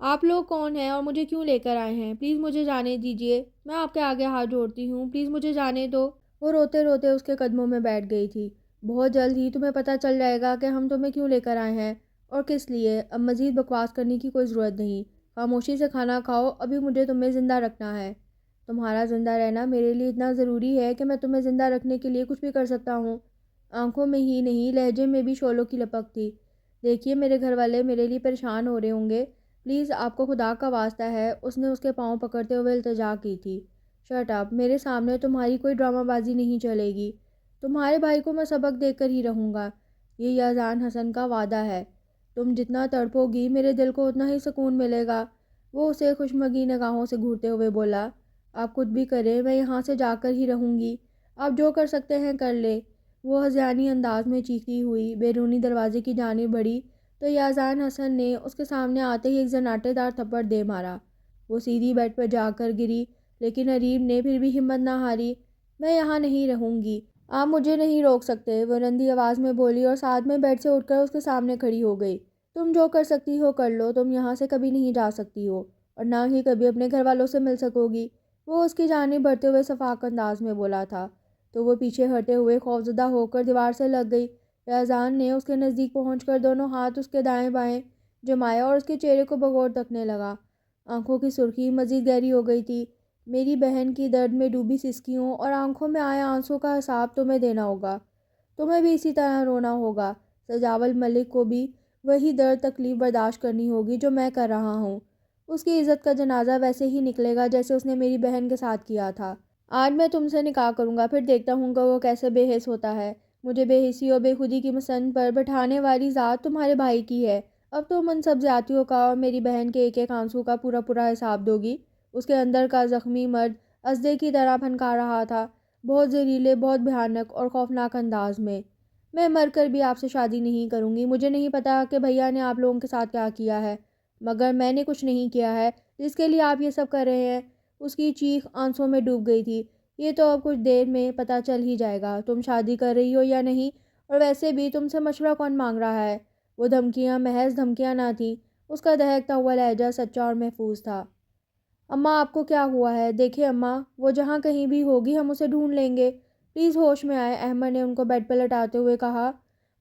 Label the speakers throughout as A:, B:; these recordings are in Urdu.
A: آپ لوگ کون ہیں اور مجھے کیوں لے کر آئے ہیں؟ پلیز مجھے جانے دیجیے، میں آپ کے آگے ہاتھ جوڑتی ہوں، پلیز مجھے جانے دو۔ وہ روتے روتے اس کے قدموں میں بیٹھ گئی تھی۔ بہت جلد ہی تمہیں پتہ چل جائے گا کہ ہم تمہیں کیوں لے کر آئے ہیں اور کس لیے۔ اب مزید بکواس کرنے کی کوئی ضرورت نہیں، خاموشی سے کھانا کھاؤ، ابھی مجھے تمہیں زندہ رکھنا ہے۔ تمہارا زندہ رہنا میرے لیے اتنا ضروری ہے کہ میں تمہیں زندہ رکھنے کے لیے کچھ بھی کر سکتا ہوں۔ آنکھوں میں ہی نہیں لہجے میں بھی شعلوں کی لپک تھی۔ دیکھیے میرے گھر والے میرے لیے پریشان ہو رہے ہوں گے، پلیز آپ کو خدا کا واسطہ ہے، اس نے اس کے پاؤں پکڑتے ہوئے التجا کی تھی۔ شٹ اپ، میرے سامنے تمہاری کوئی ڈرامہ بازی نہیں چلے گی، تمہارے بھائی کو میں سبق دے کر ہی رہوں گا، یہ یزدان حسن کا وعدہ ہے۔ تم جتنا تڑپو گی میرے دل کو اتنا ہی سکون ملے گا۔ وہ اسے خوشمگی نگاہوں سے گھورتے ہوئے بولا، آپ کچھ بھی کریں میں یہاں سے جا کر ہی رہوں گی، آپ جو کر سکتے ہیں کر لے۔ وہ ہذیانی انداز میں چیختی ہوئی بیرونی دروازے کی جانب بڑھی تو یزدان حسن نے اس کے سامنے آتے ہی ایک زناٹے دار تھپڑ دے مارا۔ وہ سیدھی بیڈ پر جا کر گری، لیکن حریف نے پھر بھی ہمت نہ ہاری۔ میں یہاں نہیں رہوں گی، آپ مجھے نہیں روک سکتے، وہ رندی آواز میں بولی اور ساتھ میں بیڈ سے اٹھ کر اس کے سامنے کھڑی ہو گئی۔ تم جو کر سکتی ہو کر لو، تم یہاں سے کبھی نہیں جا سکتی ہو اور نہ ہی کبھی اپنے گھر والوں سے مل سکو گی، وہ اس کی جانب بڑھتے ہوئے شفاق انداز میں بولا تھا۔ تو وہ پیچھے ہٹے ہوئے خوفزدہ ہو کر دیوار سے لگ گئی۔ یزدان نے اس کے نزدیک پہنچ کر دونوں ہاتھ اس کے دائیں بائیں جمائے اور اس کے چہرے کو بغور تکنے لگا۔ آنکھوں کی سرخی مزید گہری ہو گئی تھی۔ میری بہن کی درد میں ڈوبی سسکیوں اور آنکھوں میں آئے آنسوں کا حساب تمہیں دینا ہوگا، تمہیں بھی اسی طرح رونا ہوگا، سجاول ملک کو بھی وہی درد تکلیف برداشت کرنی ہوگی جو میں کر رہا ہوں۔ اس کی عزت کا جنازہ ویسے ہی نکلے گا جیسے اس نے میری بہن کے ساتھ کیا تھا۔ آج میں تم سے نکاح کروں گا، پھر دیکھتا ہوں کہ وہ کیسے بے حس ہوتا ہے۔ مجھے بے حسی اور بے خودی کی مسند پر بٹھانے والی ذات تمہارے بھائی کی ہے۔ اب تم ان سب زیادتیوں کا اور میری بہن کے ایک ایک آنسو کا پورا پورا حساب دو گی۔ اس کے اندر کا زخمی مرد اژدھے کی طرح پھنکا رہا تھا، بہت زہریلے، بہت بھیانک اور خوفناک انداز میں۔ میں مر کر بھی آپ سے شادی نہیں کروں گی۔ مجھے نہیں پتا کہ بھیا نے آپ لوگوں کے ساتھ کیا کیا ہے، مگر میں نے کچھ نہیں کیا ہے جس کے لیے آپ یہ سب کر رہے ہیں۔ اس کی چیخ آنسوں میں ڈوب گئی تھی۔ یہ تو اب کچھ دیر میں پتہ چل ہی جائے گا، تم شادی کر رہی ہو یا نہیں، اور ویسے بھی تم سے مشورہ کون مانگ رہا ہے؟ وہ دھمکیاں محض دھمکیاں نہ تھیں، اس کا دہکتا ہوا لہجہ سچا اور محفوظ تھا۔ اماں آپ کو کیا ہوا ہے؟ دیکھیں اماں، وہ جہاں کہیں بھی ہوگی ہم اسے ڈھونڈ لیں گے، پلیز ہوش میں آئے، احمد نے ان کو بیڈ پر لٹاتے ہوئے کہا۔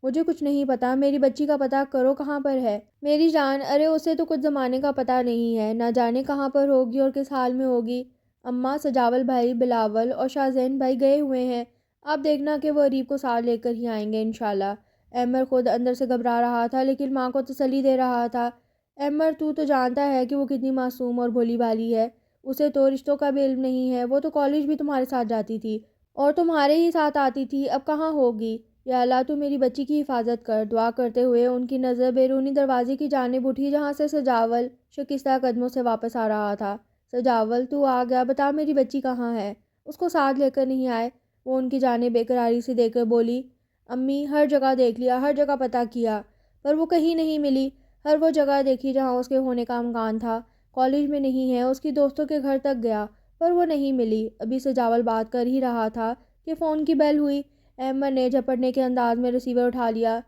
A: مجھے کچھ نہیں پتا، میری بچی کا پتہ کرو کہاں پر ہے۔ میری جان، ارے اسے تو کچھ زمانے کا پتہ نہیں ہے، نہ جانے کہاں پر ہوگی اور کس حال میں ہوگی۔ اماں، سجاول بھائی، بلاول اور شاہ زین بھائی گئے ہوئے ہیں، آپ دیکھنا کہ وہ عریب کو ساتھ لے کر ہی آئیں گے انشاءاللہ۔ احمد خود اندر سے گھبرا رہا تھا لیکن ماں کو تسلی دے رہا تھا۔ احمد، تو جانتا ہے کہ وہ کتنی معصوم اور بھولی بھالی ہے، اسے تو رشتوں کا بھی علم نہیں ہے، وہ تو کالج بھی تمہارے ساتھ جاتی تھی اور تمہارے ہی ساتھ آتی تھی، اب کہاں ہوگی؟ یا اللہ تو میری بچی کی حفاظت کر۔ دعا کرتے ہوئے ان کی نظر بیرونی دروازے کی جانب اٹھی جہاں سے سجاول شکستہ قدموں سے واپس آ رہا تھا۔ سجاول، تو آ گیا، بتا میری بچی کہاں ہے؟ اس کو ساتھ لے کر نہیں آئے؟ وہ ان کی جانب بےقراری سے دیکھ کر بولی۔ امی، ہر جگہ دیکھ لیا، ہر جگہ پتہ کیا، پر وہ کہیں نہیں ملی۔ ہر وہ جگہ دیکھی جہاں اس کے ہونے کا امکان تھا، کالج میں نہیں ہے، اس کی دوستوں کے گھر تک گیا، پر وہ نہیں ملی۔ ابھی سجاول بات کر ہی رہا تھا کہ فون کی بیل ہوئی۔ احمد نے جھپٹنے کے انداز میں ریسیور اٹھا لیا۔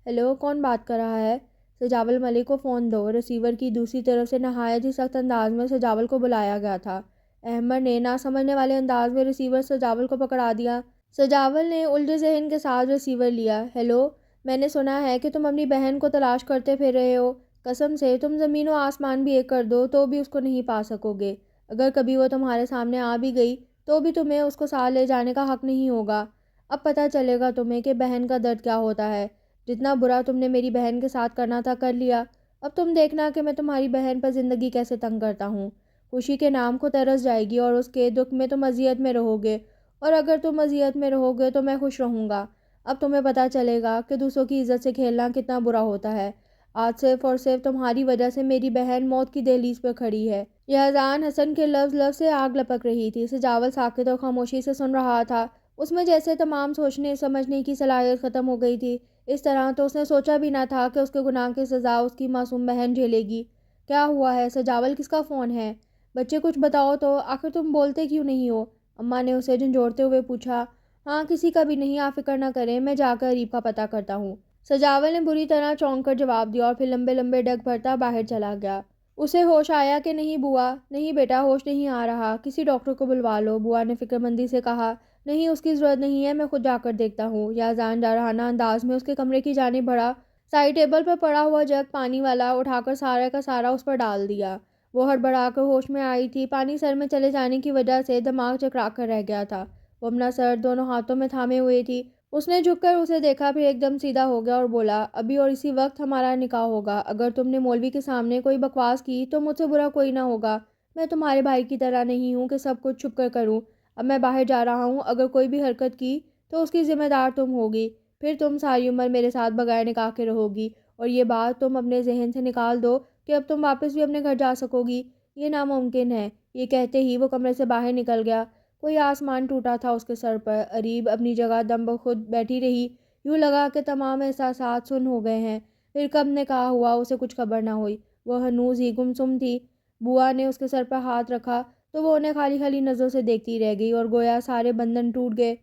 A: ہیلو، کون بات کر رہا ہے؟ سجاول ملک کو فون دو، ریسیور کی دوسری طرف سے نہایت ہی سخت انداز میں سجاول کو بلایا گیا تھا۔ احمد نے نہ سمجھنے والے انداز میں ریسیور سجاول کو پکڑا دیا۔ سجاول نے الجھے ذہن کے ساتھ ریسیور لیا۔ ہیلو، میں نے سنا ہے کہ تم اپنی بہن کو تلاش کرتے پھر رہے ہو، قسم سے تم زمین و آسمان بھی ایک کر دو تو بھی اس کو نہیں پا سکو گے۔ اگر کبھی وہ تمہارے سامنے آ بھی گئی تو بھی تمہیں اس کو ساتھ لے جانے کا حق نہیں ہوگا۔ اب پتہ چلے گا تمہیں کہ بہن کا درد کیا ہوتا ہے۔ جتنا برا تم نے میری بہن کے ساتھ کرنا تھا کر لیا، اب تم دیکھنا کہ میں تمہاری بہن پر زندگی کیسے تنگ کرتا ہوں۔ خوشی کے نام کو ترس جائے گی اور اس کے دکھ میں تم اذیت میں رہو گے، اور اگر تم اذیت میں رہو گے تو میں خوش رہوں گا۔ اب تمہیں پتہ چلے گا کہ دوسروں کی عزت سے کھیلنا کتنا برا ہوتا ہے۔ آج صرف اور صرف تمہاری وجہ سے میری بہن موت کی دہلیز پر کھڑی ہے۔ یزدان حسن کے لفظ لفظ سے آگ لپک رہی تھی۔ سجاول ساکت اور خاموشی سے سن رہا تھا، اس میں جیسے تمام سوچنے سمجھنے کی صلاحیت ختم ہو گئی تھی۔ اس طرح تو اس نے سوچا بھی نہ تھا کہ اس کے گناہ کی سزا اس کی معصوم بہن جھیلے گی۔ کیا ہوا ہے سجاول، کس کا فون ہے؟ بچے کچھ بتاؤ تو، آخر تم بولتے کیوں نہیں ہو؟ اماں نے اسے جھنجھوڑتے ہوئے پوچھا۔ ہاں، کسی کا بھی نہیں، آپ فکر نہ کریں، میں جا کر عریب کا پتہ کرتا ہوں۔ سجاول نے بری طرح چونک کر جواب دیا اور پھر لمبے لمبے ڈگ بھرتا باہر چلا گیا۔ اسے ہوش آیا کہ نہیں بوا، نہیں بیٹا، ہوش نہیں آ رہا، کسی ڈاکٹر کو بلوا لو۔ بوا نے فکر مندی سے کہا، نہیں اس کی ضرورت نہیں ہے، میں خود جا کر دیکھتا ہوں۔ یزدان ڈرانا انداز میں اس کے کمرے کی جانب بڑھا، سائڈ ٹیبل پر پڑا ہوا جگ پانی والا اٹھا کر سارا کا سارا اس پر ڈال دیا۔ وہ ہڑبڑا کر ہوش میں آئی تھی، پانی سر میں چلے جانے کی وجہ سے دماغ چکرا کر رہ گیا تھا۔ وہ اپنا سر دونوں ہاتھوں میں تھامے ہوئے تھی۔ اس نے جھک کر اسے دیکھا، پھر ایک دم سیدھا ہو گیا اور بولا، ابھی اور اسی وقت ہمارا نکاح ہوگا۔ اگر تم نے مولوی کے سامنے کوئی بکواس کی تو مجھ سے برا کوئی نہ ہوگا۔ میں تمہارے بھائی کی طرح نہیں ہوں کہ سب کچھ چھپ کر کروں۔ اب میں باہر جا رہا ہوں، اگر کوئی بھی حرکت کی تو اس کی ذمہ دار تم ہوگی۔ پھر تم ساری عمر میرے ساتھ بغیر نکاح کے رہو گی، اور یہ بات تم اپنے ذہن سے نکال دو کہ اب تم واپس بھی اپنے گھر جا سکو گی۔ یہ ناممکن ہے۔ یہ کہتے ہی وہ کمرے سے باہر نکل گیا۔ کوئی آسمان ٹوٹا تھا اس کے سر پر۔ اریب اپنی جگہ دم بخود بیٹھی رہی، یوں لگا کہ تمام احساسات سن ہو گئے ہیں۔ پھر کب نکاح ہوا اسے کچھ خبر نہ ہوئی، وہ ہنوز ہی گمسم تھی۔ بوا نے اس کے سر پر ہاتھ رکھا تو وہ انہیں خالی خالی نظروں سے دیکھتی رہ گئی، اور گویا سارے بندھن ٹوٹ گئے۔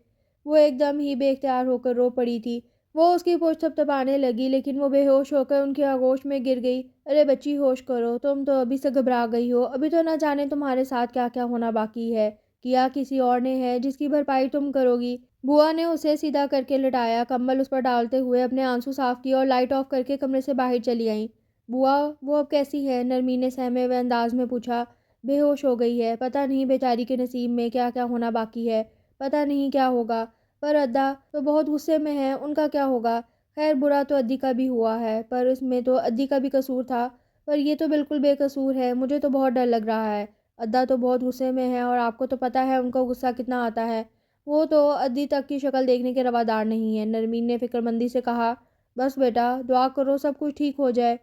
A: وہ ایک دم ہی بے اختیار ہو کر رو پڑی تھی۔ وہ اس کی پشت تھپتھپانے لگی، لیکن وہ بے ہوش ہو کر ان کی آغوش میں گر گئی۔ ارے بچی، ہوش کرو، تم تو ابھی سے گھبرا گئی ہو، ابھی تو نہ جانے تمہارے ساتھ کیا کیا ہونا باقی ہے۔ کیا کسی اور نے ہے جس کی بھرپائی تم کرو گی۔ بوا نے اسے سیدھا کر کے لٹایا، کمبل اس پر ڈالتے ہوئے اپنے آنسو صاف کیے اور لائٹ آف کر کے کمرے سے باہر چلی آئیں۔ بوا، وہ اب کیسی ہے؟ نرمی نے سہمے ہوئے انداز میں پوچھا۔ بے ہوش ہو گئی ہے، پتہ نہیں بیچاری کے نصیب میں کیا کیا ہونا باقی ہے، پتہ نہیں کیا ہوگا۔ پر ادا تو بہت غصے میں ہے، ان کا کیا ہوگا؟ خیر برا تو ادی کا بھی ہوا ہے، پر اس میں تو ادی کا بھی قصور تھا، پر یہ تو بالکل بے قصور ہے۔ مجھے تو بہت ڈر لگ رہا ہے۔ ادا تو بہت غصے میں ہے، اور آپ کو تو پتہ ہے ان کو غصہ کتنا آتا ہے۔ وہ تو ادی تک کی شکل دیکھنے کے روادار نہیں ہے، نرمین نے فکر مندی سے کہا۔ بس بیٹا، دعا کرو سب کچھ ٹھیک ہو جائے۔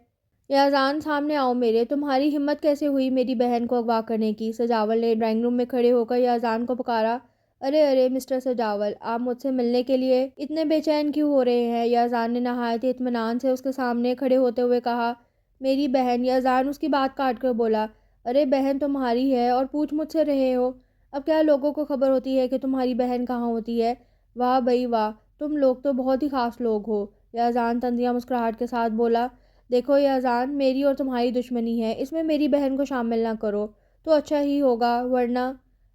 A: یزدان، سامنے آؤ میرے، تمہاری ہمت کیسے ہوئی میری بہن کو اغوا کرنے کی؟ سجاول نے ڈرائنگ روم میں کھڑے ہو کر یزدان کو پکارا۔ ارے ارے مسٹر سجاول، آپ مجھ سے ملنے کے لیے اتنے بے چین کیوں ہو رہے ہیں؟ یزدان نے نہایت اطمینان سے اس کے سامنے کھڑے ہوتے ہوئے کہا۔ میری بہن؟ یزدان اس کی بات کاٹ کر بولا۔ ارے بہن تمہاری ہے اور پوچھ مجھ سے رہے ہو؟ اب کیا لوگوں کو خبر ہوتی ہے کہ تمہاری بہن کہاں ہوتی ہے؟ واہ بھئی واہ، تم لوگ تو بہت ہی خاص لوگ ہو۔ یزدان طنزیہ مسکراہٹ کے ساتھ بولا۔ دیکھو یزدان، میری اور تمہاری دشمنی ہے، اس میں میری بہن کو شامل نہ کرو تو اچھا ہی ہوگا،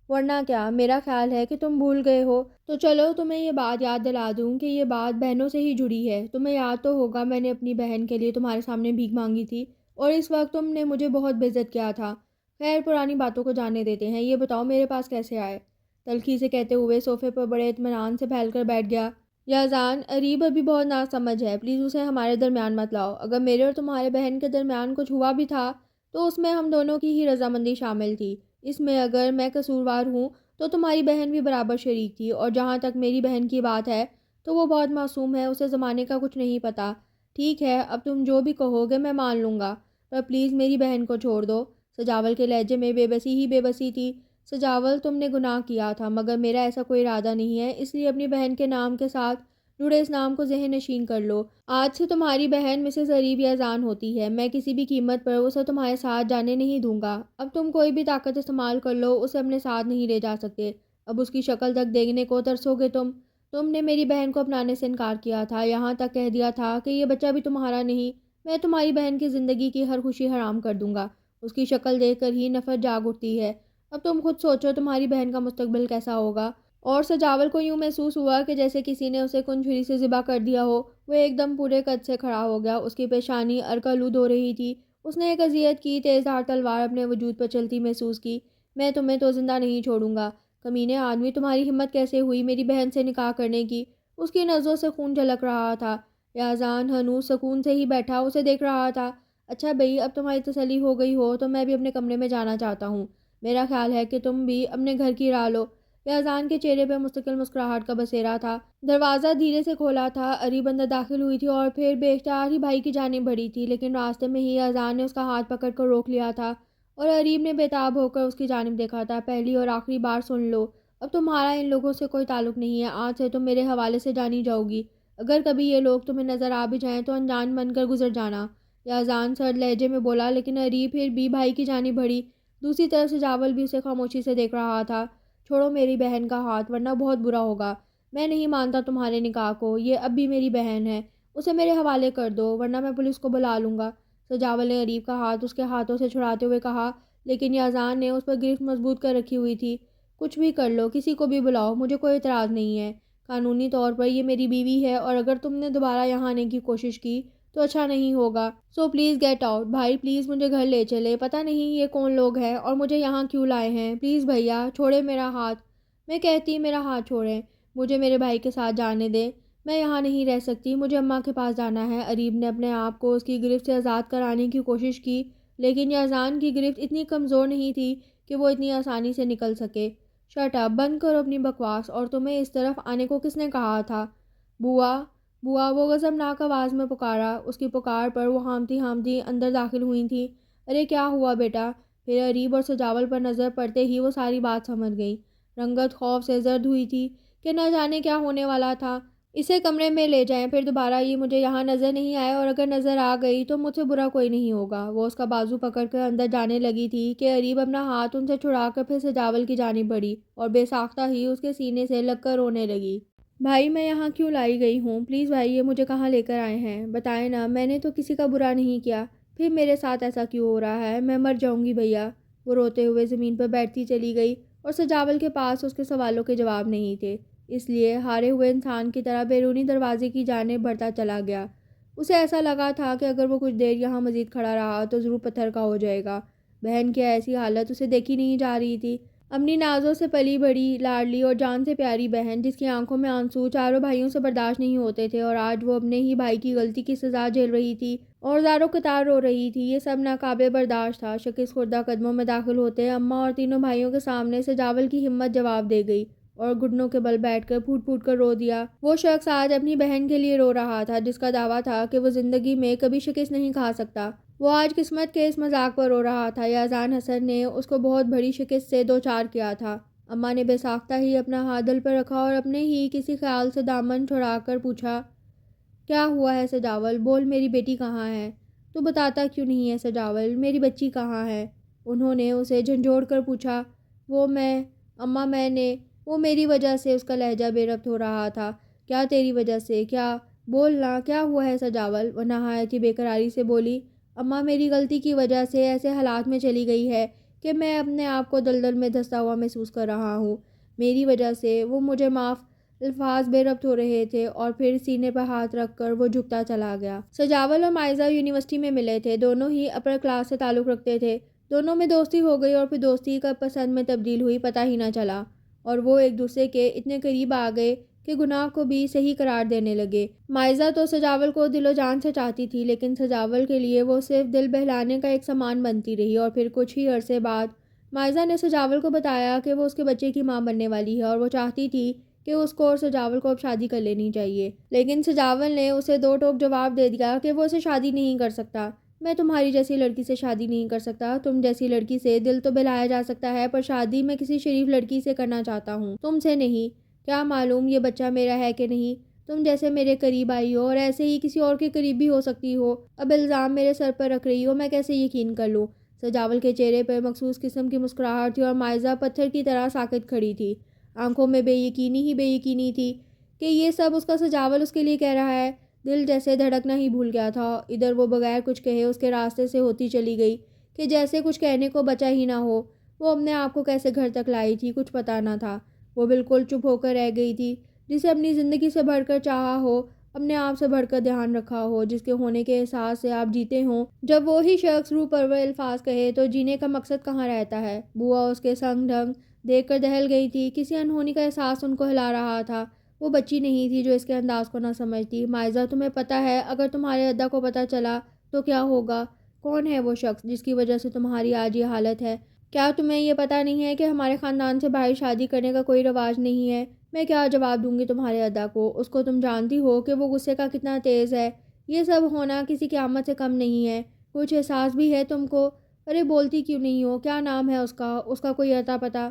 A: ورنہ کیا؟ میرا خیال ہے کہ تم بھول گئے ہو، تو چلو تمہیں یہ بات یاد دلا دوں کہ یہ بات بہنوں سے ہی جڑی ہے۔ تمہیں یاد تو ہوگا میں نے اپنی بہن کے لیے تمہارے سامنے بھیک مانگی تھی، اور اس وقت تم نے مجھے بہت بے عزت کیا تھا۔ خیر پرانی باتوں کو جانے دیتے ہیں، یہ بتاؤ میرے پاس کیسے آئے؟ تلخی سے کہتے ہوئے صوفے پر بڑے اطمینان سے پھیل کر بیٹھ گیا یزدان۔ اریب ابھی بہت ناسمجھ ہے، پلیز اسے ہمارے درمیان مت لاؤ۔ اگر میرے اور تمہارے بہن کے درمیان کچھ ہوا بھی تھا تو اس میں ہم دونوں کی ہی رضامندی شامل تھی۔ اس میں اگر میں قصوروار ہوں تو تمہاری بہن بھی برابر شریک تھی، اور جہاں تک میری بہن کی بات ہے تو وہ بہت معصوم ہے، اسے زمانے کا کچھ نہیں پتہ۔ ٹھیک ہے، اب تم جو بھی کہو گے میں مان لوں گا، پر پلیز میری بہن کو چھوڑ دو۔ سجاول کے لہجے میں بے بسی ہی بے بسی تھی۔ سجاول، تم نے گناہ کیا تھا، مگر میرا ایسا کوئی ارادہ نہیں ہے، اس لیے اپنی بہن کے نام کے ساتھ جڑے اس نام کو ذہن نشین کر لو۔ آج سے تمہاری بہن مسز اریب یزدان ہوتی ہے، میں کسی بھی قیمت پر اسے تمہارے ساتھ جانے نہیں دوں گا۔ اب تم کوئی بھی طاقت استعمال کر لو، اسے اپنے ساتھ نہیں لے جا سکتے۔ اب اس کی شکل تک دیکھنے کو ترسو گے تم نے میری بہن کو اپنانے سے انکار کیا تھا، یہاں تک کہہ دیا تھا کہ یہ بچہ بھی تمہارا نہیں۔ میں تمہاری بہن کی زندگی کی ہر خوشی حرام کر دوں گا۔ اس کی شکل دیکھ کر ہی نفرت جاگ اٹھتی ہے۔ اب تم خود سوچو تمہاری بہن کا مستقبل کیسا ہوگا؟ اور سجاول کو یوں محسوس ہوا کہ جیسے کسی نے اسے کن چھری سے ذبح کر دیا ہو۔ وہ ایک دم پورے قد سے کھڑا ہو گیا، اس کی پیشانی عرق آلود ہو رہی تھی۔ اس نے ایک اذیت کی تیز دھار تلوار اپنے وجود پر چلتی محسوس کی۔ میں تمہیں تو زندہ نہیں چھوڑوں گا۔ کمینے آدمی، تمہاری ہمت کیسے ہوئی میری بہن سے نکاح کرنے کی؟ اس کی نظروں سے خون جھلک رہا تھا۔ یزدان ہنوز سکون سے ہی بیٹھا اسے دیکھ رہا تھا۔ اچھا بھئی، اب تمہاری تسلی ہو گئی ہو تو میں بھی اپنے کمرے میں جانا چاہتا ہوں۔ میرا خیال ہے کہ تم بھی اپنے گھر کی راہ لو۔ یزدان کے چہرے پہ مستقل مسکراہٹ کا بسیرا تھا۔ دروازہ دھیرے سے کھولا تھا، اریب اندر داخل ہوئی تھی اور پھر بے اختیار ہی بھائی کی جانب بڑھی تھی، لیکن راستے میں ہی یزدان نے اس کا ہاتھ پکڑ کر روک لیا تھا، اور اریب نے بے تاب ہو کر اس کی جانب دیکھا تھا۔ پہلی اور آخری بار سن لو، اب تمہارا ان لوگوں سے کوئی تعلق نہیں ہے، آج سے تم میرے حوالے سے جانی جاؤ گی۔ اگر کبھی یہ لوگ تمہیں نظر آ بھی جائیں تو انجان بن کر گزر جانا۔ یزدان سرد لہجے میں بولا، لیکن اریب پھر بھی بھائی کی جانب بڑھی۔ دوسری طرف سجاول بھی اسے خاموشی سے دیکھ رہا تھا۔ چھوڑو میری بہن کا ہاتھ، ورنہ بہت برا ہوگا۔ میں نہیں مانتا تمہارے نکاح کو، یہ اب بھی میری بہن ہے، اسے میرے حوالے کر دو، ورنہ میں پولیس کو بلا لوں گا۔ سجاول نے اریب کا ہاتھ اس کے ہاتھوں سے چھڑاتے ہوئے کہا، لیکن یازان نے اس پر گرفت مضبوط کر رکھی ہوئی تھی۔ کچھ بھی کر لو، کسی کو بھی بلاؤ، مجھے کوئی اعتراض نہیں ہے۔ قانونی طور پر یہ میری بیوی ہے اور اگر تم نے دوبارہ یہاں آنے کی کوشش کی تو اچھا نہیں ہوگا۔ So please get out. بھائی پلیز مجھے گھر لے چلے، پتہ نہیں یہ کون لوگ ہیں اور مجھے یہاں کیوں لائے ہیں۔ پلیز بھیا چھوڑے میرا ہاتھ، میں کہتی میرا ہاتھ چھوڑیں، مجھے میرے بھائی کے ساتھ جانے دیں، میں یہاں نہیں رہ سکتی، مجھے اماں کے پاس جانا ہے۔ اریب نے اپنے آپ کو اس کی گرفت سے آزاد کرانے کی کوشش کی، لیکن یازان کی گرفت اتنی کمزور نہیں تھی کہ وہ اتنی آسانی سے نکل سکے۔ شٹ اپ، بند کرو اپنی بکواس، اور تمہیں اس طرف آنے کو کس نے کہا تھا؟ بوا، بوا، وہ غضبناک آواز میں پکارا۔ اس کی پکار پر وہ ہامتی ہامتی اندر داخل ہوئی تھی۔ ارے کیا ہوا بیٹا؟ پھر اریب اور سجاول پر نظر پڑتے ہی وہ ساری بات سمجھ گئی۔ رنگت خوف سے زرد ہوئی تھی کہ نہ جانے کیا ہونے والا تھا۔ اسے کمرے میں لے جائیں، پھر دوبارہ یہ مجھے یہاں نظر نہیں آئے، اور اگر نظر آ گئی تو مجھ سے برا کوئی نہیں ہوگا۔ وہ اس کا بازو پکڑ کر اندر جانے لگی تھی کہ اریب اپنا ہاتھ ان سے چھڑا کر پھر سجاول کی جانب بڑھی اور بے ساختہ ہی اس کے سینے سے لگ کر رونے لگی۔ بھائی میں یہاں کیوں لائی گئی ہوں؟ پلیز بھائی یہ مجھے کہاں لے کر آئے ہیں؟ بتائیں نا، میں نے تو کسی کا برا نہیں کیا، پھر میرے ساتھ ایسا کیوں ہو رہا ہے؟ میں مر جاؤں گی بھیا۔ وہ روتے ہوئے زمین پر بیٹھتی چلی گئی اور سجاول کے پاس اس کے سوالوں کے جواب نہیں تھے، اس لیے ہارے ہوئے انسان کی طرح بیرونی دروازے کی جانب بڑھتا چلا گیا۔ اسے ایسا لگا تھا کہ اگر وہ کچھ دیر یہاں مزید کھڑا رہا تو ضرور پتھر کا ہو جائے گا۔ بہن کی ایسی حالت اسے دیکھی نہیں جا رہی تھی۔ اپنی نازوں سے پلی بڑی، لاڈلی اور جان سے پیاری بہن، جس کی آنکھوں میں آنسو چاروں بھائیوں سے برداشت نہیں ہوتے تھے، اور آج وہ اپنے ہی بھائی کی غلطی کی سزا جھیل رہی تھی اور زاروں قطار رو رہی تھی، یہ سب ناقابل برداشت تھا۔ شکست خوردہ قدموں میں داخل ہوتے اماں اور تینوں بھائیوں کے سامنے سجاول کی ہمت جواب دے گئی اور گھٹنوں کے بل بیٹھ کر پھوٹ پھوٹ کر رو دیا۔ وہ شخص آج اپنی بہن کے لیے رو رہا تھا جس کا دعویٰ تھا کہ وہ زندگی میں کبھی شکست نہیں کھا سکتا۔ وہ آج قسمت کے اس مذاق پر رو رہا تھا۔ یازان حسن نے اس کو بہت بڑی شکست سے دوچار کیا تھا۔ اماں نے بے ساختہ ہی اپنا ہاتھ دل پر رکھا اور اپنے ہی کسی خیال سے دامن چھڑا کر پوچھا، کیا ہوا ہے سجاول؟ بول، میری بیٹی کہاں ہے؟ تو بتاتا کیوں نہیں ہے سجاول؟ میری بچی کہاں ہے؟ انہوں نے اسے جھنجھوڑ کر پوچھا۔ وہ میں اماں میں نے وہ میری وجہ سے، اس کا لہجہ بے ربط ہو رہا تھا۔ کیا تیری وجہ سے؟ کیا؟ بولنا، کیا ہوا ہے سجاول؟ وہ نہایت ہی بے قراری سے بولی، اماں میری غلطی کی وجہ سے ایسے حالات میں چلی گئی ہے کہ میں اپنے آپ کو دلدل میں دھنستا ہوا محسوس کر رہا ہوں۔ میری وجہ سے وہ مجھے معاف۔ الفاظ بے ربط ہو رہے تھے اور پھر سینے پر ہاتھ رکھ کر وہ جھکتا چلا گیا۔ سجاول اور مائزہ یونیورسٹی میں ملے تھے، دونوں ہی اپر کلاس سے تعلق رکھتے تھے۔ دونوں میں دوستی ہو گئی اور پھر دوستی کب پسند میں تبدیل ہوئی پتہ ہی نہ چلا، اور وہ ایک دوسرے کے اتنے قریب آ گئے کہ گناہ کو بھی صحیح قرار دینے لگے۔ مائزہ تو سجاول کو دل و جان سے چاہتی تھی، لیکن سجاول کے لیے وہ صرف دل بہلانے کا ایک سامان بنتی رہی، اور پھر کچھ ہی عرصے بعد مائزہ نے سجاول کو بتایا کہ وہ اس کے بچے کی ماں بننے والی ہے اور وہ چاہتی تھی کہ اس کو اور سجاول کو اب شادی کر لینی چاہیے، لیکن سجاول نے اسے دو ٹوک جواب دے دیا کہ وہ اسے شادی نہیں کر سکتا۔ میں تمہاری جیسی لڑکی سے شادی نہیں کر سکتا۔ تم جیسی لڑکی سے دل تو بہلایا جا سکتا ہے، پر شادی میں کسی شریف لڑکی سے کرنا چاہتا ہوں، تم سے نہیں۔ کیا معلوم یہ بچہ میرا ہے کہ نہیں؟ تم جیسے میرے قریب آئی ہو اور ایسے ہی کسی اور کے قریب بھی ہو سکتی ہو، اب الزام میرے سر پر رکھ رہی ہو، میں کیسے یقین کر لوں؟ سجاول کے چہرے پر مخصوص قسم کی مسکراہٹ تھی اور مائزہ پتھر کی طرح ساکت کھڑی تھی۔ آنکھوں میں بے یقینی ہی بے یقینی تھی کہ یہ سب اس کا سجاول اس کے لیے کہہ رہا ہے۔ دل جیسے دھڑکنا ہی بھول گیا تھا۔ ادھر وہ بغیر کچھ کہے اس کے راستے سے ہوتی چلی گئی کہ جیسے کچھ کہنے کو بچا ہی نہ ہو۔ وہ اپنے آپ کو کیسے گھر تک لائی تھی کچھ پتہ نہ تھا۔ وہ بالکل چپ ہو کر رہ گئی تھی۔ جسے اپنی زندگی سے بڑھ کر چاہا ہو، اپنے آپ سے بڑھ کر دھیان رکھا ہو، جس کے ہونے کے احساس سے آپ جیتے ہوں، جب وہی شخص روح پرور الفاظ کہے تو جینے کا مقصد کہاں رہتا ہے؟ بوا اس کے سنگ ڈھنگ دیکھ کر دہل گئی تھی۔ کسی انہونی کا احساس ان کو ہلا رہا تھا۔ وہ بچی نہیں تھی جو اس کے انداز کو نہ سمجھتی۔ مائزہ، تمہیں پتہ ہے اگر تمہارے ادا کو پتہ چلا تو کیا ہوگا؟ کون ہے وہ شخص جس کی وجہ سے تمہاری آج یہ حالت ہے؟ کیا تمہیں یہ پتہ نہیں ہے کہ ہمارے خاندان سے باہر شادی کرنے کا کوئی رواج نہیں ہے؟ میں کیا جواب دوں گی تمہارے ادا کو؟ اس کو تم جانتی ہو کہ وہ غصے کا کتنا تیز ہے۔ یہ سب ہونا کسی قیامت سے کم نہیں ہے۔ کچھ احساس بھی ہے تم کو؟ ارے بولتی کیوں نہیں ہو؟ کیا نام ہے اس کا کوئی اتا پتہ؟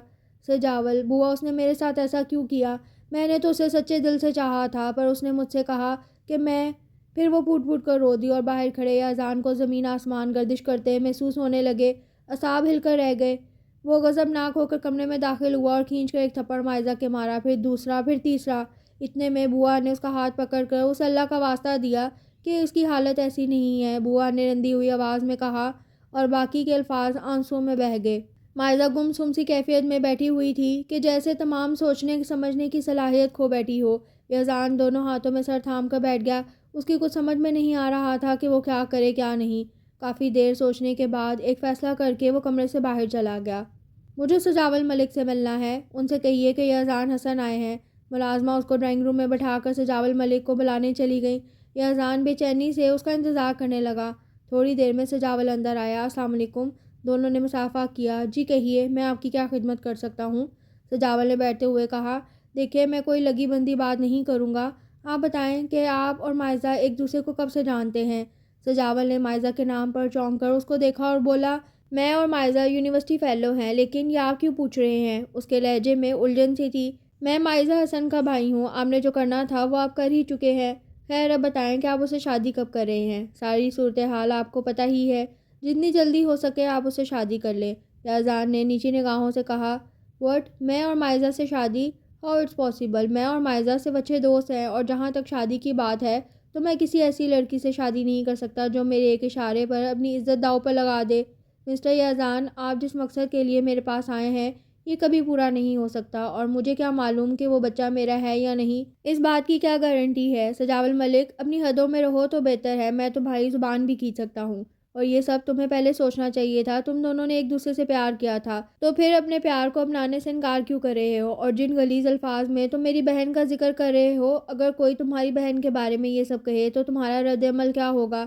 A: سجاول، بوا اس نے میرے ساتھ ایسا کیوں کیا؟ میں نے تو اسے سچے دل سے چاہا تھا، پر اس نے مجھ سے کہا کہ میں، پھر وہ پھوٹ پھوٹ کر رو دی اور باہر کھڑے اذان کو زمین آسمان گردش کرتے محسوس ہونے لگے۔ اعصاب ہل کر رہ گئے۔ وہ غضبناک ہو کر کمرے میں داخل ہوا اور کھینچ کر ایک تھپڑ مائزہ کے مارا، پھر دوسرا، پھر تیسرا۔ اتنے میں بوا نے اس کا ہاتھ پکڑ کر اسے اللہ کا واسطہ دیا کہ اس کی حالت ایسی نہیں ہے، بوا نے رندی ہوئی آواز میں کہا، اور باقی کے الفاظ آنسوؤں میں بہہ گئے۔ مائزہ گم سم سی کیفیت میں بیٹھی ہوئی تھی کہ جیسے تمام سوچنے سمجھنے کی صلاحیت کھو بیٹھی ہو۔ یزدان دونوں ہاتھوں میں سر تھام کر بیٹھ گیا۔ اس کی کچھ سمجھ میں نہیں آ رہا تھا کہ وہ کیا کرے کیا نہیں۔ کافی دیر سوچنے کے بعد ایک فیصلہ کر کے وہ کمرے سے باہر چلا گیا۔ مجھے سجاول ملک سے ملنا ہے، ان سے کہیے کہ یزدان حسن آئے ہیں۔ ملازمہ اس کو ڈرائنگ روم میں بٹھا کر سجاول ملک کو بلانے چلی گئی۔ یزدان بے چینی سے اس کا انتظار کرنے لگا۔ تھوڑی دیر میں سجاول اندر آیا۔ السلام علیکم۔ دونوں نے مصافحہ کیا۔ جی کہیے، میں آپ کی کیا خدمت کر سکتا ہوں؟ سجاول نے بیٹھتے ہوئے کہا۔ دیکھیے، میں کوئی لگی بندی بات نہیں کروں گا۔ آپ بتائیں کہ آپ اور مائزہ ایک دوسرے کو کب سے جانتے ہیں؟ سجاول نے مائزہ کے نام پر چونک کر اس کو دیکھا اور بولا، میں اور مائزہ یونیورسٹی فیلو ہیں، لیکن یہ آپ کیوں پوچھ رہے ہیں؟ اس کے لہجے میں الجھن سی تھی۔ میں مائزہ حسن کا بھائی ہوں، آپ نے جو کرنا تھا وہ آپ کر ہی چکے ہیں۔ خیر اب بتائیں کہ آپ اسے شادی کب کر رہے ہیں؟ ساری صورتحال آپ کو پتہ ہی ہے، جتنی جلدی ہو سکے آپ اسے شادی کر لیں۔ یزدان نے نیچی نگاہوں سے کہا، وٹ؟ میں اور مائزہ سے شادی؟ How it's possible? میں اور مائزہ صرف اچھے دوست ہیں، اور جہاں تک شادی کی بات ہے تو میں کسی ایسی لڑکی سے شادی نہیں کر سکتا جو میرے ایک اشارے پر اپنی عزت داؤ پر لگا دے۔ مسٹر یزدان، آپ جس مقصد کے لیے میرے پاس آئے ہیں یہ کبھی پورا نہیں ہو سکتا، اور مجھے کیا معلوم کہ وہ بچہ میرا ہے یا نہیں؟ اس بات کی کیا گارنٹی ہے؟ سجاول ملک، اپنی حدوں میں رہو تو بہتر ہے۔ میں تمہاری زبان بھی کھینچ سکتا ہوں، اور یہ سب تمہیں پہلے سوچنا چاہیے تھا۔ تم دونوں نے ایک دوسرے سے پیار کیا تھا، تو پھر اپنے پیار کو اپنانے سے انکار کیوں کر رہے ہو؟ اور جن غلیظ الفاظ میں تم میری بہن کا ذکر کر رہے ہو، اگر کوئی تمہاری بہن کے بارے میں یہ سب کہے تو تمہارا رد عمل کیا ہوگا؟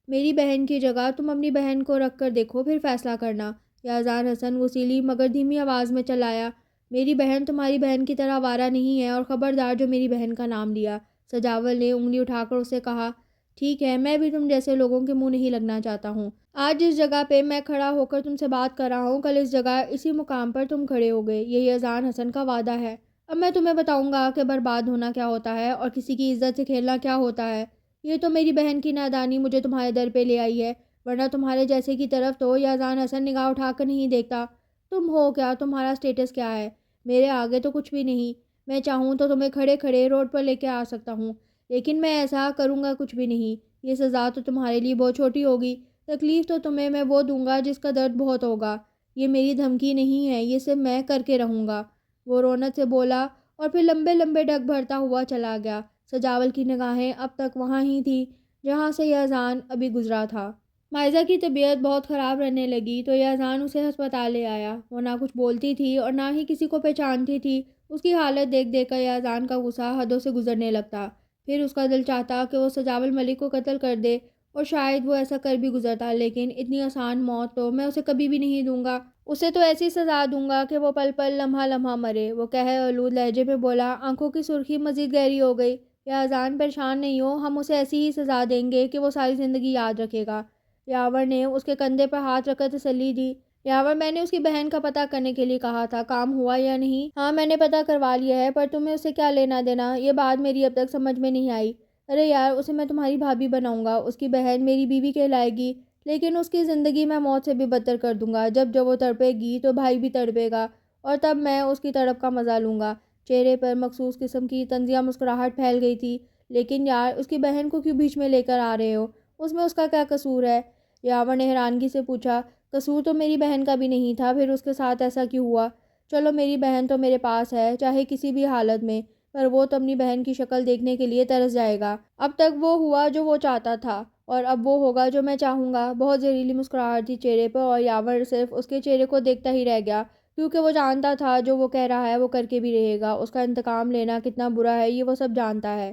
A: میری بہن کی جگہ تم اپنی بہن کو رکھ کر دیکھو، پھر فیصلہ کرنا۔ یزدان حسن وسیلی مگر دھیمی آواز میں چلایا، میری بہن تمہاری بہن کی طرح آوارہ نہیں ہے، اور خبردار جو میری بہن کا نام لیا۔ سجاول نے انگلی اٹھا کر اسے کہا، ٹھیک ہے، میں بھی تم جیسے لوگوں کے منہ نہیں لگنا چاہتا ہوں۔ آج جس جگہ پہ میں کھڑا ہو کر تم سے بات کر رہا ہوں، کل اس جگہ اسی مقام پر تم کھڑے ہوگے، یہ یزدان حسن کا وعدہ ہے۔ اب میں تمہیں بتاؤں گا کہ برباد ہونا کیا ہوتا ہے اور کسی کی عزت سے کھیلنا کیا ہوتا ہے۔ یہ تو میری بہن کی نادانی مجھے تمہارے در پہ لے آئی ہے، ورنہ تمہارے جیسے کی طرف تو یزدان حسن نگاہ اٹھا کر نہیں دیکھتا۔ تم ہو کیا؟ تمہارا سٹیٹس کیا ہے؟ میرے آگے تو کچھ بھی نہیں۔ میں چاہوں تو تمہیں کھڑے کھڑے روڈ پر لے کے آ سکتا ہوں، لیکن میں ایسا کروں گا کچھ بھی نہیں۔ یہ سزا تو تمہارے لیے بہت چھوٹی ہوگی، تکلیف تو تمہیں میں وہ دوں گا جس کا درد بہت ہوگا۔ یہ میری دھمکی نہیں ہے، یہ صرف میں کر کے رہوں گا، وہ رونت سے بولا، اور پھر لمبے لمبے ڈگ بھرتا ہوا چلا گیا۔ سجاول کی نگاہیں اب تک وہاں ہی تھی جہاں سے یزدان ابھی گزرا تھا۔ مائزہ کی طبیعت بہت خراب رہنے لگی تو یزدان اسے ہسپتال لے آیا۔ وہ نہ کچھ بولتی تھی اور نہ ہی کسی کو پہچانتی تھی۔ اس کی حالت دیکھ دیکھ کر یزدان کا غصہ حدوں سے گزرنے لگتا۔ پھر اس کا دل چاہتا کہ وہ سجاول ملک کو قتل کر دے، اور شاید وہ ایسا کر بھی گزرتا، لیکن اتنی آسان موت تو میں اسے کبھی بھی نہیں دوں گا۔ اسے تو ایسی سزا دوں گا کہ وہ پل پل لمحہ لمحہ مرے، وہ قہر آلود لہجے میں بولا۔ آنکھوں کی سرخی مزید گہری ہو گئی۔ یزدان پریشان نہیں ہو، ہم اسے ایسی ہی سزا دیں گے کہ وہ ساری زندگی یاد رکھے گا۔ یاور نے اس کے کندھے پر ہاتھ رکھ کر تسلی دی۔ یاور، میں نے اس کی بہن کا پتہ کرنے کے لیے کہا تھا، کام ہوا یا نہیں؟ ہاں، میں نے پتہ کروا لیا ہے، پر تمہیں اس سے کیا لینا دینا؟ یہ بات میری اب تک سمجھ میں نہیں آئی۔ ارے یار، اسے میں تمہاری بھابھی بناؤں گا، اس کی بہن میری بیوی کہلائے گی، لیکن اس کی زندگی میں موت سے بھی بدتر کر دوں گا۔ جب جب وہ تڑپے گی تو بھائی بھی تڑپے گا، اور تب میں اس کی تڑپ کا مزہ لوں گا۔ چہرے پر مخصوص قسم کی طنزیہ مسکراہٹ پھیل گئی تھی۔ لیکن یار، اس کی بہن کو کیوں بیچ میں لے کر آ رہے ہو؟ اس میں اس کا کیا قصور ہے؟ یاور نے حیرانگی سے پوچھا۔ قصور تو میری بہن کا بھی نہیں تھا، پھر اس کے ساتھ ایسا کیوں ہوا؟ چلو، میری بہن تو میرے پاس ہے، چاہے کسی بھی حالت میں، پر وہ تو اپنی بہن کی شکل دیکھنے کے لیے ترس جائے گا۔ اب تک وہ ہوا جو وہ چاہتا تھا، اور اب وہ ہوگا جو میں چاہوں گا۔ بہت زہریلی مسکراہٹ تھی چہرے پر، اور یاور صرف اس کے چہرے کو دیکھتا ہی رہ گیا، کیونکہ وہ جانتا تھا جو وہ کہہ رہا ہے وہ کر کے بھی رہے گا۔ اس کا انتقام لینا کتنا برا ہے یہ وہ سب جانتا ہے۔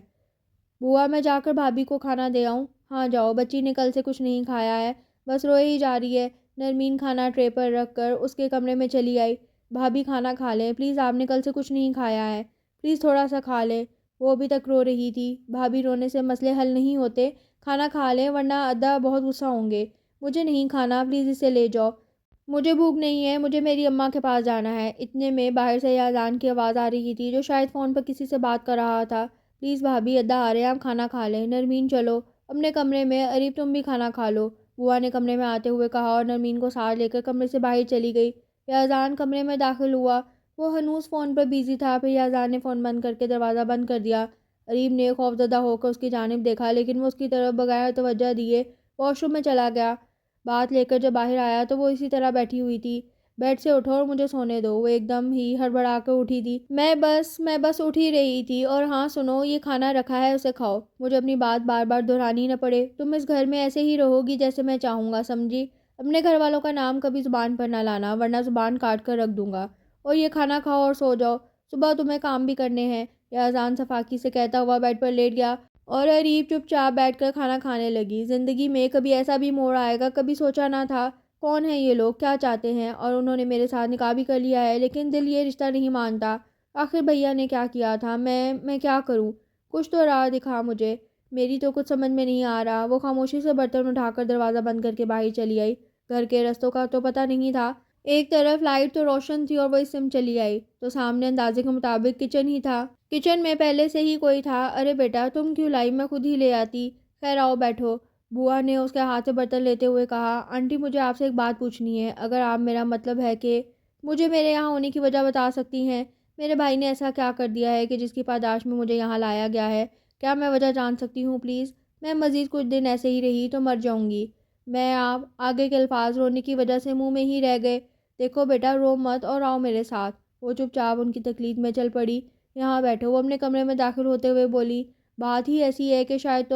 A: بوا، میں جا کر بھابھی کو کھانا دے آؤں؟ ہاں جاؤ، بچی نے کل سے کچھ نہیں کھایا ہے، بس روئے ہی جا رہی ہے۔ نرمین کھانا ٹرے پر رکھ کر اس کے کمرے میں چلی آئی۔ بھابھی کھانا کھا لیں پلیز، آپ نے کل سے کچھ نہیں کھایا ہے، پلیز تھوڑا سا کھا لیں۔ وہ ابھی تک رو رہی تھی۔ بھابھی، رونے سے مسئلے حل نہیں ہوتے، کھانا کھا لیں ورنہ ادا بہت غصہ ہوں گے۔ مجھے نہیں کھانا، پلیز اسے لے جاؤ۔ مجھے بھوک نہیں ہے، مجھے میری اماں کے پاس جانا ہے۔ اتنے میں باہر سے یزدان کی آواز آ رہی تھی، جو شاید فون پر کسی سے بات کر رہا تھا۔ پلیز بھابھی، ادا آ رہے ہیں، آپ کھانا کھا لیں۔ نرمین چلو اپنے کمرے میں، اریب تم بھی کھانا کھا لو، بوا نے کمرے میں آتے ہوئے کہا، اور نرمین کو ساتھ لے کر کمرے سے باہر چلی گئی۔ یزدان کمرے میں داخل ہوا۔ وہ ہنوز فون پر بیزی تھا۔ پھر یزدان نے فون بند کر کے دروازہ بند کر دیا۔ اریب نے خوفزدہ ہو کر اس کی جانب دیکھا لیکن وہ اس کی طرف بغیر توجہ دیے واش روم میں چلا گیا۔ بات لے کر جب باہر آیا تو وہ اسی طرح بیٹھی ہوئی تھی۔ بیڈ سے اٹھو اور مجھے سونے دو۔ وہ ایک دم ہی ہڑبڑا کر اٹھی تھی۔ میں بس اٹھ ہی رہی تھی، اور ہاں سنو، یہ کھانا رکھا ہے، اسے کھاؤ۔ مجھے اپنی بات بار بار دہرانی نہ پڑے۔ تم اس گھر میں ایسے ہی رہو گی جیسے میں چاہوں گا، سمجھی؟ اپنے گھر والوں کا نام کبھی زبان پر نہ لانا، ورنہ زبان کاٹ کر رکھ دوں گا۔ اور یہ کھانا کھاؤ اور سو جاؤ، صبح تمہیں کام بھی کرنے ہیں۔ یہ اذان صفاقی سے کہتا ہوا بیڈ پر لیٹ گیا اور اریب چپ چاپ بیٹھ کر کھانا کھانے لگی۔ زندگی میں کبھی ایسا بھی موڑ آئے گا، کبھی سوچا نہ تھا۔ کون ہیں یہ لوگ، کیا چاہتے ہیں؟ اور انہوں نے میرے ساتھ نکاح بھی کر لیا ہے، لیکن دل یہ رشتہ نہیں مانتا۔ آخر بھیا نے کیا کیا تھا؟ میں کیا کروں؟ کچھ تو راہ دکھا مجھے، میری تو کچھ سمجھ میں نہیں آ رہا۔ وہ خاموشی سے برتن اٹھا کر دروازہ بند کر کے باہر چلی آئی۔ گھر کے رستوں کا تو پتہ نہیں تھا۔ ایک طرف لائٹ تو روشن تھی اور وہ اس سمت چلی آئی تو سامنے اندازے کے مطابق کچن ہی تھا۔ کچن میں پہلے سے ہی کوئی تھا۔ ارے بیٹا تم کیوں لائی؟ میں خود ہی لے آتی۔ خیر آؤ بیٹھو، بوا نے اس کے ہاتھ سے برتن لیتے ہوئے کہا۔ آنٹی مجھے آپ سے ایک بات پوچھنی ہے، اگر آپ میرا مطلب ہے کہ مجھے میرے یہاں ہونے کی وجہ بتا سکتی ہیں۔ میرے بھائی نے ایسا کیا کر دیا ہے کہ جس کی پاداش میں مجھے یہاں لایا گیا ہے؟ کیا میں وجہ جان سکتی ہوں پلیز؟ میں مزید کچھ دن ایسے ہی رہی تو مر جاؤں گی۔ میں آپ آگے کے الفاظ رونے کی وجہ سے منہ میں ہی رہ گئے۔ دیکھو بیٹا رو مت اور آؤ میرے ساتھ۔ وہ چپ چاپ ان کی تکلیف میں چل پڑی۔ یہاں بیٹھو، وہ اپنے کمرے میں داخل ہوتے ہوئے بولی۔ بات ہی ایسی ہے کہ شاید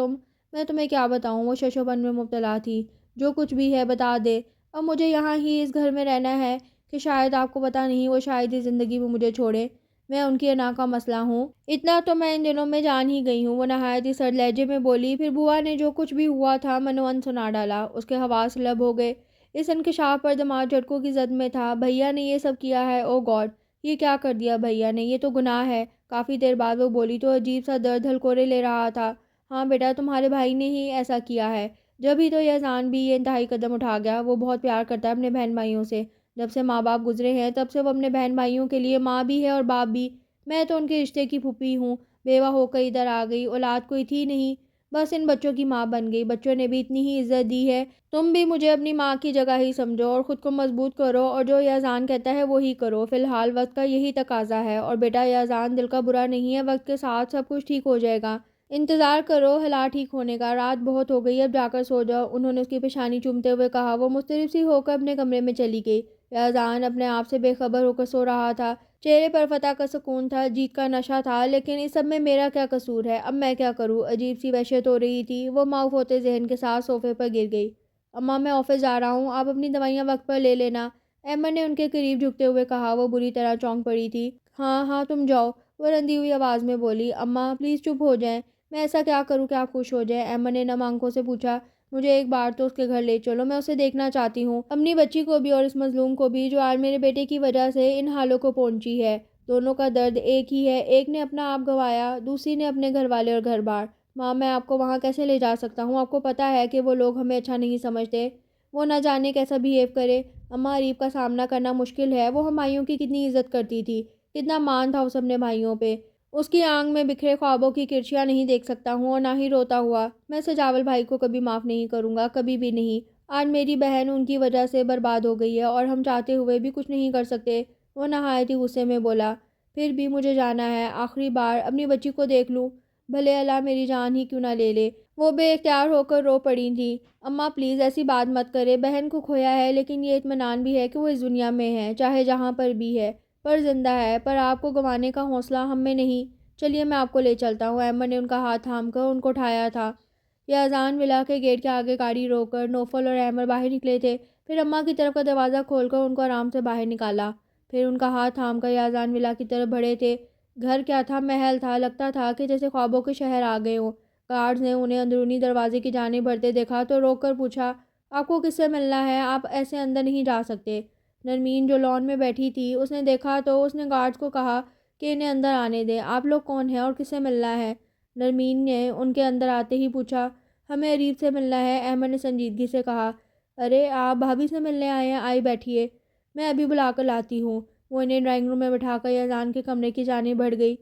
A: میں تمہیں کیا بتاؤں۔ وہ ششوپن میں مبتلا تھی۔ جو کچھ بھی ہے بتا دے، اب مجھے یہاں ہی اس گھر میں رہنا ہے کہ شاید آپ کو پتہ نہیں، وہ شاید اس زندگی میں مجھے چھوڑے۔ میں ان کی انا کا مسئلہ ہوں، اتنا تو میں ان دنوں میں جان ہی گئی ہوں۔ وہ نہایت ہی سرد لہجے میں بولی۔ پھر بوا نے جو کچھ بھی ہوا تھا منوان سنا ڈالا۔ اس کے حواس لب ہو گئے۔ اس انکشاف پر دماغ جھٹکوں کی زد میں تھا۔ بھیا نے یہ سب کیا ہے؟ او گاڈ، یہ کیا کر دیا بھیا نے؟ یہ تو گناہ ہے۔ کافی دیر بعد وہ بولی تو عجیب سا درد ہلکورے لے رہا تھا۔ ہاں بیٹا تمہارے بھائی نے ہی ایسا کیا ہے۔ جب ہی تو یہ اذان بھی یہ انتہائی قدم اٹھا گیا۔ وہ بہت پیار کرتا ہے اپنے بہن بھائیوں سے۔ جب سے ماں باپ گزرے ہیں تب سے وہ اپنے بہن بھائیوں کے لیے ماں بھی ہے اور باپ بھی۔ میں تو ان کے رشتے کی پھوپھی ہوں، بیوہ ہو کر ادھر آ گئی، اولاد کوئی تھی نہیں، بس ان بچوں کی ماں بن گئی۔ بچوں نے بھی اتنی ہی عزت دی ہے۔ تم بھی مجھے اپنی ماں کی جگہ ہی سمجھو اور خود کو مضبوط کرو، اور جو یہ اذان کہتا ہے وہی کرو۔ فی الحال وقت کا یہی تقاضا ہے، اور بیٹا یہ اذان دل کا برا نہیں ہے، وقت کے ساتھ سب کچھ ٹھیک ہو جائے گا۔ انتظار کرو حالات ٹھیک ہونے کا، رات بہت ہو گئی، اب جا کر سو جاؤ۔ انہوں نے اس کی پیشانی چومتے ہوئے کہا۔ وہ مضطرب سی ہو کر اپنے کمرے میں چلی گئی۔ یہ اذان اپنے آپ سے بے خبر ہو کر سو رہا تھا۔ چہرے پر فتح کا سکون تھا، جیت کا نشہ تھا، لیکن اس سب میں میرا کیا قصور ہے؟ اب میں کیا کروں؟ عجیب سی وحشت ہو رہی تھی۔ وہ معاف ہوتے ذہن کے ساتھ صوفے پر گر گئی۔ اماں میں آفس جا رہا ہوں، آپ اپنی دوائیاں وقت پر لے لینا، احمد نے ان کے قریب جھکتے ہوئے کہا۔ وہ بری طرح چونک پڑی تھی۔ ہاں ہاں تم جاؤ، وہ رندی ہوئی آواز میں بولی۔ اماں پلیز چپ ہو جائیں، میں ایسا کیا کروں کہ آپ خوش ہو جائیں؟ احمد نے نم آنکھوں سے پوچھا۔ مجھے ایک بار تو اس کے گھر لے چلو، میں اسے دیکھنا چاہتی ہوں، اپنی بچی کو بھی اور اس مظلوم کو بھی جو آج میرے بیٹے کی وجہ سے ان حالوں کو پہنچی ہے۔ دونوں کا درد ایک ہی ہے، ایک نے اپنا آپ گنوایا، دوسری نے اپنے گھر والے اور گھر بار۔ ماں میں آپ کو وہاں کیسے لے جا سکتا ہوں؟ آپ کو پتہ ہے کہ وہ لوگ ہمیں اچھا نہیں سمجھتے، وہ نہ جانے کیسا بہیو کرے۔ اماں اریب کا سامنا کرنا مشکل ہے، وہ ہم بھائیوں کی کتنی عزت کرتی تھی، کتنا مان تھا اس اپنے بھائیوں پہ۔ اس کی آنکھ میں بکھرے خوابوں کی کرچیاں نہیں دیکھ سکتا ہوں، اور نہ ہی روتا ہوا۔ میں سجاول بھائی کو کبھی معاف نہیں کروں گا، کبھی بھی نہیں۔ آج میری بہن ان کی وجہ سے برباد ہو گئی ہے، اور ہم چاہتے ہوئے بھی کچھ نہیں کر سکتے۔ وہ نہایت ہی غصے میں بولا۔ پھر بھی مجھے جانا ہے، آخری بار اپنی بچی کو دیکھ لوں، بھلے اللہ میری جان ہی کیوں نہ لے لے۔ وہ بے اختیار ہو کر رو پڑی تھی۔ اماں پلیز ایسی بات مت کرے، بہن کو کھویا ہے لیکن یہ اطمینان بھی ہے کہ وہ اس دنیا میں ہے، چاہے جہاں پر بھی ہے، پر زندہ ہے، پر آپ کو گنوانے کا حوصلہ ہم میں نہیں۔ چلیے میں آپ کو لے چلتا ہوں۔ احمد نے ان کا ہاتھ تھام کر ان کو اٹھایا تھا۔ یہ اذان ولا کے گیٹ کے آگے گاڑی روک کر نوفل اور احمد باہر نکلے تھے۔ پھر اماں کی طرف کا دروازہ کھول کر ان کو آرام سے باہر نکالا، پھر ان کا ہاتھ تھام کر یہ اذان ولا کی طرف بڑھے تھے۔ گھر کیا تھا، محل تھا، لگتا تھا کہ جیسے خوابوں کے شہر آ گئے ہوں۔ گارڈز نے انہیں اندرونی دروازے کی جانب بڑھتے دیکھا تو روک کر پوچھا، آپ کو کس سے ملنا ہے؟ آپ ایسے اندر نہیں جا سکتے۔ نرمین جو لان میں بیٹھی تھی اس نے دیکھا تو اس نے گارڈز کو کہا کہ انہیں اندر آنے دیں۔ آپ لوگ کون ہیں اور کس سے ملنا ہے؟ نرمین نے ان کے اندر آتے ہی پوچھا۔ ہمیں اریب سے ملنا ہے، احمد نے سنجیدگی سے کہا۔ ارے آپ بھابھی سے ملنے آئے ہیں؟ آئی بیٹھیے، میں ابھی بلا کر لاتی ہوں۔ وہ انہیں ڈرائنگ روم میں بٹھا کر اذان کے کمرے کی جانب بڑھ گئی۔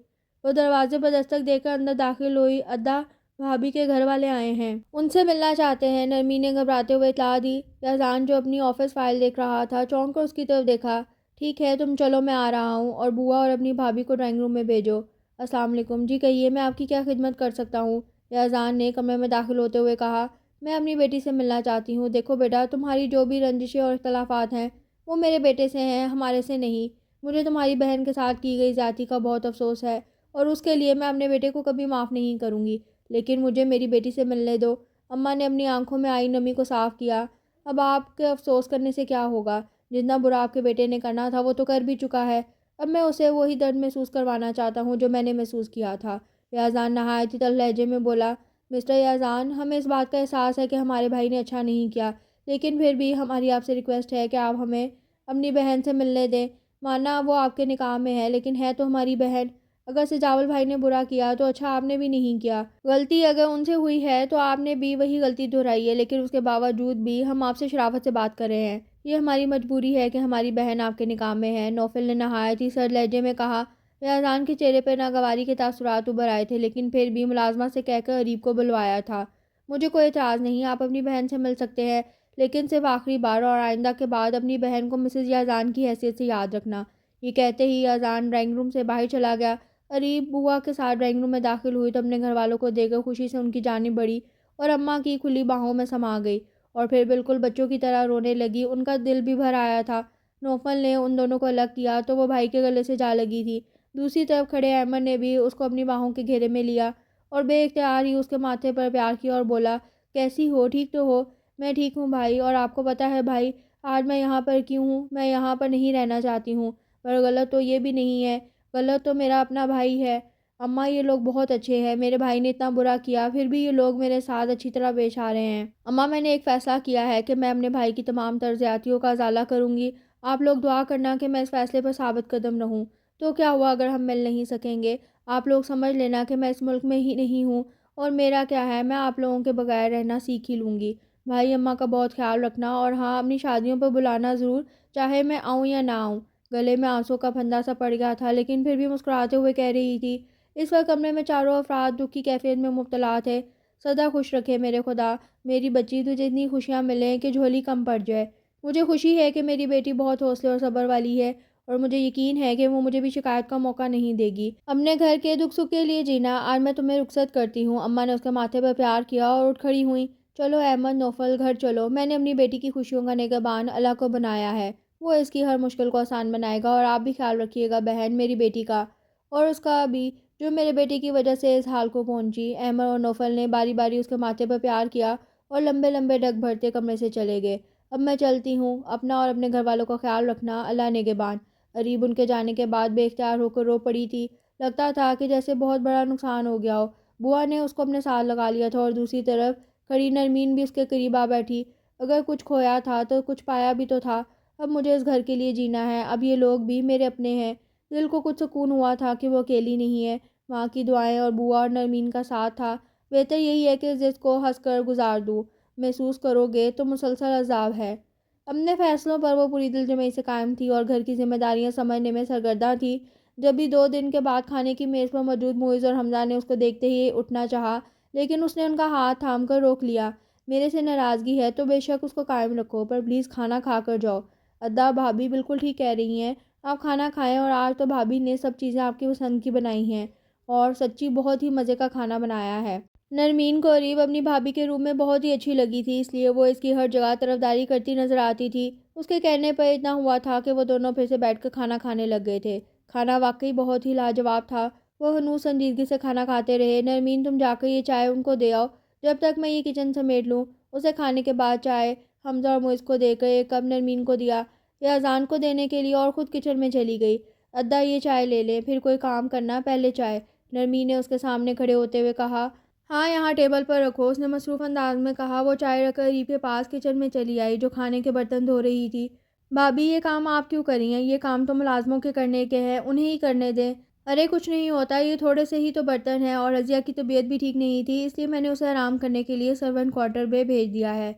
A: وہ دروازے پر دستک دے کر اندر داخل ہوئی۔ ادا بھابھی کے گھر والے آئے ہیں، ان سے ملنا چاہتے ہیں، نرمین نے گھبراتے ہوئے اطلاع دی۔ اذان جو اپنی آفس فائل دیکھ رہا تھا چونک کر اس کی طرف دیکھا۔ ٹھیک ہے تم چلو، میں آ رہا ہوں، اور بوا اور اپنی بھابھی کو ڈرائنگ روم میں بھیجو۔ السلام علیکم، جی کہیے میں آپ کی کیا خدمت کر سکتا ہوں؟ یزدان نے کمرے میں داخل ہوتے ہوئے کہا۔ میں اپنی بیٹی سے ملنا چاہتی ہوں۔ دیکھو بیٹا، تمہاری جو بھی رنجشیں اور اختلافات ہیں وہ میرے بیٹے سے ہیں، ہمارے سے نہیں۔ مجھے تمہاری بہن کے ساتھ کی گئی زیادتی کا بہت افسوس ہے اور اس کے لیے میں اپنے بیٹے کو کبھی معاف نہیں کروں گی، لیکن مجھے میری بیٹی سے ملنے دو۔ اماں نے اپنی آنکھوں میں آئی نمی کو صاف کیا۔ اب آپ کے افسوس کرنے سے کیا ہوگا؟ جتنا برا آپ کے بیٹے نے کرنا تھا وہ تو کر بھی چکا ہے۔ اب میں اسے وہی درد محسوس کروانا چاہتا ہوں جو میں نے محسوس کیا تھا۔ یزدان نہایت ہی تلخ لہجے میں بولا۔ مسٹر یزدان، ہمیں اس بات کا احساس ہے کہ ہمارے بھائی نے اچھا نہیں کیا، لیکن پھر بھی ہماری آپ سے ریکویسٹ ہے کہ آپ ہمیں اپنی بہن سے ملنے دیں۔ ماننا وہ آپ کے نکاح میں ہے، لیکن ہے تو ہماری بہن۔ اگر سجاول بھائی نے برا کیا تو اچھا آپ نے بھی نہیں کیا۔ غلطی اگر ان سے ہوئی ہے تو آپ نے بھی وہی غلطی دہرائی ہے، لیکن اس کے باوجود بھی ہم آپ سے شرافت سے بات کر رہے ہیں۔ یہ ہماری مجبوری ہے کہ ہماری بہن آپ کے نکاح میں ہے، نوفل نے نہایت ہی سرد لہجے میں کہا۔ یزدان کے چہرے پر ناگواری کے تاثرات ابھر آئے تھے، لیکن پھر بھی ملازمہ سے کہہ کر اریب کو بلوایا تھا۔ مجھے کوئی اعتراض نہیں، آپ اپنی بہن سے مل سکتے ہیں، لیکن صرف آخری بار اور آئندہ کے بعد اپنی بہن کو مسز یزدان کی حیثیت سے یاد رکھنا۔ یہ کہتے ہی یزدان ڈرائنگ روم سے باہر چلا گیا۔ اریب بوا کے ساتھ ڈرائنگ روم میں داخل ہوئی تو اپنے گھر والوں کو دیکھ کر خوشی سے ان کی جانب بڑھی اور اماں کی کھلی باہوں میں سما گئی اور پھر بالکل بچوں کی طرح رونے لگی۔ ان کا دل بھی بھر آیا تھا۔ نوفل نے ان دونوں کو الگ کیا تو وہ بھائی کے گلے سے جا لگی تھی۔ دوسری طرف کھڑے احمد نے بھی اس کو اپنی باہوں کے گھیرے میں لیا اور بے اختیار ہی اس کے ماتھے پر پیار کیا اور بولا، کیسی ہو؟ ٹھیک تو ہو؟ میں ٹھیک ہوں بھائی، اور آپ کو پتہ ہے بھائی آج میں یہاں پر کیوں ہوں؟ میں یہاں پر نہیں رہنا چاہتی ہوں، پر غلط تو یہ بھی نہیں ہے، غلط تو میرا اپنا بھائی ہے۔ اماں یہ لوگ بہت اچھے ہیں، میرے بھائی نے اتنا برا کیا پھر بھی یہ لوگ میرے ساتھ اچھی طرح پیش آ رہے ہیں۔ اماں میں نے ایک فیصلہ کیا ہے کہ میں اپنے بھائی کی تمام طرز زیادتیوں کا ازالہ کروں گی۔ آپ لوگ دعا کرنا کہ میں اس فیصلے پر ثابت قدم رہوں۔ تو کیا ہوا اگر ہم مل نہیں سکیں گے؟ آپ لوگ سمجھ لینا کہ میں اس ملک میں ہی نہیں ہوں، اور میرا کیا ہے، میں آپ لوگوں کے بغیر رہنا سیکھ ہی لوں گی۔ بھائی اماں کا بہت خیال رکھنا، اور ہاں اپنی شادیوں پر بلانا ضرور، چاہے میں آؤں یا نہ آؤں۔ گلے میں آنسوں کا پھندا سا پڑ گیا تھا، لیکن پھر بھی مسکراتے ہوئے کہہ رہی تھی۔ اس وقت کمرے میں چاروں افراد دکھ کی کیفیت میں مبتلا تھے۔ سدا خوش رکھے میرے خدا میری بچی، تجھے اتنی خوشیاں ملیں کہ جھولی کم پڑ جائے۔ مجھے خوشی ہے کہ میری بیٹی بہت حوصلے اور صبر والی ہے، اور مجھے یقین ہے کہ وہ مجھے بھی شکایت کا موقع نہیں دے گی۔ اپنے گھر کے دکھ سکھ کے لیے جینا، آج میں تمہیں رخصت کرتی ہوں۔ اماں نے اس کے ماتھے پر پیار کیا اور اٹھ کھڑی ہوئی۔ چلو احمد، نوفل، گھر چلو۔ میں نے اپنی بیٹی کی خوشیوں کا نگہبان اللہ کو بنایا ہے، وہ اس کی ہر مشکل کو آسان بنائے گا، اور آپ بھی خیال رکھیے گا بہن، میری بیٹی کا اور اس کا بھی جو میرے بیٹے کی وجہ سے اس حال کو پہنچی۔ احمد اور نوفل نے باری باری اس کے ماتھے پر پیار کیا اور لمبے لمبے ڈگ بھرتے کمرے سے چلے گئے۔ اب میں چلتی ہوں، اپنا اور اپنے گھر والوں کا خیال رکھنا، اللہ نگہبان۔ اریب ان کے جانے کے بعد بے اختیار ہو کر رو پڑی تھی۔ لگتا تھا کہ جیسے بہت بڑا نقصان ہو گیا ہو۔ بوا نے اس کو اپنے ساتھ لگا لیا تھا اور دوسری طرف کھڑی نرمین بھی اس کے قریب آ بیٹھی۔ اگر کچھ کھویا تھا تو کچھ پایا بھی تو تھا۔ اب مجھے اس گھر کے لیے جینا ہے، اب یہ لوگ بھی میرے اپنے ہیں۔ دل کو کچھ سکون ہوا تھا کہ وہ اکیلی نہیں ہے، ماں کی دعائیں اور بوا اور نرمین کا ساتھ تھا۔ بہتر یہی ہے کہ اس جس کو ہنس کر گزار دوں، محسوس کرو گے تو مسلسل عذاب ہے۔ اپنے فیصلوں پر وہ پوری دل جمعی سے قائم تھی اور گھر کی ذمہ داریاں سمجھنے میں سرگرداں تھی۔ جب بھی 2 دن کے بعد کھانے کی میز پر موجود معیز اور حمزہ نے اس کو دیکھتے ہی اٹھنا چاہا، لیکن اس نے ان کا ہاتھ تھام کر روک لیا۔ میرے سے ناراضگی ہے تو بے شک اس کو قائم رکھو، پر پلیز کھانا کھا کر جاؤ۔ ادا بھابھی بالکل ٹھیک کہہ رہی ہیں، آپ کھانا کھائیں، اور آج تو بھابھی نے سب چیزیں آپ کی پسند کی بنائی ہیں، اور سچی بہت ہی مزے کا کھانا بنایا ہے۔ نرمین کو اریب اپنی بھابھی کے روم میں بہت ہی اچھی لگی تھی، اس لیے وہ اس کی ہر جگہ طرفداری کرتی نظر آتی تھی۔ اس کے کہنے پر اتنا ہوا تھا کہ وہ دونوں پھر سے بیٹھ کر کھانا کھانے لگ گئے تھے۔ کھانا واقعی بہت ہی لاجواب تھا۔ وہ ہنوز سنجیدگی سے کھانا کھاتے رہے۔ نرمین، تم جا کر یہ چائے ان کو دے آؤ، جب تک میں یہ کچن سمیٹ لوں۔ اسے کھانے کے بعد چائے حمزہ اور معیز کو دے کر ایک کپ نرمین کو دیا، یا اذان کو دینے کے لیے، اور خود کچن میں چلی گئی۔ ادا یہ چائے لے لیں، پھر کوئی کام کرنا، پہلے چائے، نرمین نے اس کے سامنے کھڑے ہوتے ہوئے کہا۔ ہاں یہاں ٹیبل پر رکھو، اس نے مصروف انداز میں کہا۔ وہ چائے رکھ کر اریب کے پاس کچن میں چلی آئی جو کھانے کے برتن دھو رہی تھی۔ بھابھی یہ کام آپ کیوں کر رہی ہیں؟ یہ کام تو ملازموں کے کرنے کے ہیں، انہیں ہی کرنے دیں۔ ارے کچھ نہیں ہوتا، یہ تھوڑے سے ہی تو برتن ہیں، اور رضیہ کی طبیعت بھی ٹھیک نہیں تھی، اس لیے میں نے اسے آرام کرنے کے لیے سرونٹ کوارٹر میں بھیج دیا ہے۔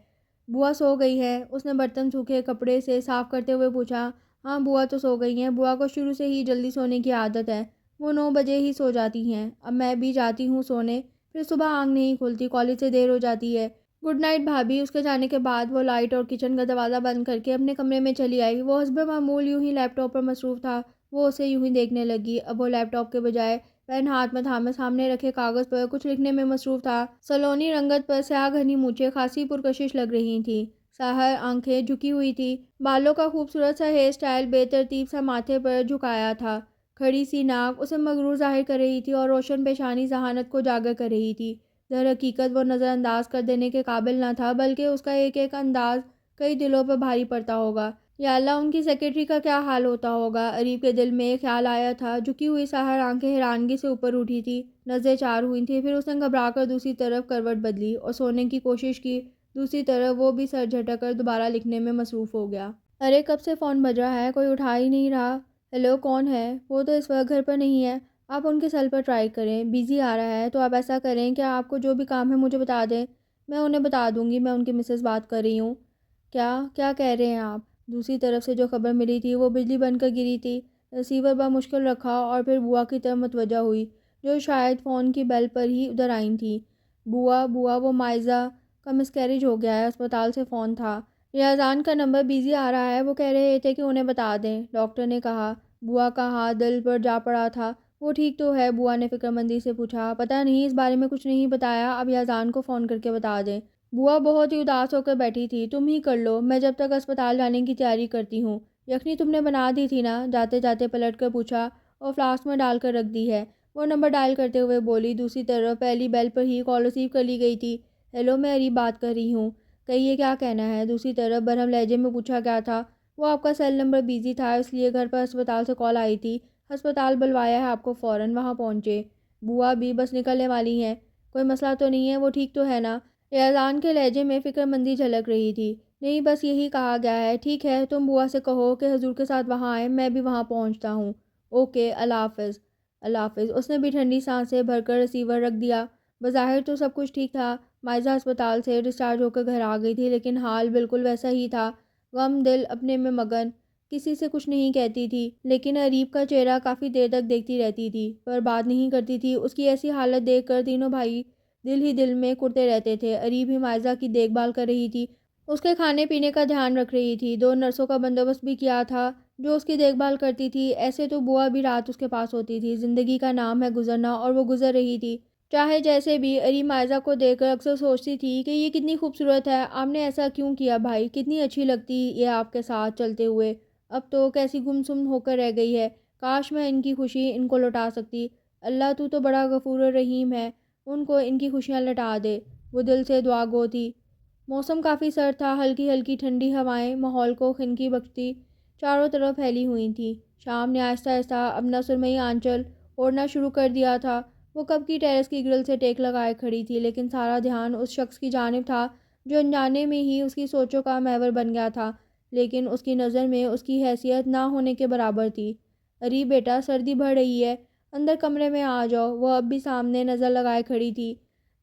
A: بوا سو گئی ہے؟ اس نے برتن سوکھے کپڑے سے صاف کرتے ہوئے پوچھا۔ ہاں بوا تو سو گئی ہیں، بوا کو شروع سے ہی جلدی سونے کی عادت ہے، وہ 9 بجے ہی سو جاتی ہیں۔ اب میں بھی جاتی ہوں سونے، پھر صبح آنکھ نہیں کھلتی، کالج سے دیر ہو جاتی ہے۔ گڈ نائٹ بھابھی۔ اس کے جانے کے بعد وہ لائٹ اور کچن کا دروازہ بند کر کے اپنے کمرے میں چلی آئی۔ وہ حسب معمول یوں ہی لیپ ٹاپ پر مصروف تھا، وہ اسے یوں ہی دیکھنے لگی۔ اب وہ لیپ ٹاپ کے بجائے پین ہاتھ میں تھامے سامنے رکھے کاغذ پر کچھ لکھنے میں مصروف تھا۔ سلونی رنگت پر سیاہ گھنی مونچھیں خاصی پرکشش لگ رہی تھیں۔ ساحر آنکھیں جھکی ہوئی تھی، بالوں کا خوبصورت سا ہیئر سٹائل بے ترتیب سا ماتھے پر جھکایا تھا۔ کھڑی سی ناک اسے مغرور ظاہر کر رہی تھی اور روشن پیشانی ذہانت کو اجاگر کر رہی تھی۔ در حقیقت وہ نظر انداز کر دینے کے قابل نہ تھا، بلکہ اس کا ایک ایک انداز کئی دلوں پر بھاری پڑتا ہوگا۔ یا اللہ، ان کی سیکرٹری کا کیا حال ہوتا ہوگا؟ اریب کے دل میں ایک خیال آیا تھا۔ جھکی ہوئی ساحر آنکھیں حیرانگی سے اوپر اٹھی تھی، نظریں چار ہوئی تھیں، پھر اس نے گھبرا کر دوسری طرف کروٹ بدلی اور سونے کی کوشش کی۔ دوسری طرف وہ بھی سر جھٹک کر دوبارہ لکھنے میں مصروف ہو گیا۔ ارے کب سے فون بج رہا ہے، کوئی اٹھا ہی نہیں رہا۔ ہیلو، کون ہے؟ وہ تو اس وقت گھر پر نہیں ہے، آپ ان کے سیل پر ٹرائی کریں، بیزی آ رہا ہے۔ تو آپ ایسا کریں کہ آپ کو جو بھی کام ہے مجھے بتا دیں، میں انہیں بتا دوں گی میں ان کی مسز بات کر رہی ہوں۔ کیا کہہ رہے ہیں آپ؟ دوسری طرف سے جو خبر ملی تھی وہ بجلی بن کر گری تھی۔ ریسیور بمشکل رکھا اور پھر بوا کی طرف متوجہ ہوئی، جو شاید فون کی بیل پر ہی ادھر آئی تھیں۔ بوا وہ مائزہ کا مسکیریج ہو گیا ہے، اسپتال سے فون تھا۔ ریاضان کا نمبر بیزی آ رہا ہے، وہ کہہ رہے تھے کہ انہیں بتا دیں، ڈاکٹر نے کہا۔ بوا کا ہاتھ دل پر جا پڑا تھا۔ وہ ٹھیک تو ہے؟ بوا نے فکر مندی سے پوچھا۔ پتہ نہیں، اس بارے میں کچھ نہیں بتایا، اب ریاضان کو فون کر کے بتا دیں۔ بوا بہت ہی اداس ہو کر بیٹھی تھی۔ تم ہی کر لو، میں جب تک اسپتال جانے کی تیاری کرتی ہوں۔ یخنی تم نے بنا دی تھی نا؟ جاتے جاتے پلٹ کر پوچھا۔ اور فلاسک میں ڈال کر رکھ دی ہے، وہ نمبر ڈائل کرتے ہوئے بولی۔ دوسری طرف پہلی بیل پر ہی کال ریسیو کر لی گئی تھی۔ ہیلو، میں اریب بات کر رہی ہوں، کہیے کیا کہنا ہے؟ دوسری طرف برہم لہجے میں پوچھا گیا تھا۔ وہ آپ کا سیل نمبر بیزی تھا، اس لیے گھر پر ہسپتال سے کال آئی تھی، ہسپتال بلوایا ہے آپ کو، فوراً وہاں پہنچے۔ بوا بھی بس نکلنے والی ہیں، کوئی مسئلہ تو نہیں ہے؟ وہ ٹھیک تو ہے نا؟ ریاضان کے لہجے میں فکر مندی جھلک رہی تھی۔ نہیں، بس یہی کہا گیا ہے۔ ٹھیک ہے، تم بوا سے کہو کہ حضور کے ساتھ وہاں آئیں، میں بھی وہاں پہنچتا ہوں۔ اوکے، اللہ حافظ۔ اللہ حافظ۔ اس نے بھی ٹھنڈی سانسیں بھر کر ریسیور رکھ دیا۔ بظاہر تو سب کچھ ٹھیک تھا، مائزہ اسپتال سے ڈسچارج ہو کر گھر آ گئی تھی، لیکن حال بالکل ویسا ہی تھا، غم دل، اپنے میں مگن، کسی سے کچھ نہیں کہتی تھی، لیکن اریب کا چہرہ کافی دیر تک دیکھتی رہتی تھی، پر بات نہیں کرتی تھی۔ اس کی ایسی حالت دیکھ کر تینوں بھائی دل ہی دل میں کرتے رہتے تھے۔ اریب ہی مائزہ کی دیکھ بھال کر رہی تھی، اس کے کھانے پینے کا دھیان رکھ رہی تھی، 2 نرسوں کا بندوبست بھی کیا تھا جو اس کی دیکھ بھال کرتی تھی۔ ایسے تو بوا بھی رات اس کے پاس ہوتی تھی، زندگی کا نام ہے گزرنا، اور وہ گزر رہی تھی۔ چاہے جیسے بھی، اریب مائزہ کو دیکھ کر اکثر سوچتی تھی کہ یہ کتنی خوبصورت ہے، آپ نے ایسا کیوں کیا بھائی، کتنی اچھی لگتی یہ آپ کے ساتھ چلتے ہوئے، اب تو کیسی گمسم ہو کر رہ گئی ہے، کاش میں ان کی خوشی ان کو لوٹا سکتی۔ اللہ تو بڑا غفور الرحیم ہے، ان کو ان کی خوشیاں لوٹا دے، وہ دل سے دعا گو تھی۔ موسم کافی سرد تھا، ہلکی ہلکی ٹھنڈی ہوائیں ماحول کو خنکی بخشتی چاروں طرف پھیلی ہوئی تھیں۔ شام نے آہستہ آہستہ اپنا سرمئی آنچل اوڑھنا شروع کر دیا تھا۔ وہ کب کی ٹیرس کی گرل سے ٹیک لگائے کھڑی تھی، لیکن سارا دھیان اس شخص کی جانب تھا جو انجانے میں ہی اس کی سوچوں کا محور بن گیا تھا، لیکن اس کی نظر میں اس کی حیثیت نہ ہونے کے برابر تھی۔ اریب بیٹا، سردی بڑھ رہی ہے، اندر کمرے میں آ جاؤ۔ وہ اب بھی سامنے نظر لگائے کھڑی تھی